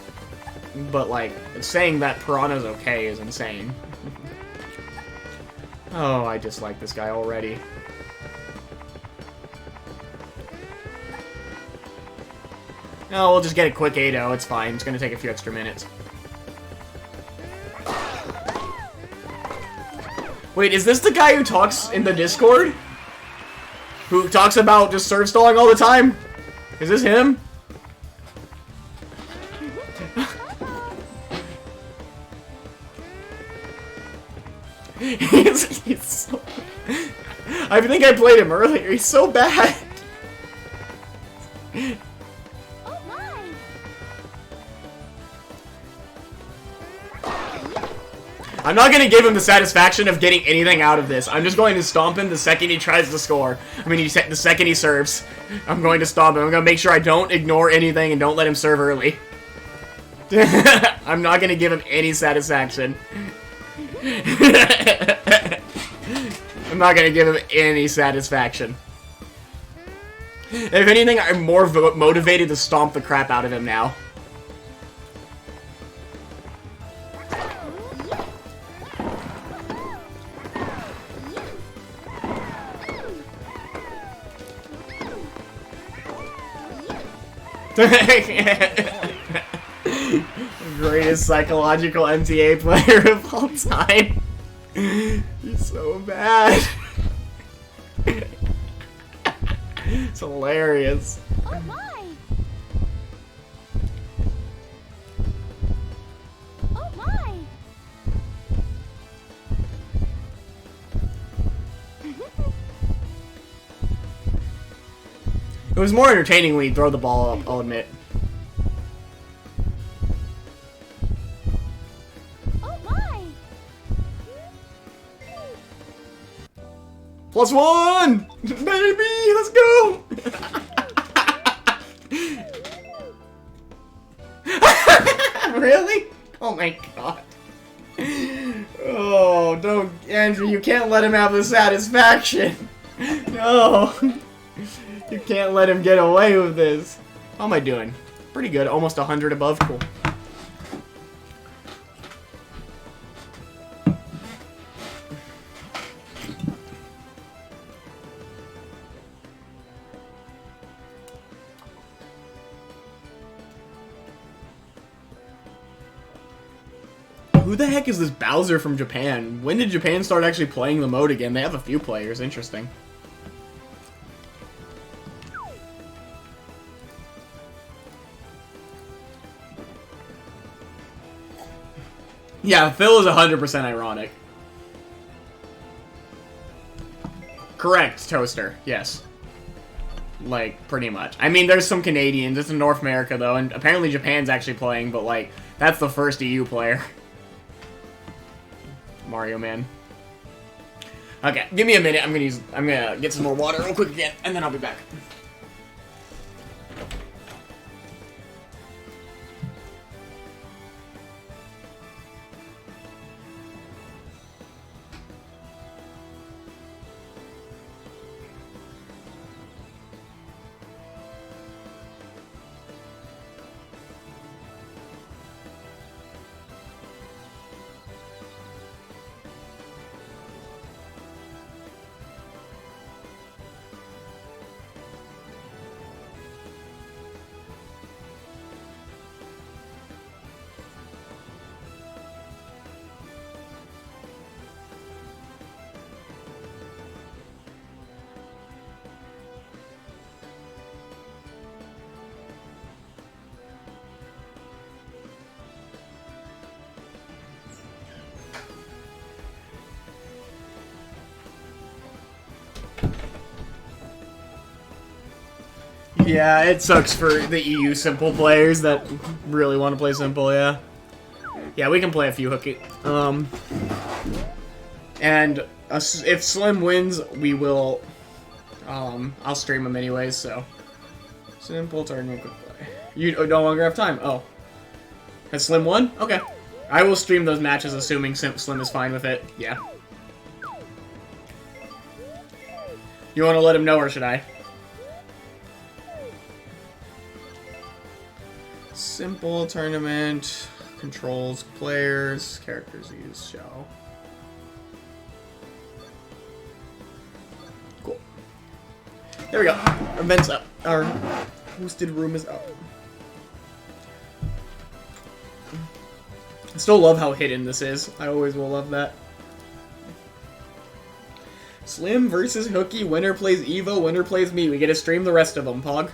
But, like, saying that Piranha's okay is insane. Oh, I dislike this guy already. No, we'll just get a quick 8-0. It's fine. It's going to take a few extra minutes. Wait, is this the guy who talks in the Discord? Who talks about just serve stalling all the time? Is this him? he's so... I think I played him earlier. He's so bad. Oh my! I'm not going to give him the satisfaction of getting anything out of this. I'm just going to stomp him the second he tries to score. I mean, the second he serves. I'm going to stomp him. I'm going to make sure I don't ignore anything and don't let him serve early. I'm not going to give him any satisfaction. I'm not going to give him any satisfaction. If anything, I'm more motivated to stomp the crap out of him now. Greatest psychological MTA player of all time. He's so bad. It's hilarious. Oh my! Oh my! It was more entertaining when you throw the ball up, I'll admit. Oh my! +1! Baby, let's go! Really? Oh my god. Oh, don't, Andrew, you can't let him have the satisfaction. No. You can't let him get away with this. How am I doing? Pretty good, almost 100 above, cool. Who the heck is this Bowser from Japan? When did Japan start actually playing the mode again? They have a few players, interesting. Yeah, Phil is 100% ironic. Correct, Toaster, yes. Like, pretty much. I mean, there's some Canadians, it's in North America though, and apparently Japan's actually playing, but like, that's the first EU player. Mario Man. Okay, give me a minute. I'm gonna get some more water real quick again, and then I'll be back. Yeah, it sucks for the EU simple players that really want to play simple, yeah. Yeah, we can play a few hooky. And if Slim wins, we will, I'll stream him anyways, so. Simple tournament quick play. You no longer have time, oh. Has Slim won? Okay. I will stream those matches assuming Slim is fine with it, yeah. You want to let him know, or should I? Simple tournament, controls, players, characters used, show. Cool. There we go. Events up. Our hosted room is up. I still love how hidden this is. I always will love that. Slim versus Hooky. Winner plays Evo. Winner plays me. We get to stream the rest of them, Pog.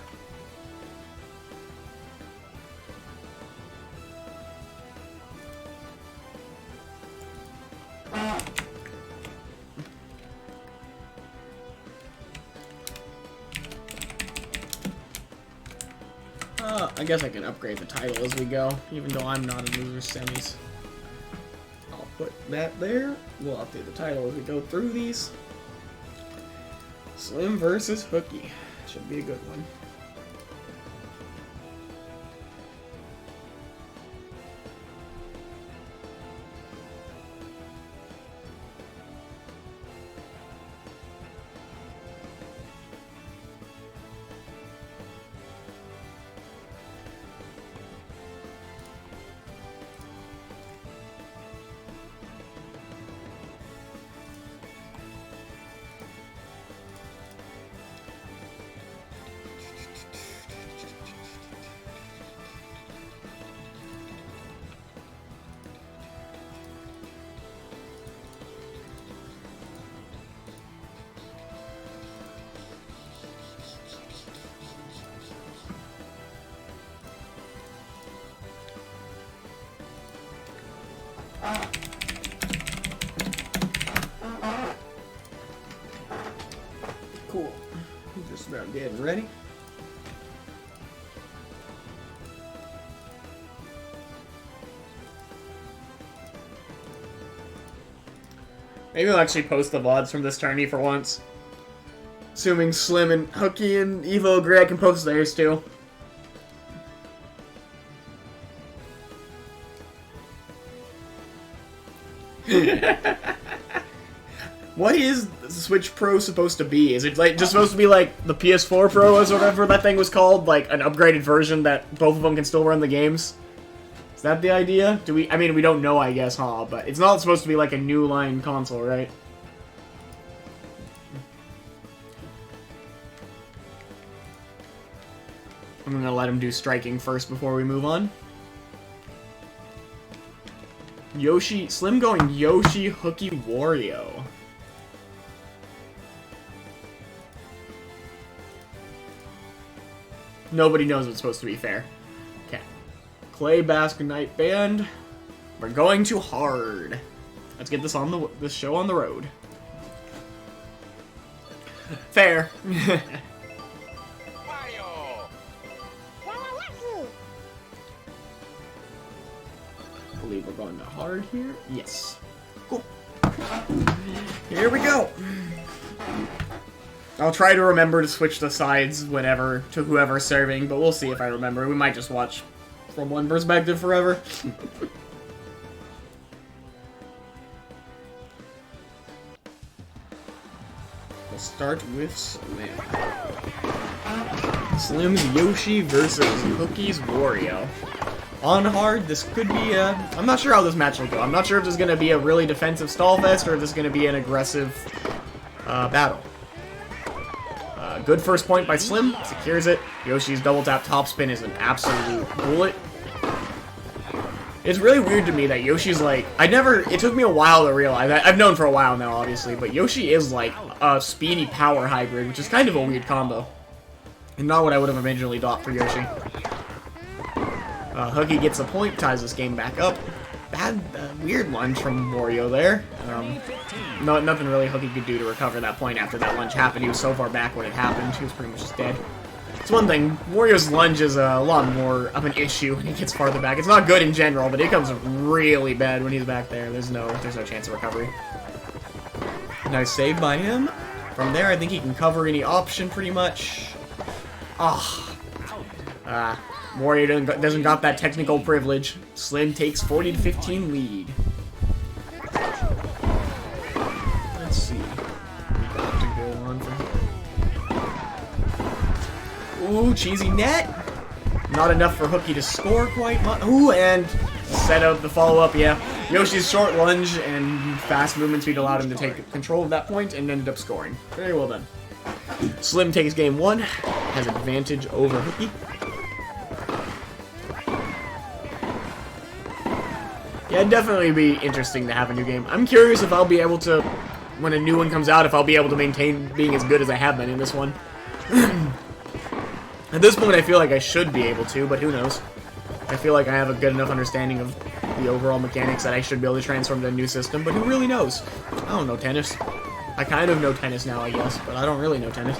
I guess I can upgrade the title as we go, even though I'm not in loser semis. I'll put that there. We'll update the title as we go through these. Slim versus Hooky. Should be a good one. Cool. Just about getting ready. Maybe I'll actually post the VODs from this tourney for once. Assuming Slim and Hooky and Evo agree, I can post theirs too. What is the Switch Pro supposed to be? Is it like just supposed to be like the PS4 Pro or whatever that thing was called? Like an upgraded version that both of them can still run the games? Is that the idea? Do we? I mean, we don't know, I guess, huh? But it's not supposed to be like a new line console, right? I'm gonna let him do striking first before we move on. Yoshi, Slim going Yoshi, Hooky, Wario. Nobody knows what's supposed to be fair. Okay. Clay Basket Night Band. We're going to hard. Let's get this on this show on the road. Fair. I believe we're going to hard here. Yes. Cool. Here we go. I'll try to remember to switch the sides whenever to whoever's serving, but we'll see if I remember. We might just watch from one perspective forever. We'll start with Slim. Slim's Yoshi versus Hookie's Wario. On hard, this could be a... I'm not sure how this match will go. I'm not sure if this is going to be a really defensive stall fest or if this is going to be an aggressive battle. Good first point by Slim. Secures it. Yoshi's double tap topspin is an absolute bullet. It's really weird to me that Yoshi's like... It took me a while to realize. I've known for a while now, obviously, but Yoshi is like a speedy power hybrid, which is kind of a weird combo. And not what I would have originally thought for Yoshi. Hooky gets a point, ties this game back up. Bad, weird lunge from Wario there. Nothing really Hooky could do to recover that point after that lunge happened. He was so far back when it happened, he was pretty much just dead. It's one thing, Wario's lunge is a lot more of an issue when he gets farther back. It's not good in general, but it comes really bad when he's back there. There's no chance of recovery. Nice save by him. From there, I think he can cover any option pretty much. Wario doesn't got that technical privilege. Slim takes 40-15 lead. Let's see. We got to go on from here. Ooh, cheesy net. Not enough for Hooky to score quite much. Ooh, and set up the follow-up, yeah. Yoshi's short lunge and fast movement speed allowed him to take control of that point and ended up scoring. Very well done. Slim takes game one, has advantage over Hooky. Yeah, it'd definitely be interesting to have a new game. I'm curious if I'll be able to, when a new one comes out, if I'll be able to maintain being as good as I have been in this one. At this point, I feel like I should be able to, but who knows. I feel like I have a good enough understanding of the overall mechanics that I should be able to transform to a new system, but who really knows? I don't know tennis. I kind of know tennis now, I guess, but I don't really know tennis.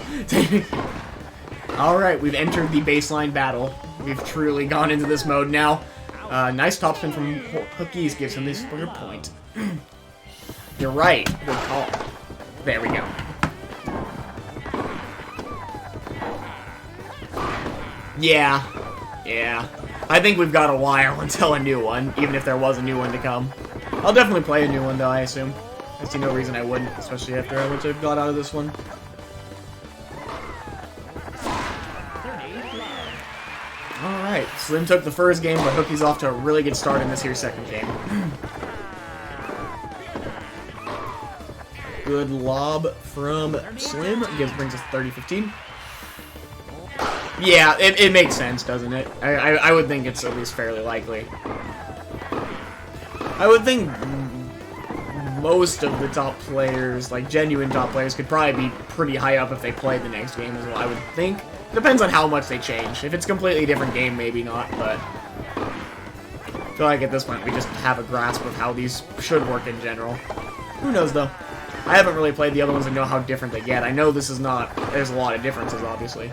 Alright, we've entered the baseline battle. We've truly gone into this mode now. Nice topspin from Hookies gives him this third point. You're right. Good call. There we go. Yeah. Yeah. I think we've got a while until a new one, even if there was a new one to come. I'll definitely play a new one, though, I assume. I see no reason I wouldn't, especially after what I've got out of this one. Alright, Slim took the first game, but Hookie's off to a really good start in this here second game. Good lob from Slim. Brings us 30-15. Yeah, it makes sense, doesn't it? I would think it's at least fairly likely. I would think most of the top players, like genuine top players, could probably be pretty high up if they played the next game as well, I would think. Depends on how much they change. If it's a completely different game, maybe not, but I feel like at this point we just have a grasp of how these should work in general. Who knows, though? I haven't really played the other ones and know how different they get. I know this is not... There's a lot of differences, obviously.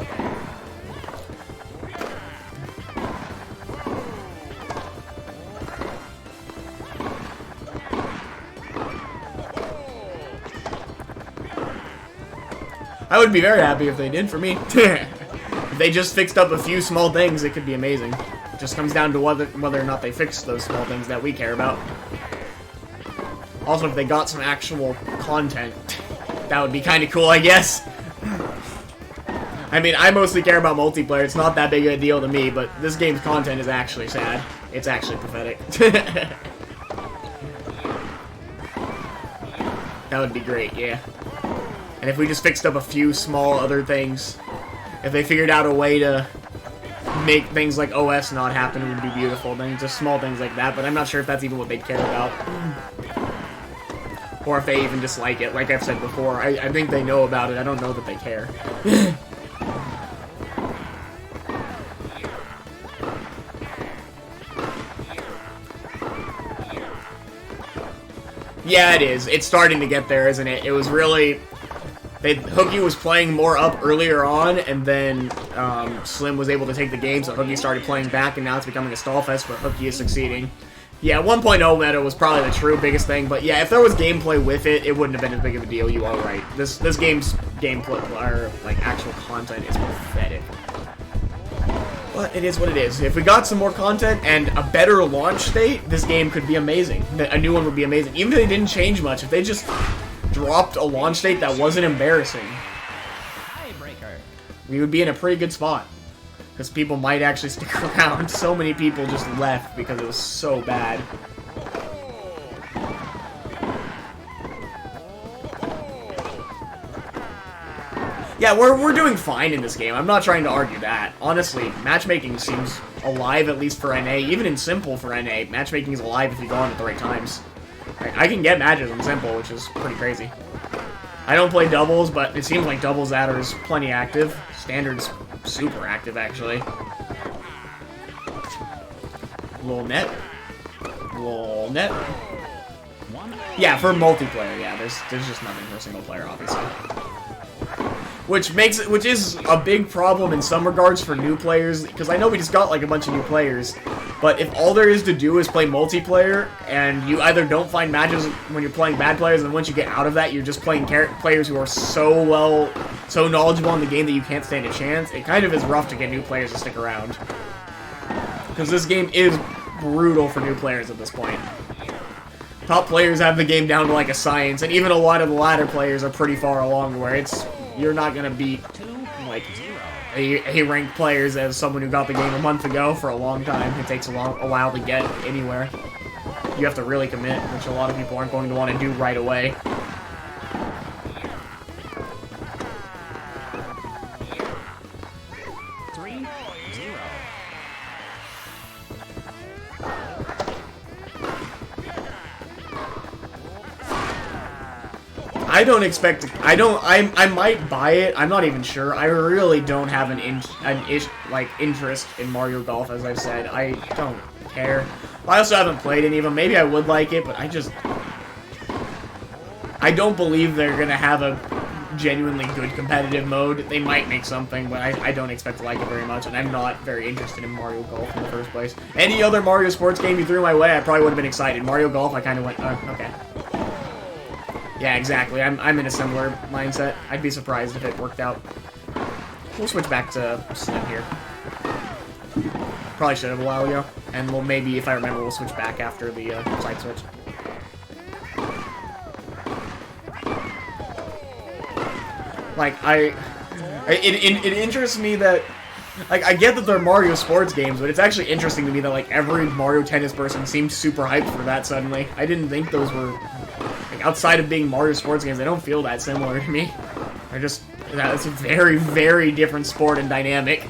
I would be very happy if they did, for me. If they just fixed up a few small things, it could be amazing. It just comes down to whether or not they fix those small things that we care about. Also, if they got some actual content, that would be kind of cool, I guess. I mean, I mostly care about multiplayer. It's not that big of a deal to me, but this game's content is actually sad. It's actually pathetic. That would be great, yeah. And if we just fixed up a few small other things, if they figured out a way to make things like OS not happen, it would be beautiful. Then just small things like that, but I'm not sure if that's even what they care about. Or if they even dislike it, like I've said before. I think they know about it, I don't know that they care. Yeah, it is. It's starting to get there, isn't it? It was really... Hookie was playing more up earlier on, and then Slim was able to take the game, so Hookie started playing back, and now it's becoming a stall fest where Hookie is succeeding. Yeah, 1.0 meta was probably the true biggest thing, but yeah, if there was gameplay with it, it wouldn't have been as big of a deal. You are right. This game's gameplay, or like actual content, is pathetic. But it is what it is. If we got some more content and a better launch state, this game could be amazing. A new one would be amazing. Even if they didn't change much, if they just dropped a launch date that wasn't embarrassing, we would be in a pretty good spot. Because people might actually stick around. So many people just left because it was so bad. Yeah, we're doing fine in this game. I'm not trying to argue that. Honestly, matchmaking seems alive, at least for NA. Even in Simple for NA, matchmaking is alive if you go on at the right times. I can get matches in Simple, which is pretty crazy. I don't play doubles, but it seems like doubles adder is plenty active. Standard's super active, actually. Little net. Little net. Yeah, for multiplayer, yeah, there's just nothing for single player, obviously. Which is a big problem in some regards for new players, because I know we just got like a bunch of new players, but if all there is to do is play multiplayer, and you either don't find matches when you're playing bad players, and once you get out of that, you're just playing players who are so knowledgeable in the game that you can't stand a chance, it kind of is rough to get new players to stick around. Because this game is brutal for new players at this point. Top players have the game down to like a science, and even a lot of the latter players are pretty far along where you're not gonna beat like A-ranked players as someone who got the game a month ago for a long time. It takes a while to get anywhere. You have to really commit, which a lot of people aren't going to want to do right away. I don't expect to, I might buy it, I'm not even sure. I really don't have an interest in Mario Golf, as I've said. I don't care. I also haven't played any of them. Maybe I would like it, but I don't believe they're gonna have a genuinely good competitive mode, they might make something, but I don't expect to like it very much, and I'm not very interested in Mario Golf in the first place. Any other Mario sports game you threw my way, I probably would have been excited. Mario Golf, I kind of went, okay. Yeah, exactly. I'm in a similar mindset. I'd be surprised if it worked out. We'll switch back to Slim here. Probably should have a while ago. And we'll maybe, if I remember, we'll switch back after the side switch. Like, it interests me that, like, I get that they're Mario sports games, but it's actually interesting to me that, like, every Mario Tennis person seemed super hyped for that suddenly. I didn't think those were, like, outside of being Mario sports games, they don't feel that similar to me. They're just, it's a very, very different sport and dynamic.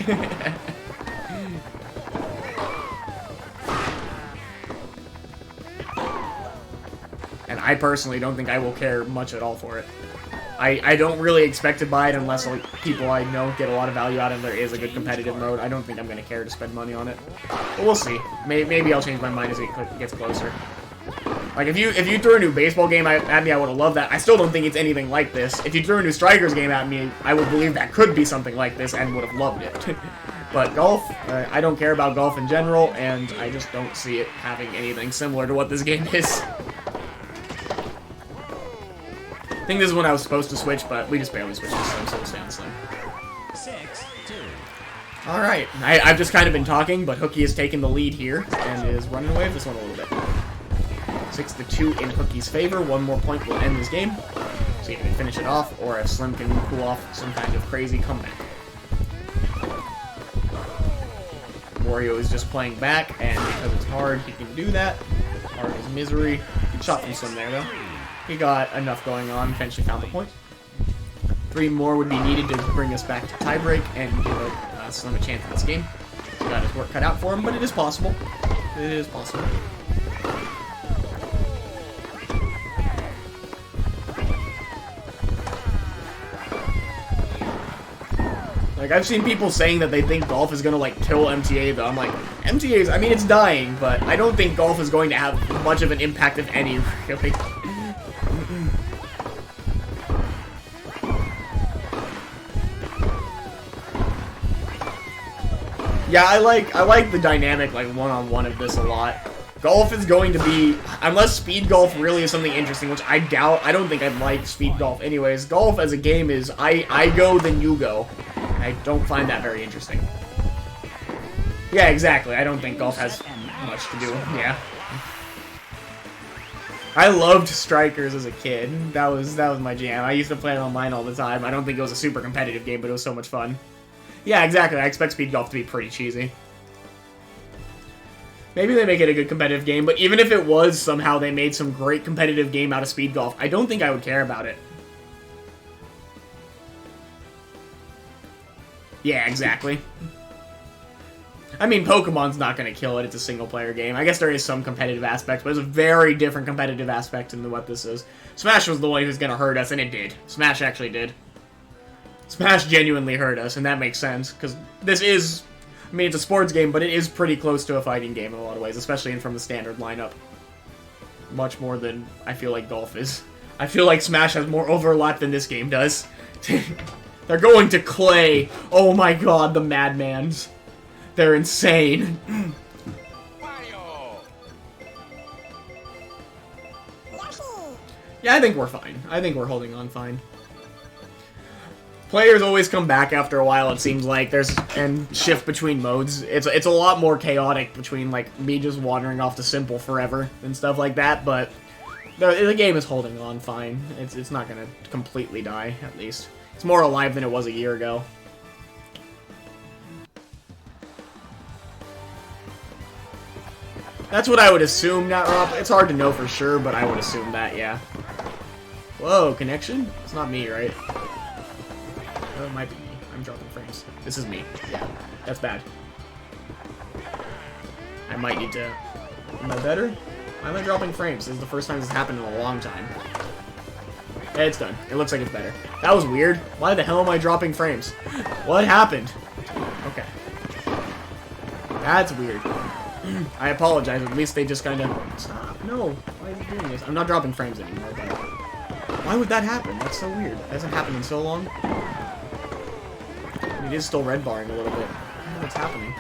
And I personally don't think I will care much at all for it. I don't really expect to buy it unless, like, people I know get a lot of value out of it and there is a good competitive mode. I don't think I'm going to care to spend money on it. But we'll see. Maybe I'll change my mind as it gets closer. Like, if you threw a new baseball game at me, I would have loved that. I still don't think it's anything like this. If you threw a new Strikers game at me, I would believe that could be something like this and would have loved it. But golf, I don't care about golf in general, and I just don't see it having anything similar to what this game is. I think this is when I was supposed to switch, but we just barely switched to Slim, so we'll stay on Slim. 6-2. Alright, I've just kind of been talking, but Hookie has taken the lead here, and is running away with this one a little bit. 6-2 in Hookie's favor. One more point will end this game. See if he can finish it off, or if Slim can pull off some kind of crazy comeback. Wario is just playing back, and because it's hard, he can do that. Hard as misery. Good shot from Slim there, though. He got enough going on, eventually found the point. 3 more would be needed to bring us back to tiebreak and give Slim a chance in this game. He's got his work cut out for him, but it is possible. It is possible. Like, I've seen people saying that they think golf is gonna, like, kill MTA, though. I'm like, MTA's, I mean, it's dying, but I don't think golf is going to have much of an impact, if any, really. Yeah, I like the dynamic, like, one-on-one of this a lot. Golf is going to be, unless speed golf really is something interesting, which I doubt. I don't think I'd like speed golf anyways. Golf as a game is, I go, then you go. I don't find that very interesting. Yeah, exactly. I don't think golf has much to do. Yeah. I loved Strikers as a kid. That was my jam. I used to play it online all the time. I don't think it was a super competitive game, but it was so much fun. Yeah, exactly. I expect speed golf to be pretty cheesy. Maybe they make it a good competitive game, but even if it was, somehow they made some great competitive game out of speed golf, I don't think I would care about it. Yeah, exactly. I mean, Pokemon's not going to kill it. It's a single-player game. I guess there is some competitive aspect, but it's a very different competitive aspect than what this is. Smash was the one who's going to hurt us, and it did. Smash actually did. Smash genuinely hurt us, and that makes sense, because this is... I mean, it's a sports game, but it is pretty close to a fighting game in a lot of ways, especially from the standard lineup. Much more than I feel like golf is. I feel like Smash has more overlap than this game does. They're going to Clay. Oh my god, the Madmans. They're insane. Yeah, I think we're fine. I think we're holding on fine. Players always come back after a while, it seems like. And shift between modes. It's a lot more chaotic between, like, me just wandering off to simple forever and stuff like that, but the game is holding on fine. It's not gonna completely die, at least. It's more alive than it was a year ago. That's what I would assume, not Rob. It's hard to know for sure, but I would assume that, yeah. Whoa, connection? It's not me, right? Oh, it might be me. I'm dropping frames. This is me. Yeah, that's bad. I might need to... Am I better? Why am I dropping frames? This is the first time this has happened in a long time. Hey, it's done. It looks like it's better. That was weird. Why the hell am I dropping frames? What happened? Okay. That's weird. I apologize. At least they just kind of... Stop. No. Why is it doing this? I'm not dropping frames anymore, but... Why would that happen? That's so weird. It hasn't happened in so long. It is still red barring a little bit. I don't know what's happening.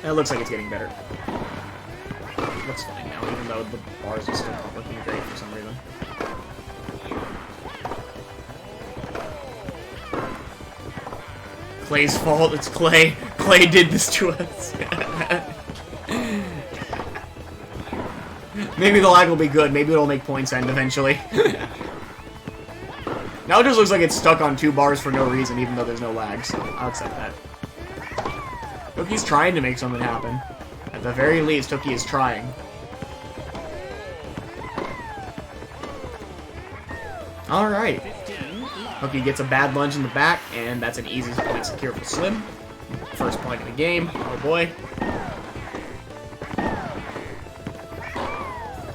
It looks like it's getting better. It looks fine now, even though the bars are still not looking great for some reason. Clay's fault. It's Clay. Clay did this to us. Maybe the lag will be good. Maybe it'll make points end eventually. Now it just looks like it's stuck on 2 bars for no reason, even though there's no lag, so I'll accept that. Tookie's trying to make something happen. At the very least, Tookie is trying. Alright. Tookie gets a bad lunge in the back, and that's an easy point secure for Slim. First point of the game. Oh boy.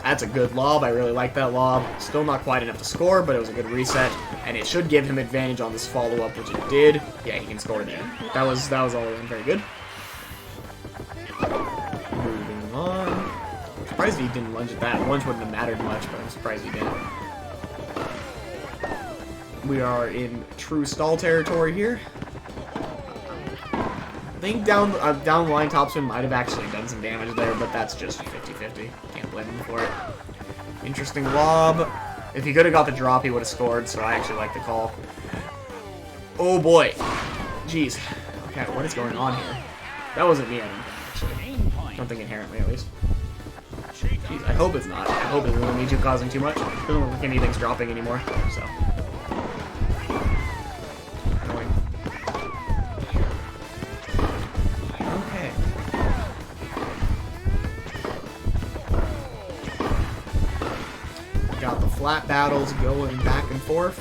That's a good lob. I really like that lob. Still not quite enough to score, but it was a good reset, and it should give him advantage on this follow-up, which it did. Yeah, he can score there. That was all around very good. Moving on. I'm surprised he didn't lunge at that. Lunge wouldn't have mattered much, but I'm surprised he didn't. We are in true stall territory here. I think down the line topspin might have actually done some damage there, but that's just 50-50. Can't blame him for it. Interesting lob. If he could have got the drop, he would have scored, so I actually like the call. Oh boy. Jeez. Okay, what is going on here? That wasn't me, I don't think, actually. I don't think inherently, at least. Jeez, I hope it's not. I hope it doesn't need you causing too much. It doesn't look like anything's dropping anymore, so. Got the flat battles going back and forth.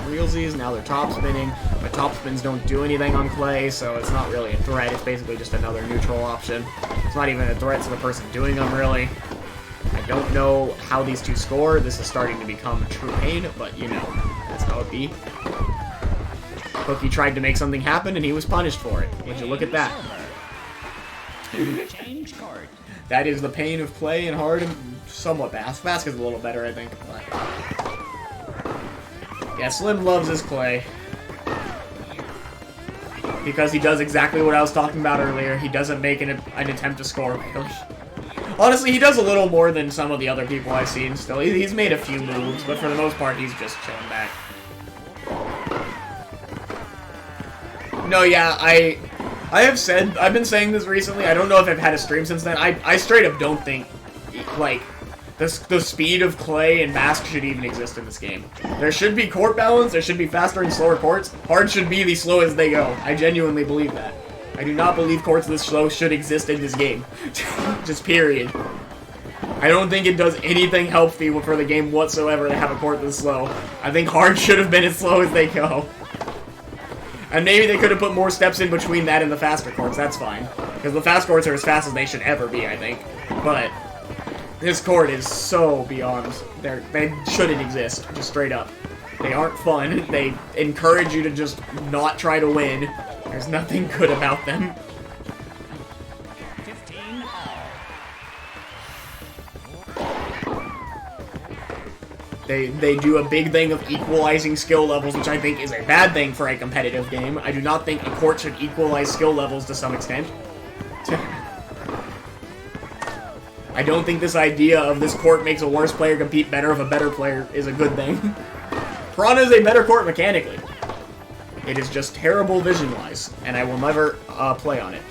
Realsies, now they're top spinning, but top spins don't do anything on Clay, so it's not really a threat. It's basically just another neutral option. It's not even a threat to the person doing them, really. I don't know how these two score. This is starting to become a true pain, but you know, that's how it be. Cookie tried to make something happen, and he was punished for it. Would you look at that? Change card. That is the pain of Clay and hard and somewhat Bask. Bask is a little better, I think. But yeah, Slim loves his Clay. Because he does exactly what I was talking about earlier. He doesn't make an attempt to score, really. Honestly, he does a little more than some of the other people I've seen still. He's made a few moves, but for the most part, he's just chilling back. No, yeah, I've been saying this recently. I don't know if I've had a stream since then. I straight up don't think, like, the speed of Clay and Bask should even exist in this game. There should be court balance, there should be faster and slower courts. Hard should be the slowest they go. I genuinely believe that. I do not believe courts this slow should exist in this game. Just period. I don't think it does anything healthy for the game whatsoever to have a court this slow. I think hard should have been as slow as they go. And maybe they could have put more steps in between that and the faster courts, that's fine. Because the fast courts are as fast as they should ever be, I think. But this court is so beyond. They shouldn't exist, just straight up. They aren't fun. They encourage you to just not try to win. There's nothing good about them. 15 all. They do a big thing of equalizing skill levels, which I think is a bad thing for a competitive game. I do not think a court should equalize skill levels to some extent. I don't think this idea of this court makes a worse player compete better if a better player is a good thing. Piranha is a better court mechanically. It is just terrible vision-wise, and I will never play on it.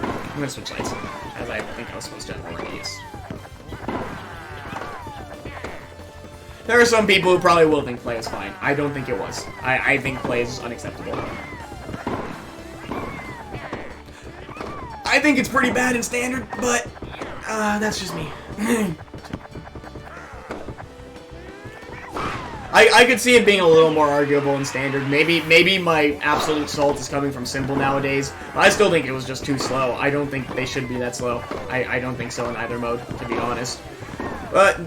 I'm gonna switch sides, as I think I was supposed to already, yes. There are some people who probably will think play is fine. I don't think it was. I think play is unacceptable. I think it's pretty bad in standard, but that's just me. I could see it being a little more arguable in standard. Maybe my absolute salt is coming from simple nowadays. But I still think it was just too slow. I don't think they should be that slow. I don't think so in either mode, to be honest. But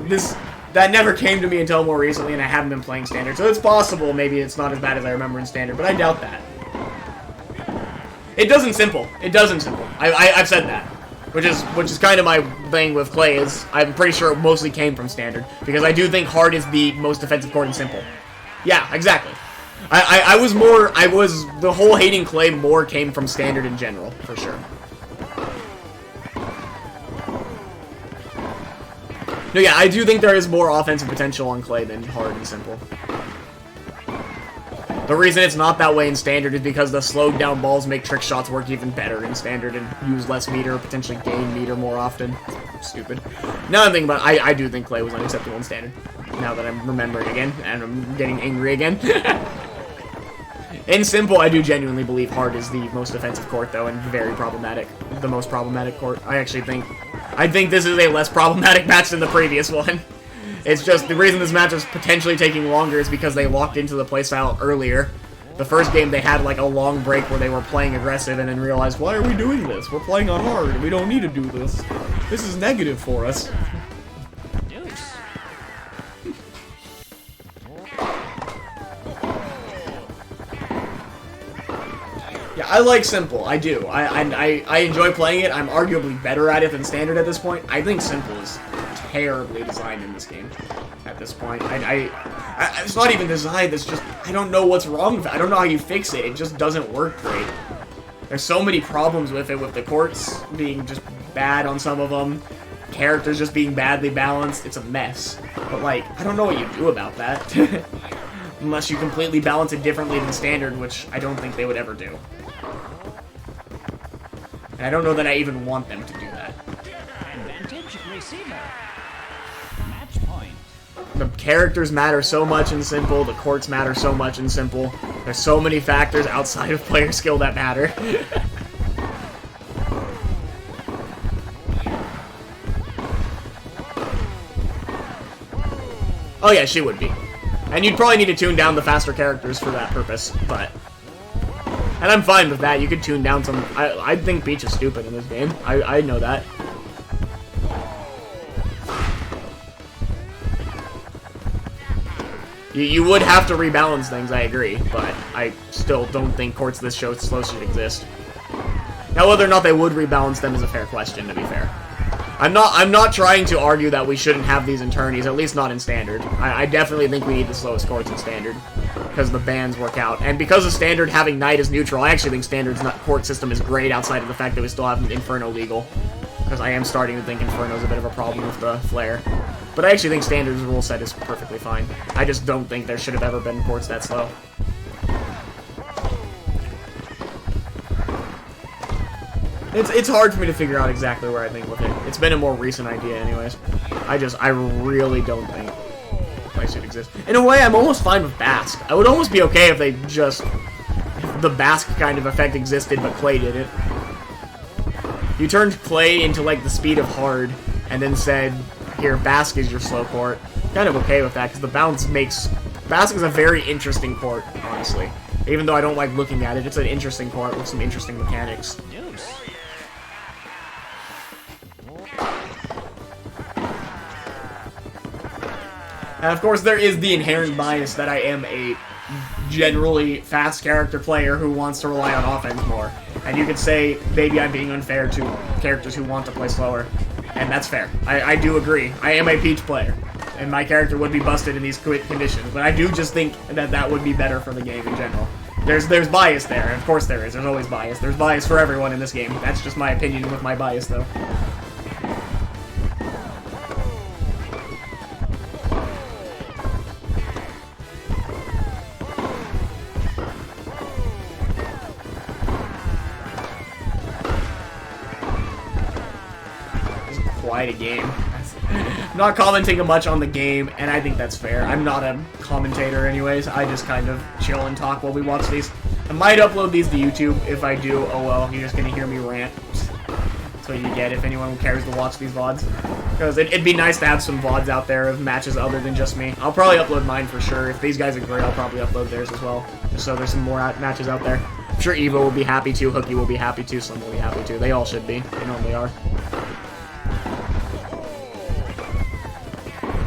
that never came to me until more recently, and I haven't been playing standard. So it's possible maybe it's not as bad as I remember in standard, but I doubt that. It doesn't simple. It doesn't simple. I've said that. Which is kind of my thing with Clay, is I'm pretty sure it mostly came from standard. Because I do think hard is the most defensive court in simple. Yeah, exactly. The whole hating Clay more came from standard in general, for sure. No, yeah, I do think there is more offensive potential on Clay than hard and simple. The reason it's not that way in standard is because the slowed down balls make trick shots work even better in standard and use less meter, potentially gain meter more often. Stupid. Now I'm thinking about it, I do think Clay was unacceptable in standard. Now that I'm remembering again, and I'm getting angry again. In simple, I do genuinely believe hard is the most offensive court, though, and very problematic. The most problematic court. I think this is a less problematic match than the previous one. It's just, the reason this match is potentially taking longer is because they locked into the playstyle earlier. The first game, they had, like, a long break where they were playing aggressive and then realized, why are we doing this? We're playing on hard. We don't need to do this. This is negative for us. Yeah, I like simple. I do. I enjoy playing it. I'm arguably better at it than standard at this point. I think simple is terribly designed in this game at this point. It's not even designed. It's just, I don't know what's wrong with it. I don't know how you fix it. It just doesn't work great. There's so many problems with it, with the courts being just bad on some of them, characters just being badly balanced. It's a mess. But, like, I don't know what you do about that. Unless you completely balance it differently than standard, which I don't think they would ever do. And I don't know that I even want them to do that. Advantage receiver. Match point. The characters matter so much in simple, the courts matter so much in simple. There's so many factors outside of player skill that matter. Oh yeah, she would be. And you'd probably need to tune down the faster characters for that purpose, but... And I'm fine with that. You could tune down some... I think Peach is stupid in this game. I know that. You would have to rebalance things, I agree, but I still don't think courts this slow should exist. Now, whether or not they would rebalance them is a fair question, to be fair. I'm not trying to argue that we shouldn't have these in tourneys, at least not in standard. I definitely think we need the slowest courts in standard, because the bans work out. And because of standard having Knight as neutral, I actually think standard's court system is great outside of the fact that we still have Inferno legal. Because I am starting to think Inferno's a bit of a problem with the flare. But I actually think standard's rule set is perfectly fine. I just don't think there should have ever been courts that slow. It's hard for me to figure out exactly where I think with it. It's been a more recent idea anyways. I really don't think play should exist. In a way, I'm almost fine with Basque. I would almost be okay if they just... the Basque kind of effect existed, but Clay did it. You turned Clay into, like, the speed of hard, and then said, here, Basque is your slow court. Kind of okay with that, because the bounce makes... Basque is a very interesting court, honestly. Even though I don't like looking at it, it's an interesting court with some interesting mechanics. And of course, there is the inherent bias that I am a generally fast character player who wants to rely on offense more. And you could say, maybe I'm being unfair to characters who want to play slower. And that's fair. I do agree. I am a Peach player. And my character would be busted in these conditions. But I do just think that that would be better for the game in general. There's bias there. And of course there is. There's always bias. There's bias for everyone in this game. That's just my opinion with my bias, though. Quite a game. I'm not commenting much on the game, and I think that's fair. I'm not a commentator anyways. I just kind of chill and talk while we watch these. I might upload these to YouTube. If I do, oh well, you're just gonna hear me rant. That's what you get if anyone cares to watch these VODs. Because it'd be nice to have some VODs out there of matches other than just me. I'll probably upload mine for sure. If these guys agree, I'll probably upload theirs as well. Just so there's some more matches out there. I'm sure Evo will be happy to, Hooky will be happy to, Slim will be happy to. They all should be. They normally are.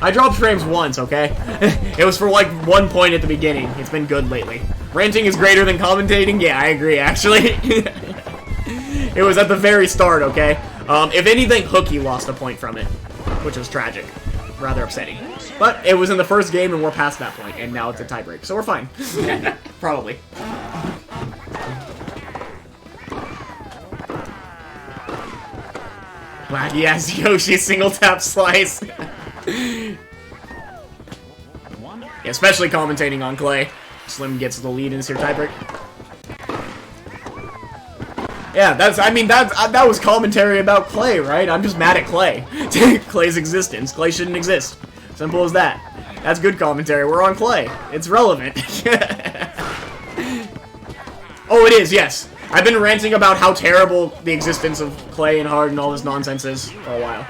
I dropped frames once, okay? It was for like 1 point at the beginning. It's been good lately. Ranting is greater than commentating? Yeah, I agree, actually. It was at the very start, okay? If anything, Hooky lost a point from it, which was tragic. Rather upsetting. But it was in the first game and we're past that point, and now it's a tiebreak, so we're fine. Probably. Wow, yes, Yoshi single tap slice. Yeah, especially commentating on Clay. Slim gets the lead in this here tiebreak. Yeah, that was commentary about Clay, right? I'm just mad at Clay. Clay's existence. Clay shouldn't exist. Simple as that. That's good commentary. We're on Clay. It's relevant. Oh, it is, yes. I've been ranting about how terrible the existence of Clay and Hard and all this nonsense is for a while.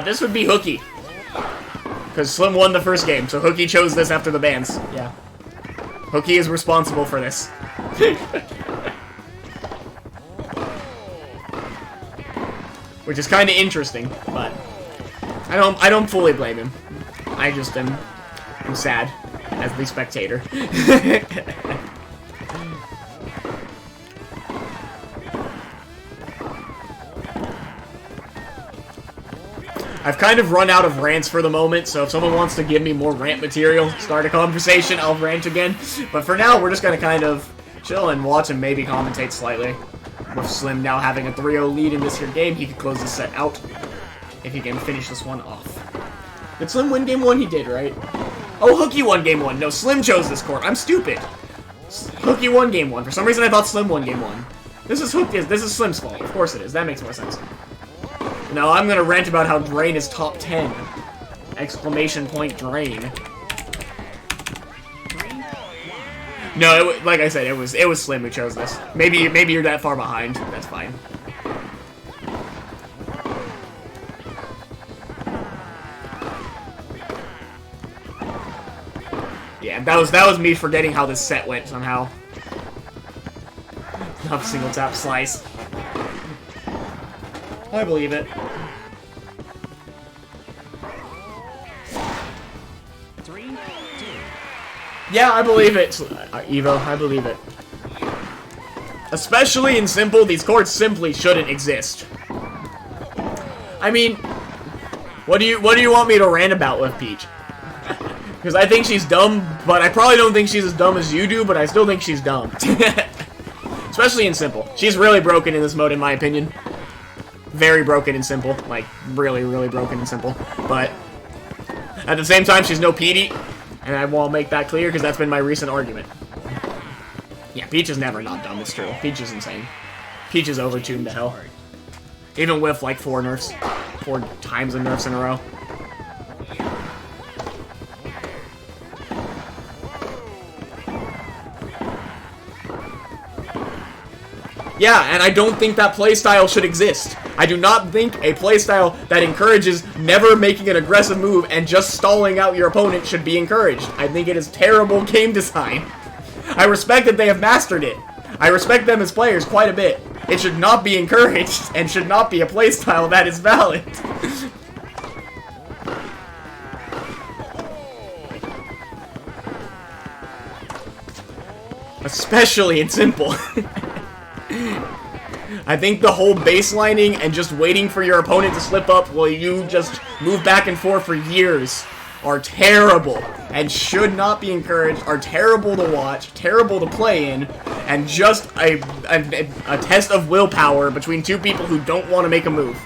This would be Hooky. Because Slim won the first game, so Hooky chose this after the bans. Yeah. Hooky is responsible for this. Which is kind of interesting, but I don't fully blame him. I just am sad as the spectator. I've kind of run out of rants for the moment, so if someone wants to give me more rant material, start a conversation, I'll rant again. But for now, we're just gonna kind of chill and watch and maybe commentate slightly. With Slim now having a 3-0 lead in this here game, he could close the set out if he can finish this one off. Did Slim win game 1? He did, right? Oh, Hooky won game 1. No, Slim chose this court. I'm stupid. Hooky won game 1. For some reason, I thought Slim won game 1. This is Slim's fault. Of course it is. That makes more sense. No, I'm gonna rant about how Drain is top 10. Exclamation point Drain. No, like I said, it was Slim who chose this. Maybe you're that far behind. That's fine. Yeah, that was me forgetting how this set went somehow. Not a single tap slice. I believe it. 3, 2. Yeah, I believe it, Evo. I believe it. Especially in Simple, these courts simply shouldn't exist. I mean, what do you want me to rant about with Peach? Because I think she's dumb, but I probably don't think she's as dumb as you do, but I still think she's dumb. Especially in Simple. She's really broken in this mode, in my opinion. Very broken and Simple. Like, really, really broken and Simple. But at the same time, she's no Petey. And I won't make that clear because that's been my recent argument. Yeah, Peach is never not dumb, it's true. Peach is insane. Peach is overtuned to hell. Even with like 4 nerfs. 4 times of nerfs in a row. Yeah, and I don't think that playstyle should exist. I do not think a playstyle that encourages never making an aggressive move and just stalling out your opponent should be encouraged. I think it is terrible game design. I respect that they have mastered it. I respect them as players quite a bit. It should not be encouraged and should not be a playstyle that is valid. Especially in Simple. I think the whole baselining and just waiting for your opponent to slip up while you just move back and forth for years are terrible and should not be encouraged, are terrible to watch, terrible to play in, and just a test of willpower between 2 people who don't want to make a move.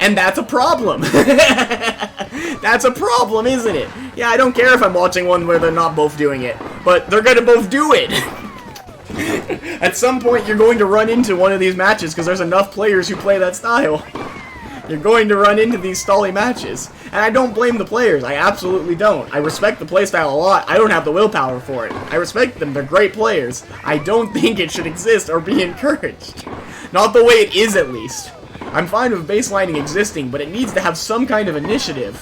And that's a problem. That's a problem, isn't it? Yeah, I don't care if I'm watching one where they're not both doing it, but they're gonna both do it. At some point, you're going to run into one of these matches because there's enough players who play that style. You're going to run into these stally matches. And I don't blame the players. I absolutely don't. I respect the playstyle a lot. I don't have the willpower for it. I respect them. They're great players. I don't think it should exist or be encouraged. Not the way it is, at least. I'm fine with baselining existing, but it needs to have some kind of initiative.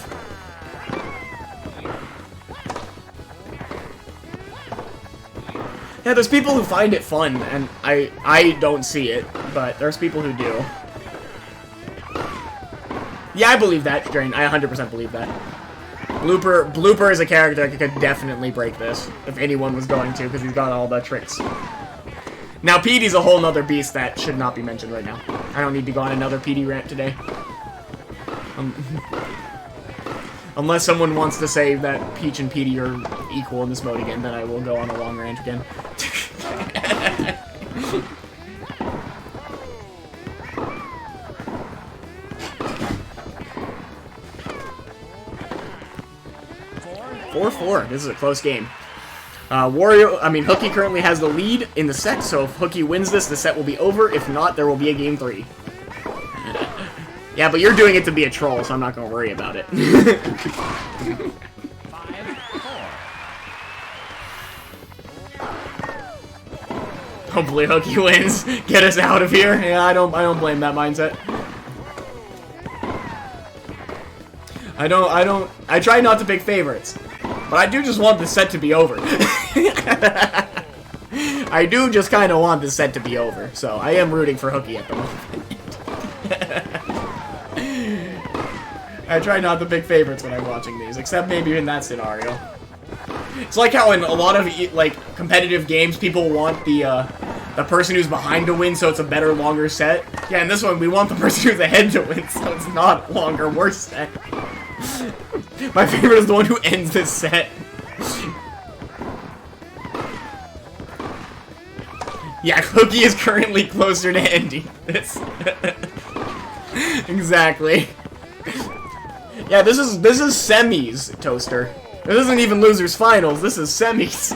Yeah, there's people who find it fun, and I don't see it, but there's people who do. Yeah, I believe that, Drain. I 100% believe that. Blooper is a character that could definitely break this, if anyone was going to, because he's got all the tricks. Now, Petey's a whole nother beast that should not be mentioned right now. I don't need to go on another Petey rant today. Unless someone wants to say that Peach and Petey are equal in this mode again, then I will go on a long rant again. 4-4. This is a close game. Hooky currently has the lead in the set, so if Hooky wins this, the set will be over. If not, there will be a game 3. Yeah, but you're doing it to be a troll, so I'm not going to worry about it. 5-4. Hopefully Hooky wins. Get us out of here. Yeah, I don't blame that mindset. I try not to pick favorites. But I do just want the set to be over. I do just kind of want the set to be over. So I am rooting for Hooky at the moment. I try not to pick favorites when I'm watching these, except maybe in that scenario. It's like how in a lot of competitive games, people want the person who's behind to win, so it's a better, longer set. Yeah, in this one, we want the person who's ahead to win, so it's not longer, worse set. My favorite is the one who ends this set. Yeah, Hooky is currently closer to ending this. Exactly. Yeah, this is semis, Toaster. This isn't even losers finals. This is semis.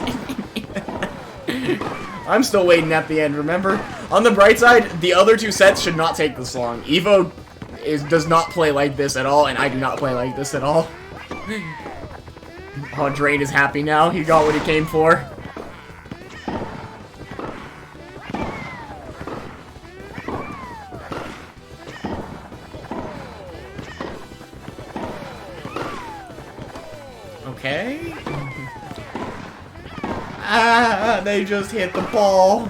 I'm still waiting at the end. Remember, on the bright side, the other 2 sets should not take this long. Evo does not play like this at all, and I do not play like this at all. Oh, Drain is happy now. He got what he came for. Okay. Ah, they just hit the ball.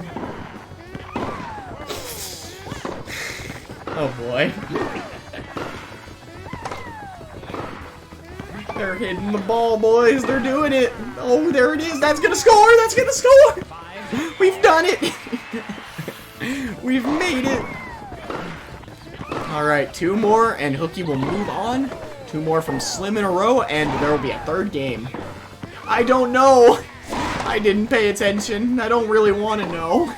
Oh boy. They're hitting the ball, boys. They're doing it. Oh, there it is. That's gonna score. That's gonna score. We've done it. We've made it. All right, 2 more, and Hooky will move on. 2 more from Slim in a row, and there will be a 3rd game. I don't know. I didn't pay attention. I don't really want to know.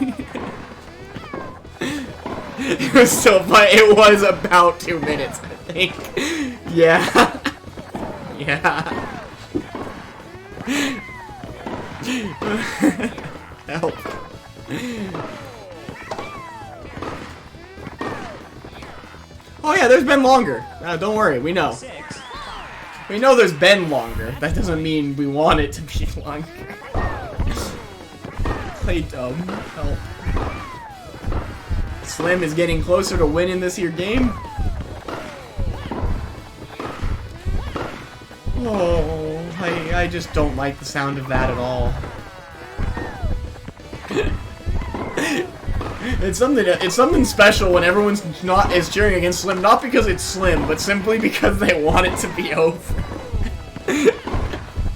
It was so fun. It was about 2 minutes, I think. Yeah. Yeah. Help. Oh yeah, there's been longer. Don't worry, we know. 6-5. We know there's been longer. That doesn't mean we want it to be longer. Play dumb. Help. Slim is getting closer to winning this here game. Oh, I just don't like the sound of that at all. It's something special when everyone's is cheering against Slim, not because it's Slim, but simply because they want it to be over.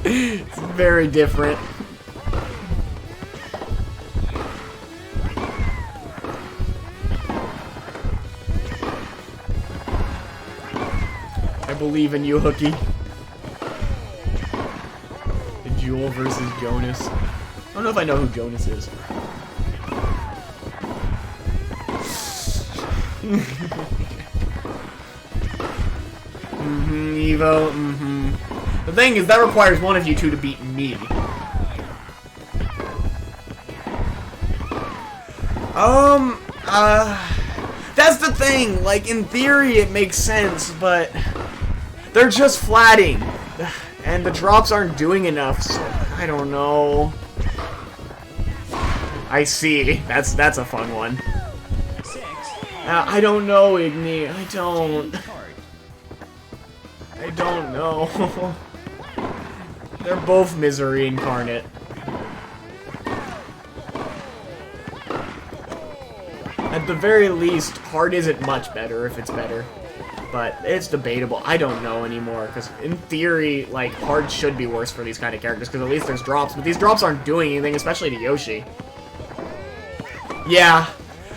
It's very different. I believe in you, Hooky. The Jewel versus Jonas. I don't know if I know who Jonas is. Evo, The thing is, that requires one of you 2 to beat me. That's the thing, like, in theory it makes sense, but they're just flatting, and the drops aren't doing enough, so I don't know. I see, that's a fun one. 6. I don't know, Igni, I don't know. They're both misery incarnate. At the very least, hard isn't much better if it's better. But it's debatable. I don't know anymore, because in theory, like, hard should be worse for these kind of characters, because at least there's drops, but these drops aren't doing anything, especially to Yoshi. Yeah.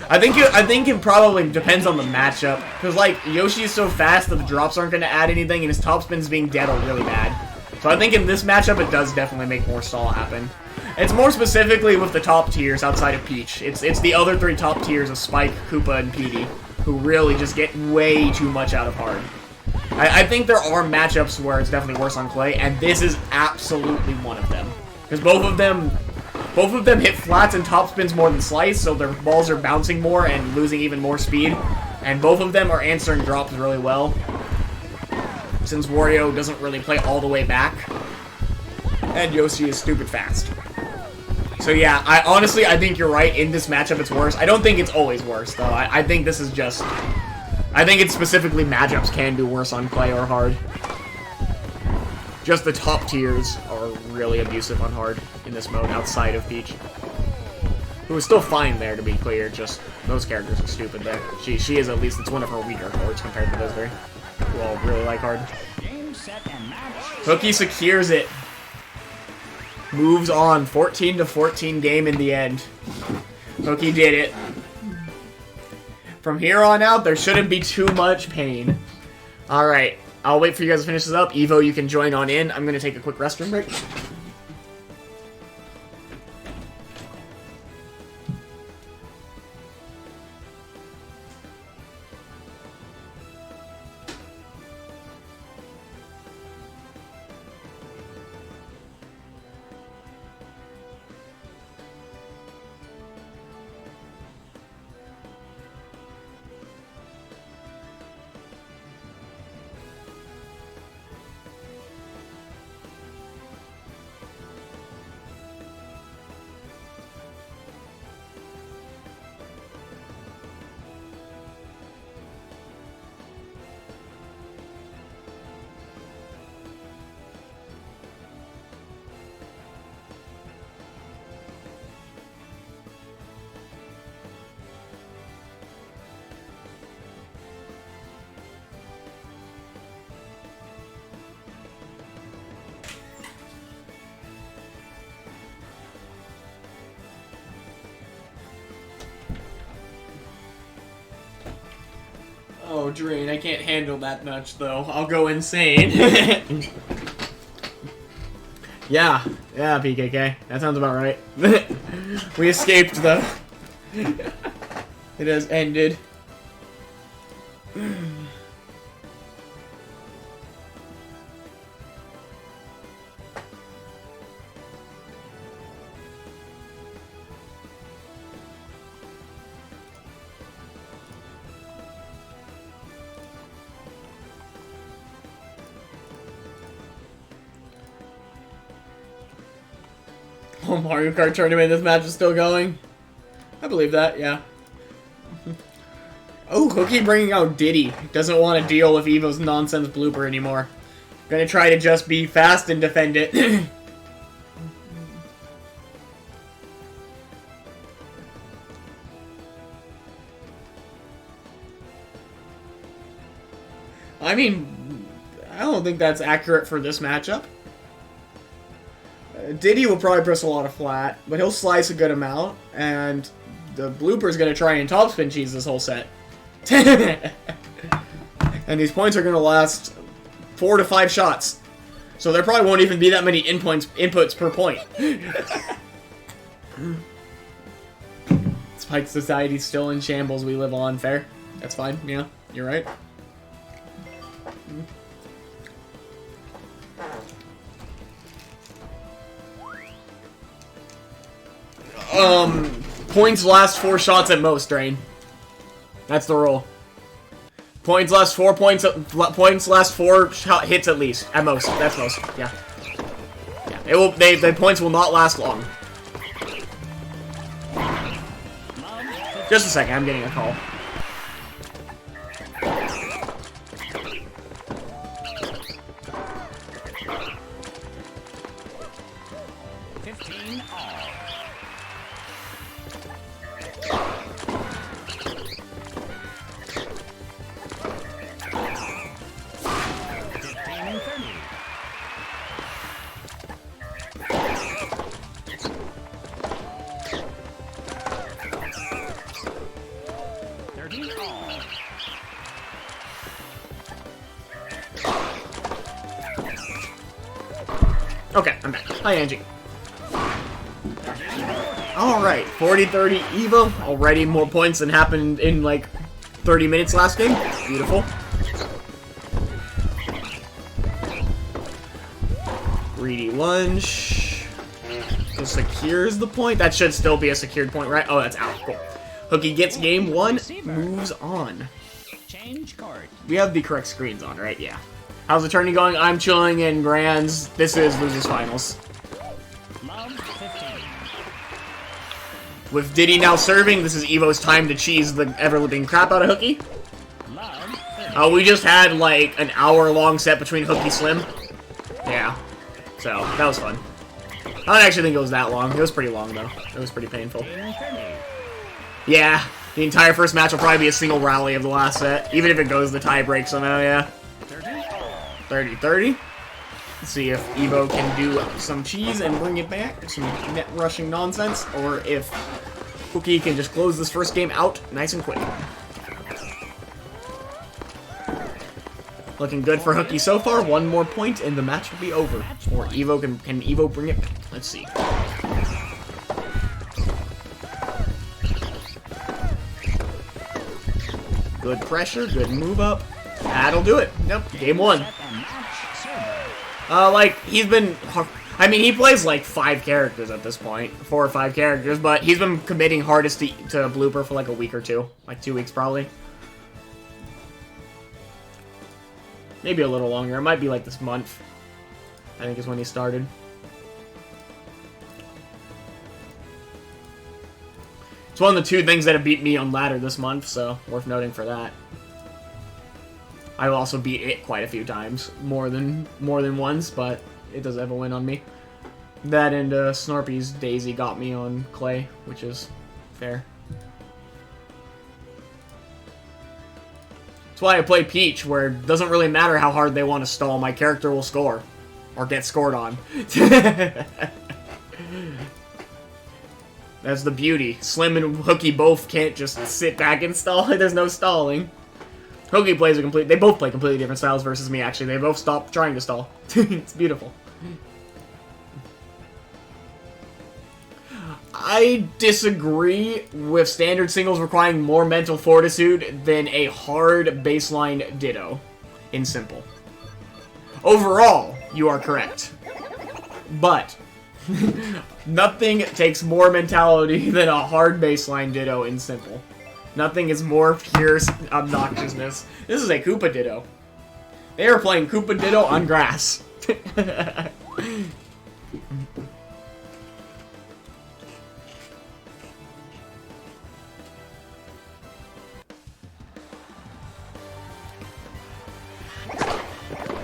I think it probably depends on the matchup, because, like, Yoshi is so fast that the drops aren't going to add anything, and his topspins being dead are really bad. So I think in this matchup, it does definitely make more stall happen. It's more specifically with the top tiers outside of Peach. It's the other 3 top tiers of Spike, Koopa, and Petey, who really just get way too much out of hard. I think there are matchups where it's definitely worse on clay, and this is absolutely one of them. Because both of them hit flats and topspins more than slice, so their balls are bouncing more and losing even more speed. And both of them are answering drops really well, since Wario doesn't really play all the way back, and Yoshi is stupid fast. So yeah, I think you're right. In this matchup, it's worse. I don't think it's always worse, though. I think this is just... I think it's specifically matchups can do worse on clay or hard. Just the top tiers are really abusive on hard in this mode, outside of Peach. Who is still fine there, to be clear, just those characters are stupid there. She is, at least, it's one of her weaker chords compared to those three, who all really like hard. Game, set, and match. Cookie secures it. Moves on. 14-14 game in the end. Cookie did it. From here on out, there shouldn't be too much pain. Alright, I'll wait for you guys to finish this up. Evo, you can join on in. I'm going to take a quick restroom break. Oh, Drain, I can't handle that much, though. I'll go insane. Yeah, PKK. That sounds about right. We escaped, though. It has ended. Oh, Mario Kart tournament, this match is still going? I believe that, yeah. Oh, Cookie bringing out Diddy. Doesn't want to deal with Evo's nonsense blooper anymore. Gonna try to just be fast and defend it. I mean, I don't think that's accurate for this matchup. Diddy will probably press a lot of flat, but he'll slice a good amount, and the blooper's gonna try and topspin cheese this whole set. And these points are gonna last 4 to 5 shots. So there probably won't even be that many inputs per point. Spike Society's still in shambles, we live on. Fair. That's fine, yeah, you're right. Points last 4 shots at most, Drain. That's the rule. Points last 4 points. Points last 4 hits at least, at most. That's most. Yeah. Yeah. It will. The points will not last long. Just a second. I'm getting a call. Okay, I'm back. Hi, Angie. Alright, 40-30 Evo. Already more points than happened in, like, 30 minutes last game. Beautiful. Greedy lunge. It secures the point. That should still be a secured point, right? Oh, that's out. Cool. Hooky gets game 1, moves on. Change court. We have the correct screens on, right? Yeah. How's the tourney going? I'm chilling in Grands. This is Losers Finals. Love 15. With Diddy now serving, this is Evo's time to cheese the ever-living crap out of Hooky. Love 30. We just had, like, an hour-long set between Hooky Slim. Yeah. So, that was fun. I don't actually think it was that long. It was pretty long, though. It was pretty painful. 30. Yeah. The entire first match will probably be a single rally of the last set. Even if it goes the tie break somehow, yeah. 30-30. Let's see if Evo can do some cheese and bring it back. Some net rushing nonsense. Or if Hooky can just close this first game out nice and quick. Looking good for Hooky so far. One more point and the match will be over. Or Evo can Evo bring it back? Let's see. Good pressure, good move up. That'll do it. Nope, game 1. Set and match server. Like, he's been... I mean, he plays like 5 characters at this point. 4 or 5 characters, but he's been committing hardest to Blooper for like a week or 2. Like 2 weeks, probably. Maybe a little longer. It might be like this month. I think is when he started. It's one of the 2 things that have beat me on ladder this month, so worth noting for that. I also beat it quite a few times, more than once, but it does have a win on me. That and Snorpy's Daisy got me on clay, which is fair. That's why I play Peach, where it doesn't really matter how hard they want to stall, my character will score. Or get scored on. That's the beauty. Slim and Hooky both can't just sit back and stall. There's no stalling. Hooky plays they both play completely different styles versus me, actually. They both stopped trying to stall. It's beautiful. I disagree with standard singles requiring more mental fortitude than a hard baseline Ditto in simple. Overall, you are correct. But nothing takes more mentality than a hard baseline Ditto in simple. Nothing is more pure obnoxiousness. This is a Koopa Ditto. They are playing Koopa Ditto on grass.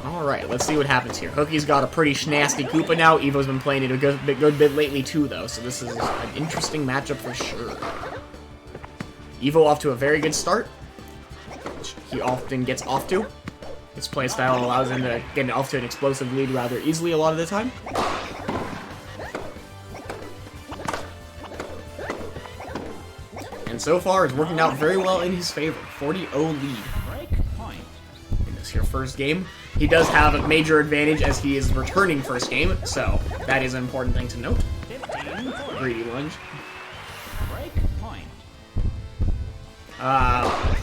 Alright, let's see what happens here. Hooky's got a pretty nasty Koopa now. Evo's been playing it a good bit lately too, though, so this is an interesting matchup for sure. Evo off to a very good start, which he often gets off to. His playstyle allows him to get off to an explosive lead rather easily a lot of the time. And so far, it's working out very well in his favor. 40-0 lead. Break point. In this here first game. He does have a major advantage as he is returning first game, so that is an important thing to note. 15. Greedy lunge. Break point.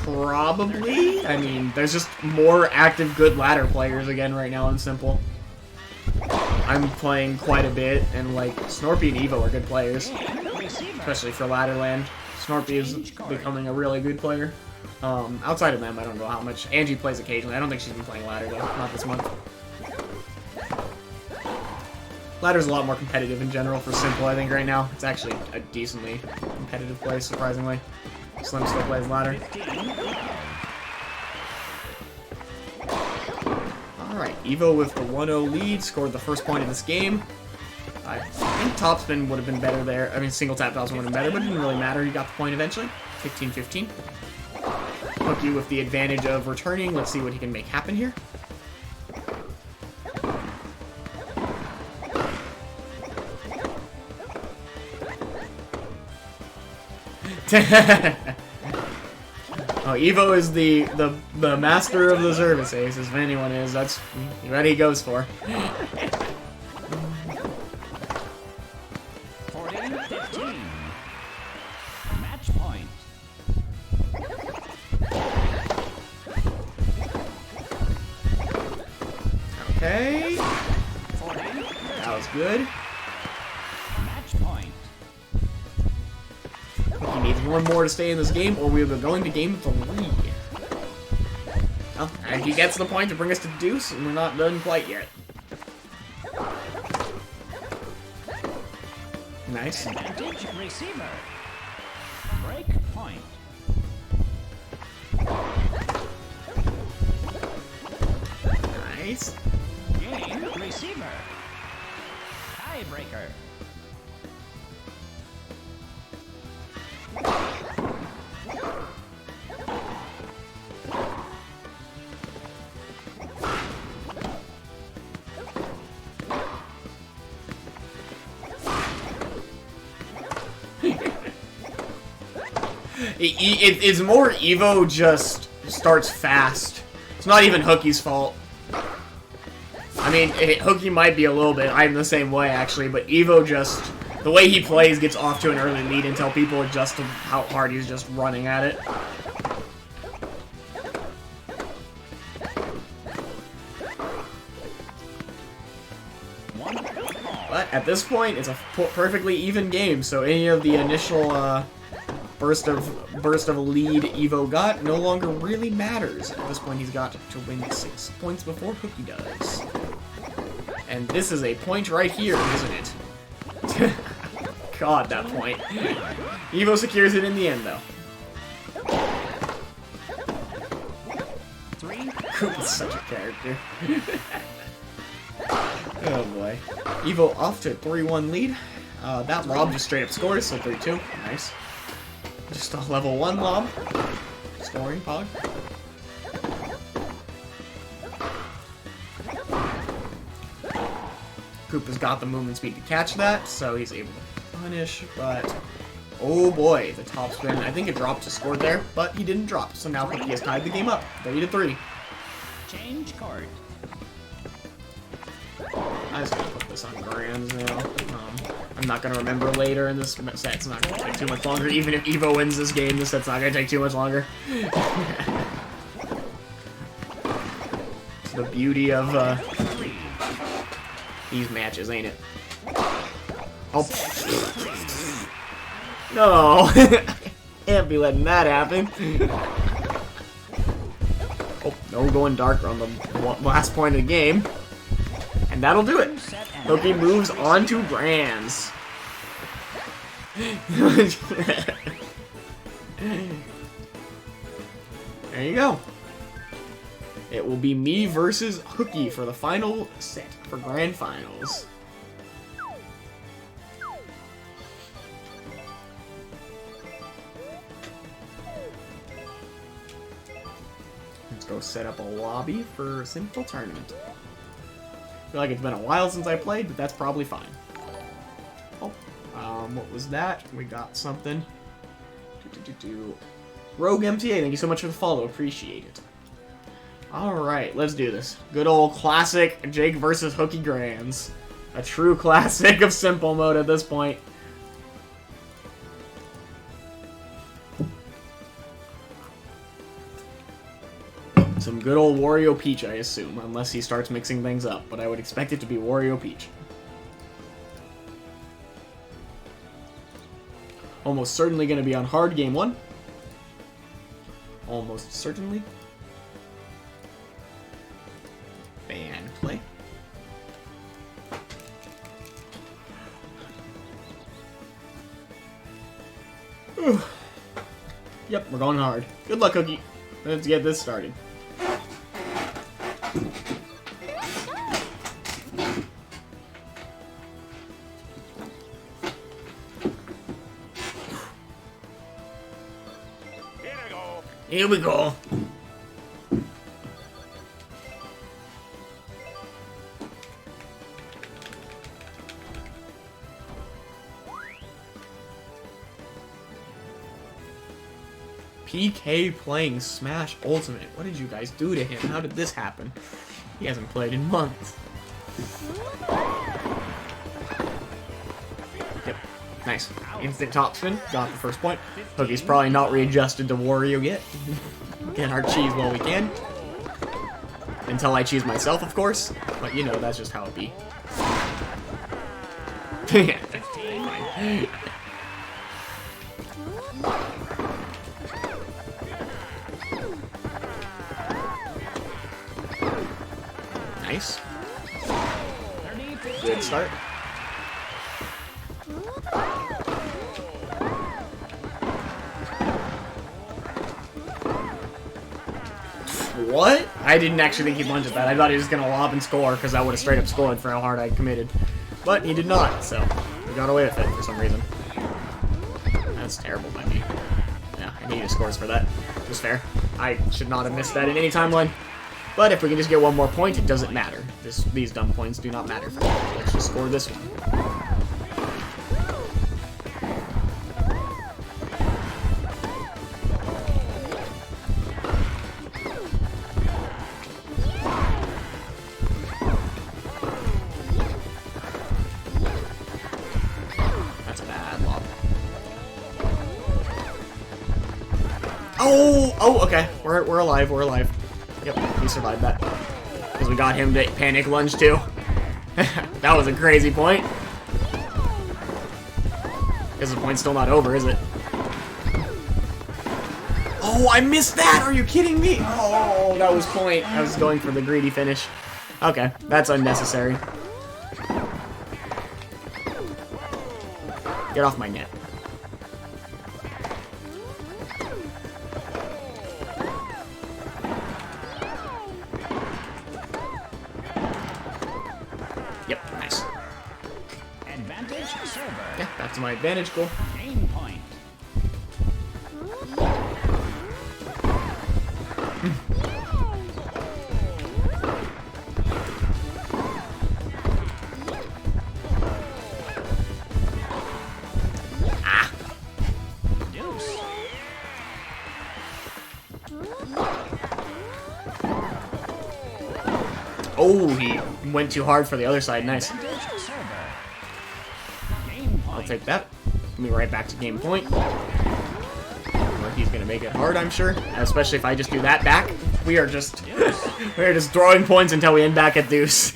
Probably. I mean, there's just more active good ladder players again right now in simple. I'm playing quite a bit, and like, Snorpy and Evo are good players. Receiver. Especially for Ladderland. Snorpy is becoming a really good player. Outside of them, I don't know how much. Angie plays occasionally. I don't think she's been playing Ladder, though. Not this month. Ladder's a lot more competitive in general for simple, I think, right now. It's actually a decently competitive play, surprisingly. Slim still plays Ladder. 15. Alright, Evo with the 1-0 lead, scored the first point of this game. I think topspin would have been better there. I mean, single tap topspin would have been better, but it didn't really matter. He got the point eventually. 15-15. Hooky with the advantage of returning. Let's see what he can make happen here. Oh, Evo is the master of the service aces. If anyone is, that's what he goes for. Okay. 40. That was good. Match point. He needs one more to stay in this game, or we'll be going to game 3. Well, and he gets the point to bring us to deuce, and we're not done quite yet. Nice. Advantage receiver. Break point. Nice. Game receiver. Tiebreaker. It's more Evo just starts fast. It's not even Hookie's fault. I mean, Hookie might be a little bit. I'm the same way, actually, but Evo just... The way he plays gets off to an early lead until people adjust to how hard he's just running at it. But at this point, it's a perfectly even game, so any of the initial burst of lead Evo got no longer really matters. At this point, he's got to win 6 points before Cookie does. And this is a point right here, isn't it? God, that point. Evo secures it in the end, though. 3. Coop is such a character. Oh boy. Evo off to a 3-1 lead. That lob just straight up scores, so 3-2. Nice. Just a level 1 lob. Scoring pog. Koopa's got the movement speed to catch that, so he's able to punish, but... Oh boy, the top spin. I think it dropped to score there, but he didn't drop, so now Cookie has tied the game up. 3-3. Change card. I just gonna put this on grands now. I'm not gonna remember later in this set. It's not gonna take too much longer. Even if Evo wins this game, this set's not gonna take too much longer. It's the beauty of these matches, ain't it? Oh, no! Can't be letting that happen. Oh, no going darker on the last point of the game. And that'll do it. Cookie moves on to grands. There you go. It will be me versus Hookie for the final set for grand finals. Let's go set up a lobby for Simple Tournament. I feel like it's been a while since I played, but that's probably fine. Oh, what was that? We got something. Rogue MTA, thank you so much for the follow. Appreciate it. Alright, let's do this. Good old classic Jake versus Hookie Grands. A true classic of simple mode at this point. Some good old Wario Peach, I assume, unless he starts mixing things up, but I would expect it to be Wario Peach. Almost certainly going to be on hard game 1. Almost certainly. Ban play. Whew. Yep, we're going hard. Good luck, Cookie. Let's get this started. Here we go. PK playing Smash Ultimate. What did you guys do to him? How did this happen? He hasn't played in months. Yep. Nice. Instant top spin. Got the first point. Hookie's probably not readjusted to Wario yet. Get our cheese while we can. Until I choose myself, of course. But you know, that's just how it be. Fine. Nice. Good start. What? I didn't actually think he'd lunge at that. I thought he was going to lob and score because that would have straight up scored for how hard I committed. But he did not, so we got away with it for some reason. That's terrible by me. Yeah, I needed scores for that. It was fair. I should not have missed that in any timeline. But if we can just get one more point, it doesn't matter. These dumb points do not matter for me. Let's just score this one. Oh, okay. We're alive. We're alive. Yep, we survived that. Because we got him to panic lunge too. That was a crazy point. Because the point's still not over, is it? Oh, I missed that! Are you kidding me? Oh, that was point. I was going for the greedy finish. Okay, that's unnecessary. Get off my net. Yep, nice. Advantage server. Yeah, back to my advantage goal. Game point. Ah. Deuce. Oh, he went too hard for the other side. Nice. Advantage server. Game point. I'll take that. Move right back to game point. Or he's gonna make it hard, I'm sure. Especially if I just do that back. We are just throwing points until we end back at deuce.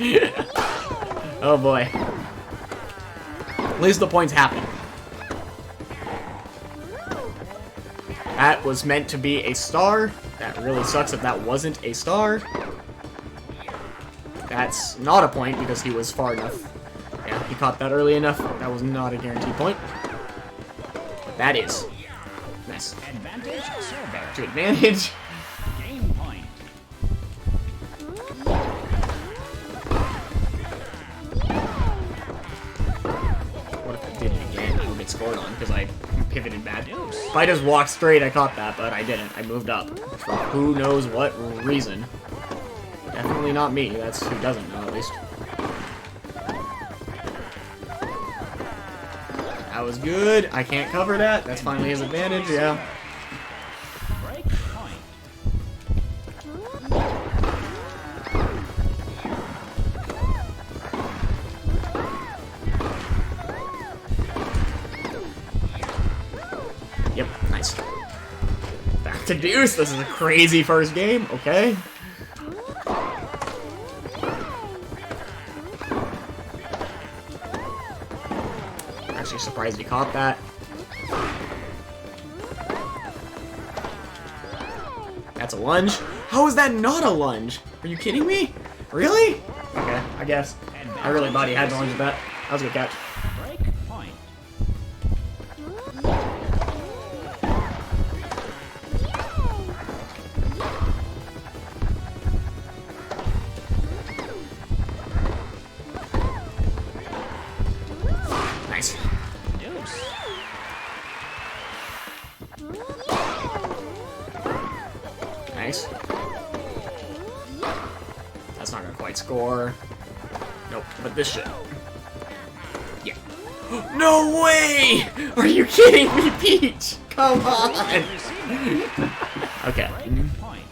Oh boy. At least the points happen. That was meant to be a star. That really sucks that that wasn't a star. That's not a point because he was far enough. Yeah, he caught that early enough. That was not a guaranteed point. But that is. Nice. Advantage server. Back to advantage. Game point. What if I did it again? I would get scored on because I pivoted bad. If I just walked straight, I caught that, but I didn't. I moved up. For who knows what reason. Definitely not me. That's who doesn't know, at least. That was good. I can't cover that. That's finally his advantage, yeah. Break point. Yep, nice. Back to deuce. This is a crazy first game. Okay. Actually surprised he caught that. That's a lunge. How is that not a lunge? Are you kidding me? Really? Okay, I guess. I really thought he had to lunge at that. That was a good catch. Break point. Nice. Deuce. Nice. That's not gonna quite score. Nope, but this should. Yeah. No way! Are you kidding me, Peach? Come on! Okay. Break point.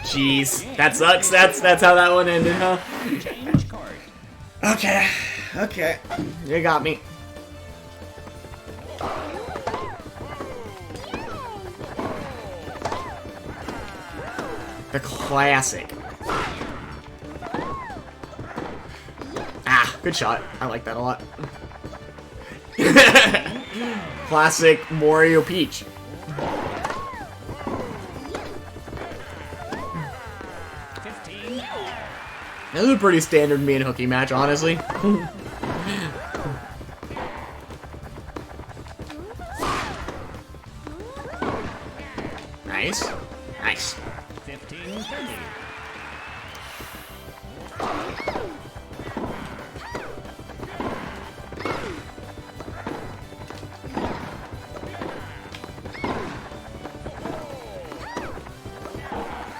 Jeez, that sucks. That's how that one ended, huh? Change card. Okay, okay. You got me. The classic. Ah, good shot. I like that a lot. Classic Mario Peach. This is a pretty standard me and Hooky match, honestly. Nice. Nice. 15-30.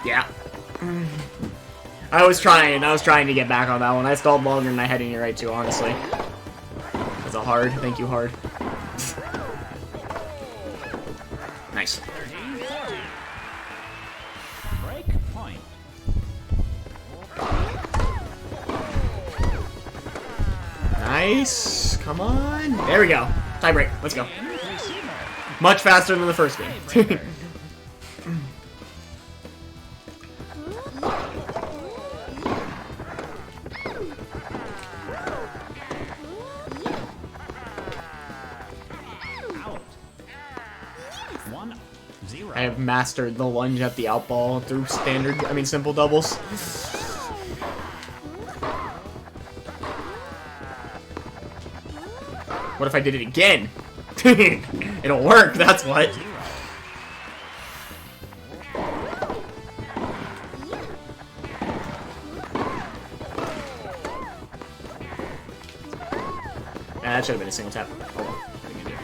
Yeah. I was trying to get back on that one. I stalled longer than I had any right to, honestly. That's a hard. Thank you, hard. Nice. 13-40. Break point. Nice. Come on. There we go. Tie break. Let's go. Receiver. Much faster than the first game. Out. 1-0. I have mastered the lunge at the out ball through simple doubles. What if I did it again? It'll work, that's what. That should have been a single tap. Oh well. What are you gonna do?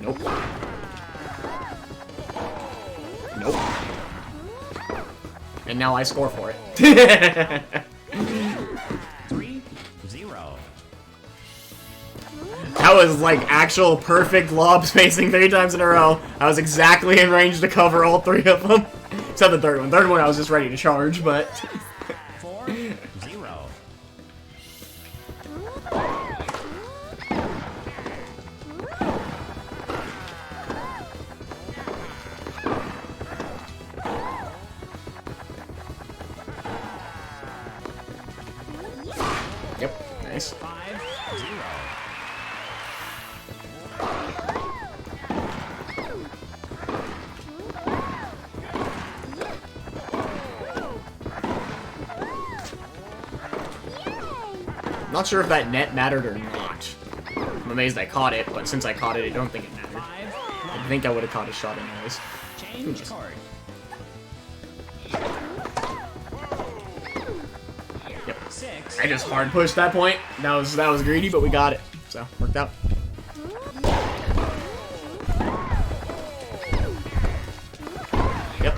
Nope. Nope. And now I score for it. 3-0. That was like actual perfect lob spacing 3 times in a row. I was exactly in range to cover all 3 of them. Except the third one. Third one I was just ready to charge, but... 4-0. Yep, nice. 5-0. Not sure if that net mattered or not. I'm amazed I caught it, but since I caught it, I don't think it mattered. I think I would have caught a shot anyways. Change card. Yep. 6. I just hard pushed that point. That was greedy, but we got it. So, worked out. Yep.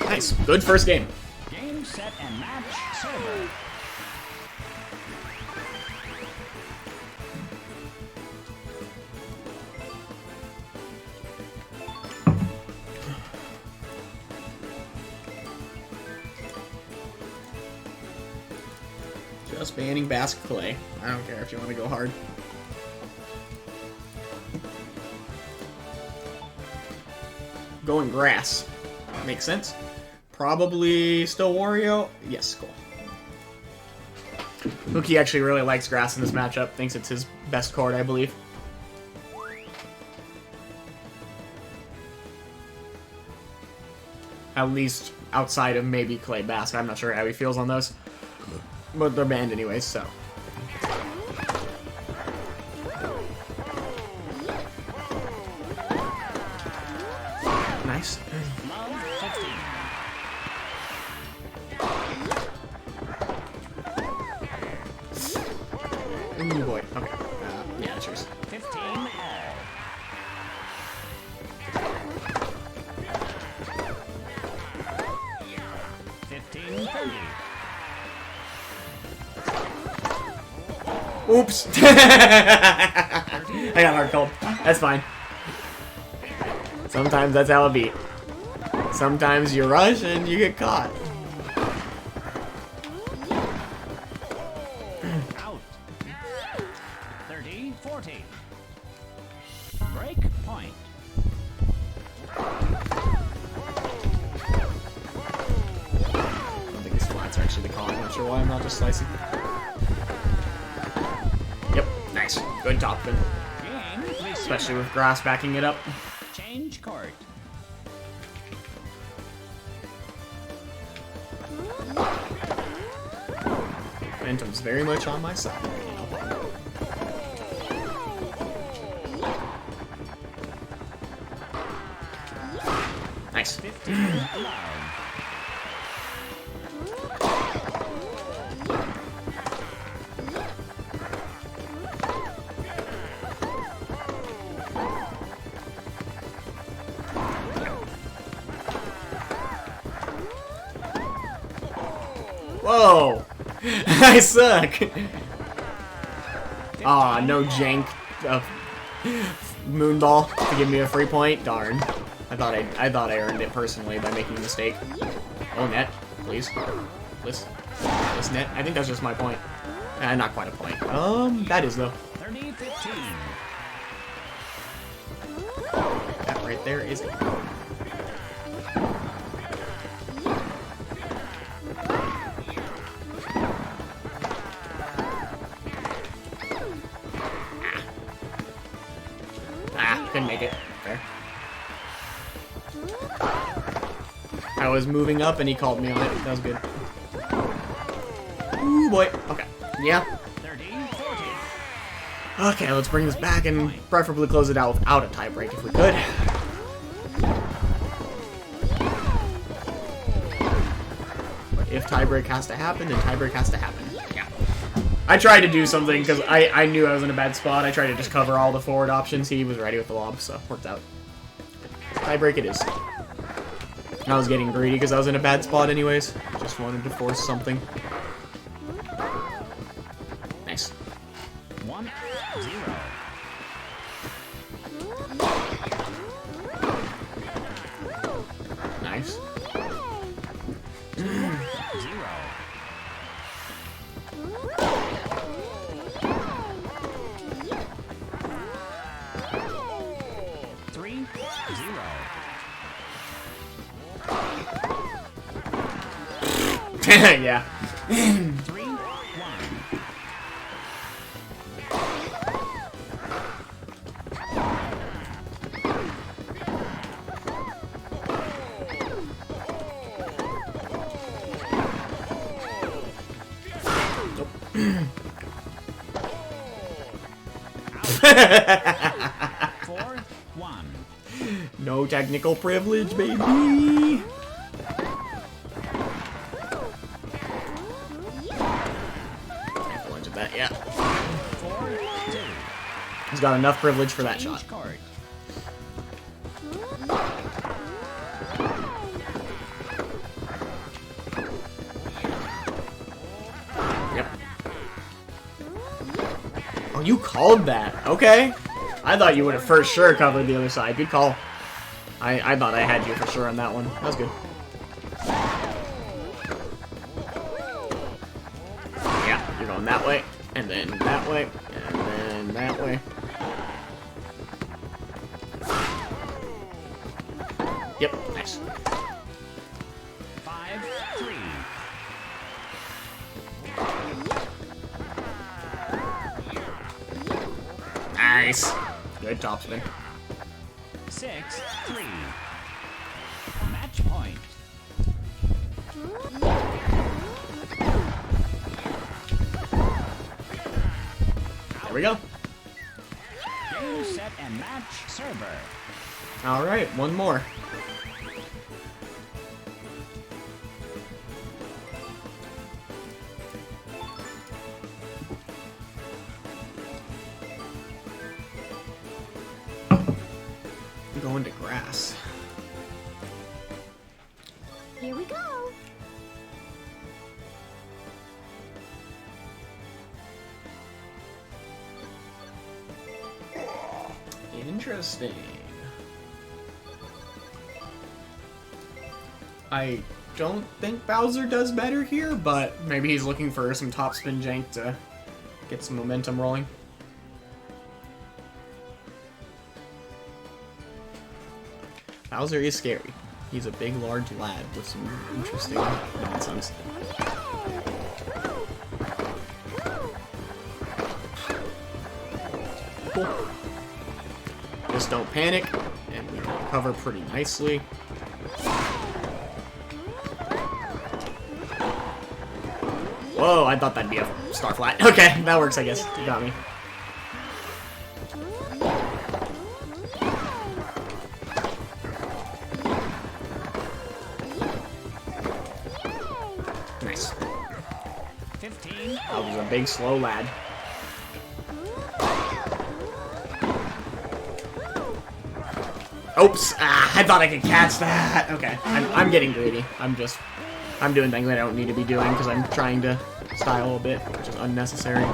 Nice. Good first game. Game, set, and match. Server. Just banning Basque Clay. I don't care if you want to go hard. Going grass. Makes sense. Probably still Wario. Yes, cool. Mookie actually really likes grass in this matchup. Thinks it's his best card, I believe. At least outside of maybe Clay Basque. I'm not sure how he feels on those. But they're banned anyways, so. Nice. Love 15. Ooh, boy. Okay. Yeah, that's yours. 15 all. Oops. I got hard called. That's fine. Sometimes that's how it be. Sometimes you rush and you get caught. Out. 30-30. 40. Break point. I don't think these flats are actually the call. I'm not sure why I'm not just slicing. Yep, nice. Good top spin. Game Especially with grass backing it up. change court. Momentum's very much on my side right now. Nice. 15 allowed. Whoa! I suck! Aw, no jank of moonball to give me a free point. Darn. I thought I earned it personally by making a mistake. Oh, net, please. This net. I think that's just my point. Not quite a point. That is though. 30-15. That right there is it. Couldn't make it. Fair. I was moving up and he called me on it. That was good. Ooh, boy. Okay. Yeah. 30-40. Okay, let's bring this back and preferably close it out without a tiebreak if we could. But if tiebreak has to happen, then tiebreak has to happen. Yeah. I tried to do something because I knew I was in a bad spot. I tried to just cover all the forward options. He was ready with the lob, so worked out. Tiebreak it is. I was getting greedy because I was in a bad spot anyways. Just wanted to force something. Nice. 1-0. Nice. 0. Three, 0. Yeah. 3-1. Out. 4-1. No technical privilege, baby. Privilege of that, yeah. 4-2. He's got enough privilege for that shot. Change court. Yep. Oh, you called that. Okay. I thought you would have for sure covered the other side. Good call. I thought I had you for sure on that one. That was good. Yeah, you're going that way, and then that way, and then that way. Yep, nice. 5-3. Nice. Good topspin. 6-3. Match point. There we go. Game, set, and match server. All right, one more. Going to grass. Here we go. Interesting. I don't think Bowser does better here, but maybe he's looking for some topspin jank to get some momentum rolling. Bowser is scary. He's a big, large lad with some interesting nonsense. Cool. Just don't panic, and we can recover pretty nicely. Whoa, I thought that'd be a star flat. Okay, that works, I guess. You got me. Nice. 15. That was a big, slow lad. Oops! Ah, I thought I could catch that! Okay, I'm getting greedy. I'm doing things I don't need to be doing because I'm trying to style a bit, which is unnecessary.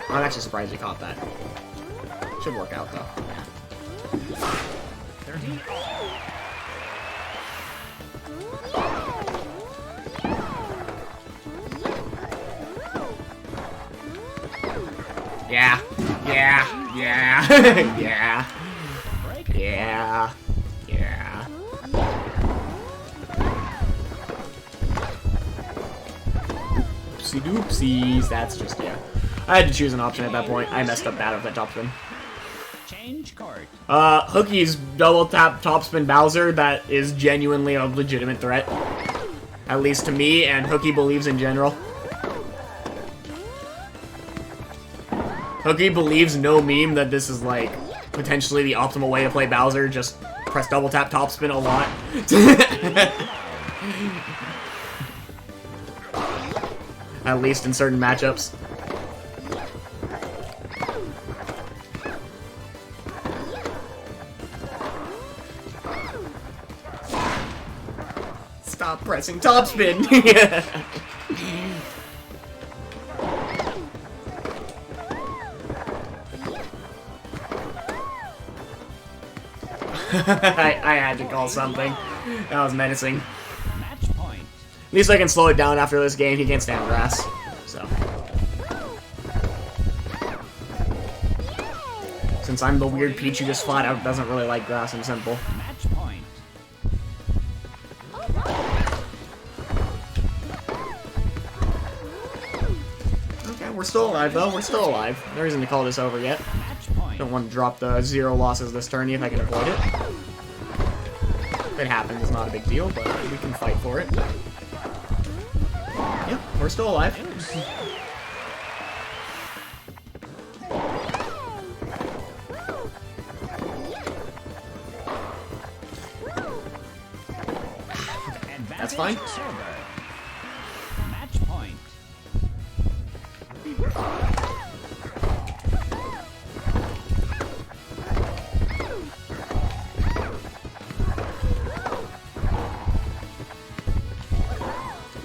I'm actually surprised you caught that. Should work out, though. 30. Yeah. Yeah. Yeah. Yeah. Yeah. Yeah. Oopsie doopsies. That's just, yeah. I had to choose an option at that point. I messed up bad with that topspin. Change court. Hookie's double tap topspin Bowser, that is genuinely a legitimate threat. At least to me, and Hookie believes in general. Hookie believes no meme that this is, like, potentially the optimal way to play Bowser. Just press double tap topspin a lot. At least in certain matchups. Stop pressing topspin! I had to call something. That was menacing. Match point. At least I can slow it down after this game. He can't stand grass. So. Since I'm the weird Peach who just flat out doesn't really like grass and simple. Match point. Okay, we're still alive though. We're still alive. No reason to call this over yet. Match point. Don't want to drop the 0 losses this tourney if I can avoid it. If it happens, it's not a big deal, but we can fight for it. Yep, we're still alive. That's fine. Server. Match point.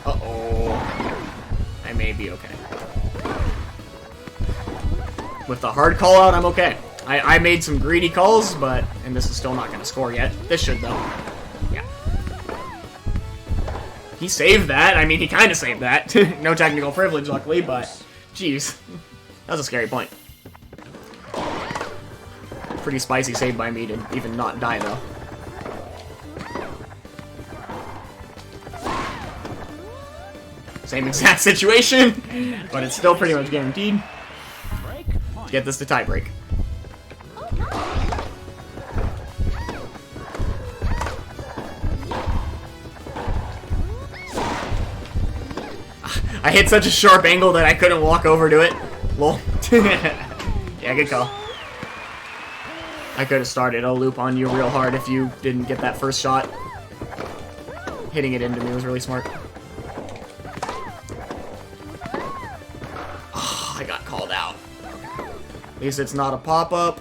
Uh-oh. I may be okay. With the hard call out, I'm okay. I made some greedy calls, but... And this is still not going to score yet. This should, though. Yeah. He saved that. I mean, he kind of saved that. No technical privilege, luckily, but... Jeez. That was a scary point. Pretty spicy save by me to even not die, though. Same exact situation, but it's still pretty much guaranteed. Break point. Get this to tiebreak. I hit such a sharp angle that I couldn't walk over to it. Lol. Yeah, good call. I could have started a loop on you real hard if you didn't get that first shot. Hitting it into me was really smart. Oh, I got called out. At least it's not a pop-up.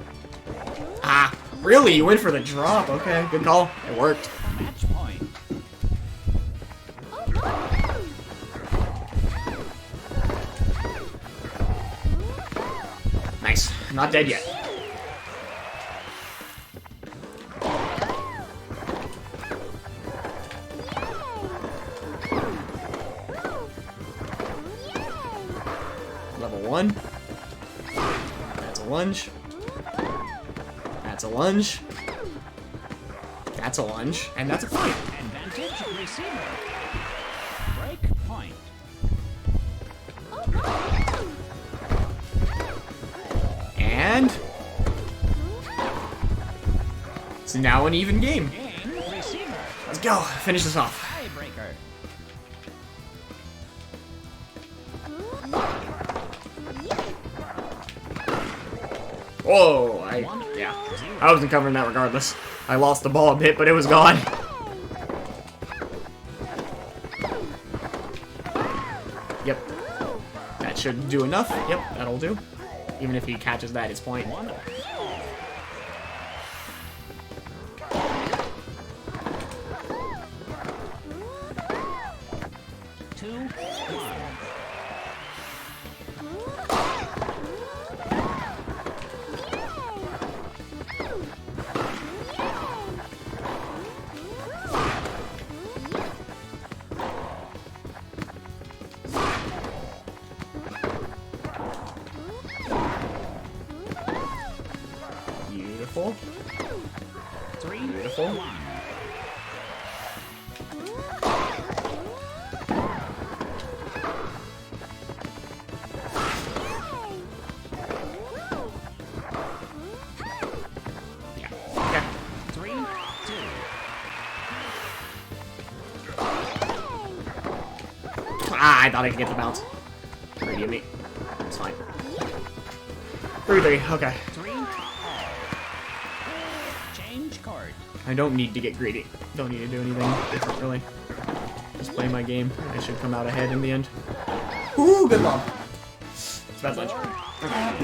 Ah, really? You went for the drop. Okay, good call. It worked. Match point. Nice. Not dead yet. Level 1. lunge. That's a lunge. That's a lunge. And that's a point. Advantage receiver. Break point. And it's now an even game. Game receiver. Let's go. Finish this off. Tiebreaker. Whoa, yeah. I wasn't covering that regardless. I lost the ball a bit, but it was gone. Yep. That should do enough. Yep, that'll do. Even if he catches that, it's point. Beautiful. Beautiful. Yeah. Okay. 3, 2. Ah, I thought I could get the bounce. Greedy of me. It's fine. 3-3. Okay. 3. Change card. I don't need to get greedy. Don't need to do anything different, really. Just play my game. I should come out ahead in the end. Ooh, good lob. It's bad lunge. Okay.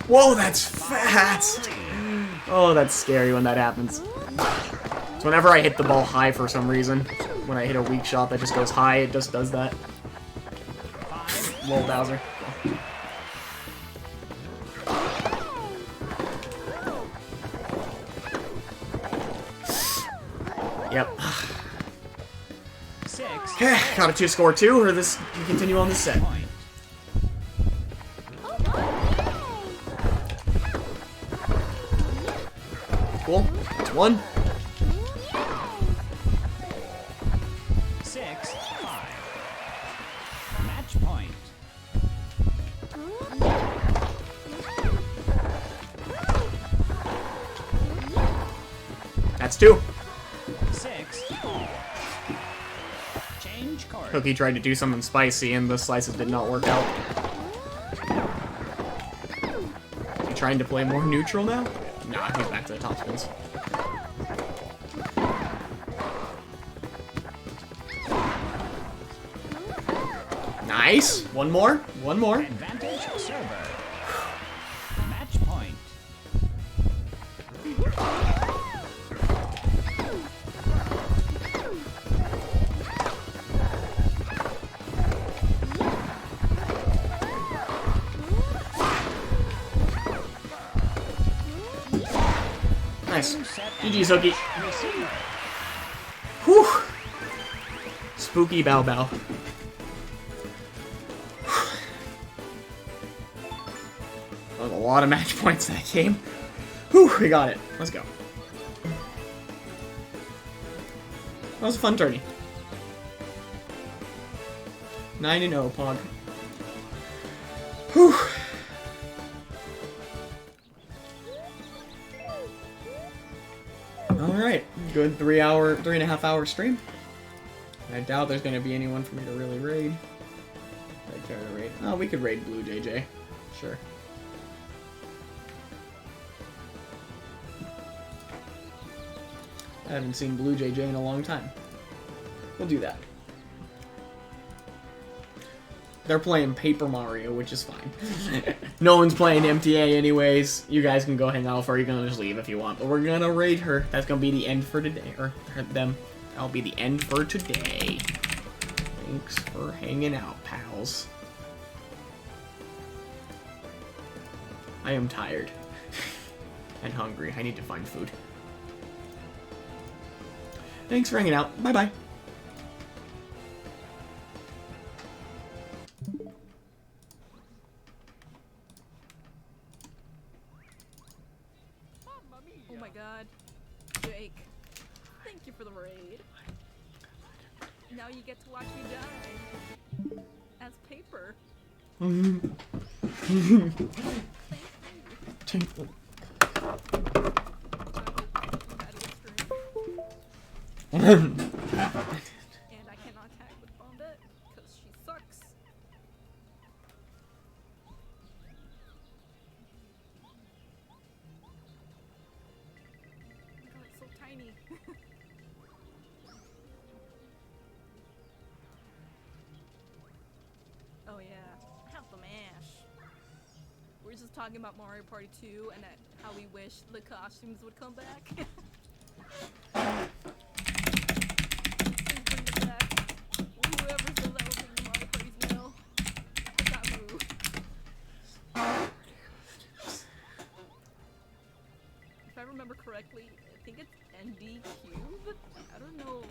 Whoa, that's fast! Oh, that's scary when that happens. So whenever I hit the ball high for some reason, when I hit a weak shot that just goes high, it just does that. Lol, Bowser. Yep. 6. Okay, got a 2-score 2, or this you continue on this set. Point. Cool. That's 1. 6, 5. Match point. That's 2. 6. Change card. Cookie tried to do something spicy and the slices did not work out. Is he trying to play more neutral now? Nah, he's back to the top spins. Nice! One more. One more. Advantage server. Match point. Nice. Set GG's, Hookie. receiver. Whew. Spooky bow bow. That was a lot of match points that game. Whew, we got it. Let's go. That was a fun tourney. 9-0, Pog. Whew. Alright, good 3.5 hour stream. I doubt there's gonna be anyone for me to really raid. I care to raid. Oh, we could raid Blue JJ. Sure. I haven't seen Blue JJ in a long time. We'll do that. They're playing Paper Mario, which is fine. No one's playing MTA anyways. You guys can go hang out for her. You can just leave if you want. But we're gonna raid her. That's gonna be the end for today. Or them. That'll be the end for today. Thanks for hanging out, pals. I am tired. And hungry. I need to find food. Thanks for hanging out. Bye-bye. Oh my god. Jake. Thank you for the raid. Now you get to watch me die. As paper. And I cannot tag with Bombette because she sucks. God, it's so tiny. Oh yeah, have the mash. We're just talking about Mario Party 2 and how we wish the costumes would come back. Please bring them back. Whoever says that will bring the Mario Parties now. I got who. If I remember correctly, I think it's ND Cube? I don't know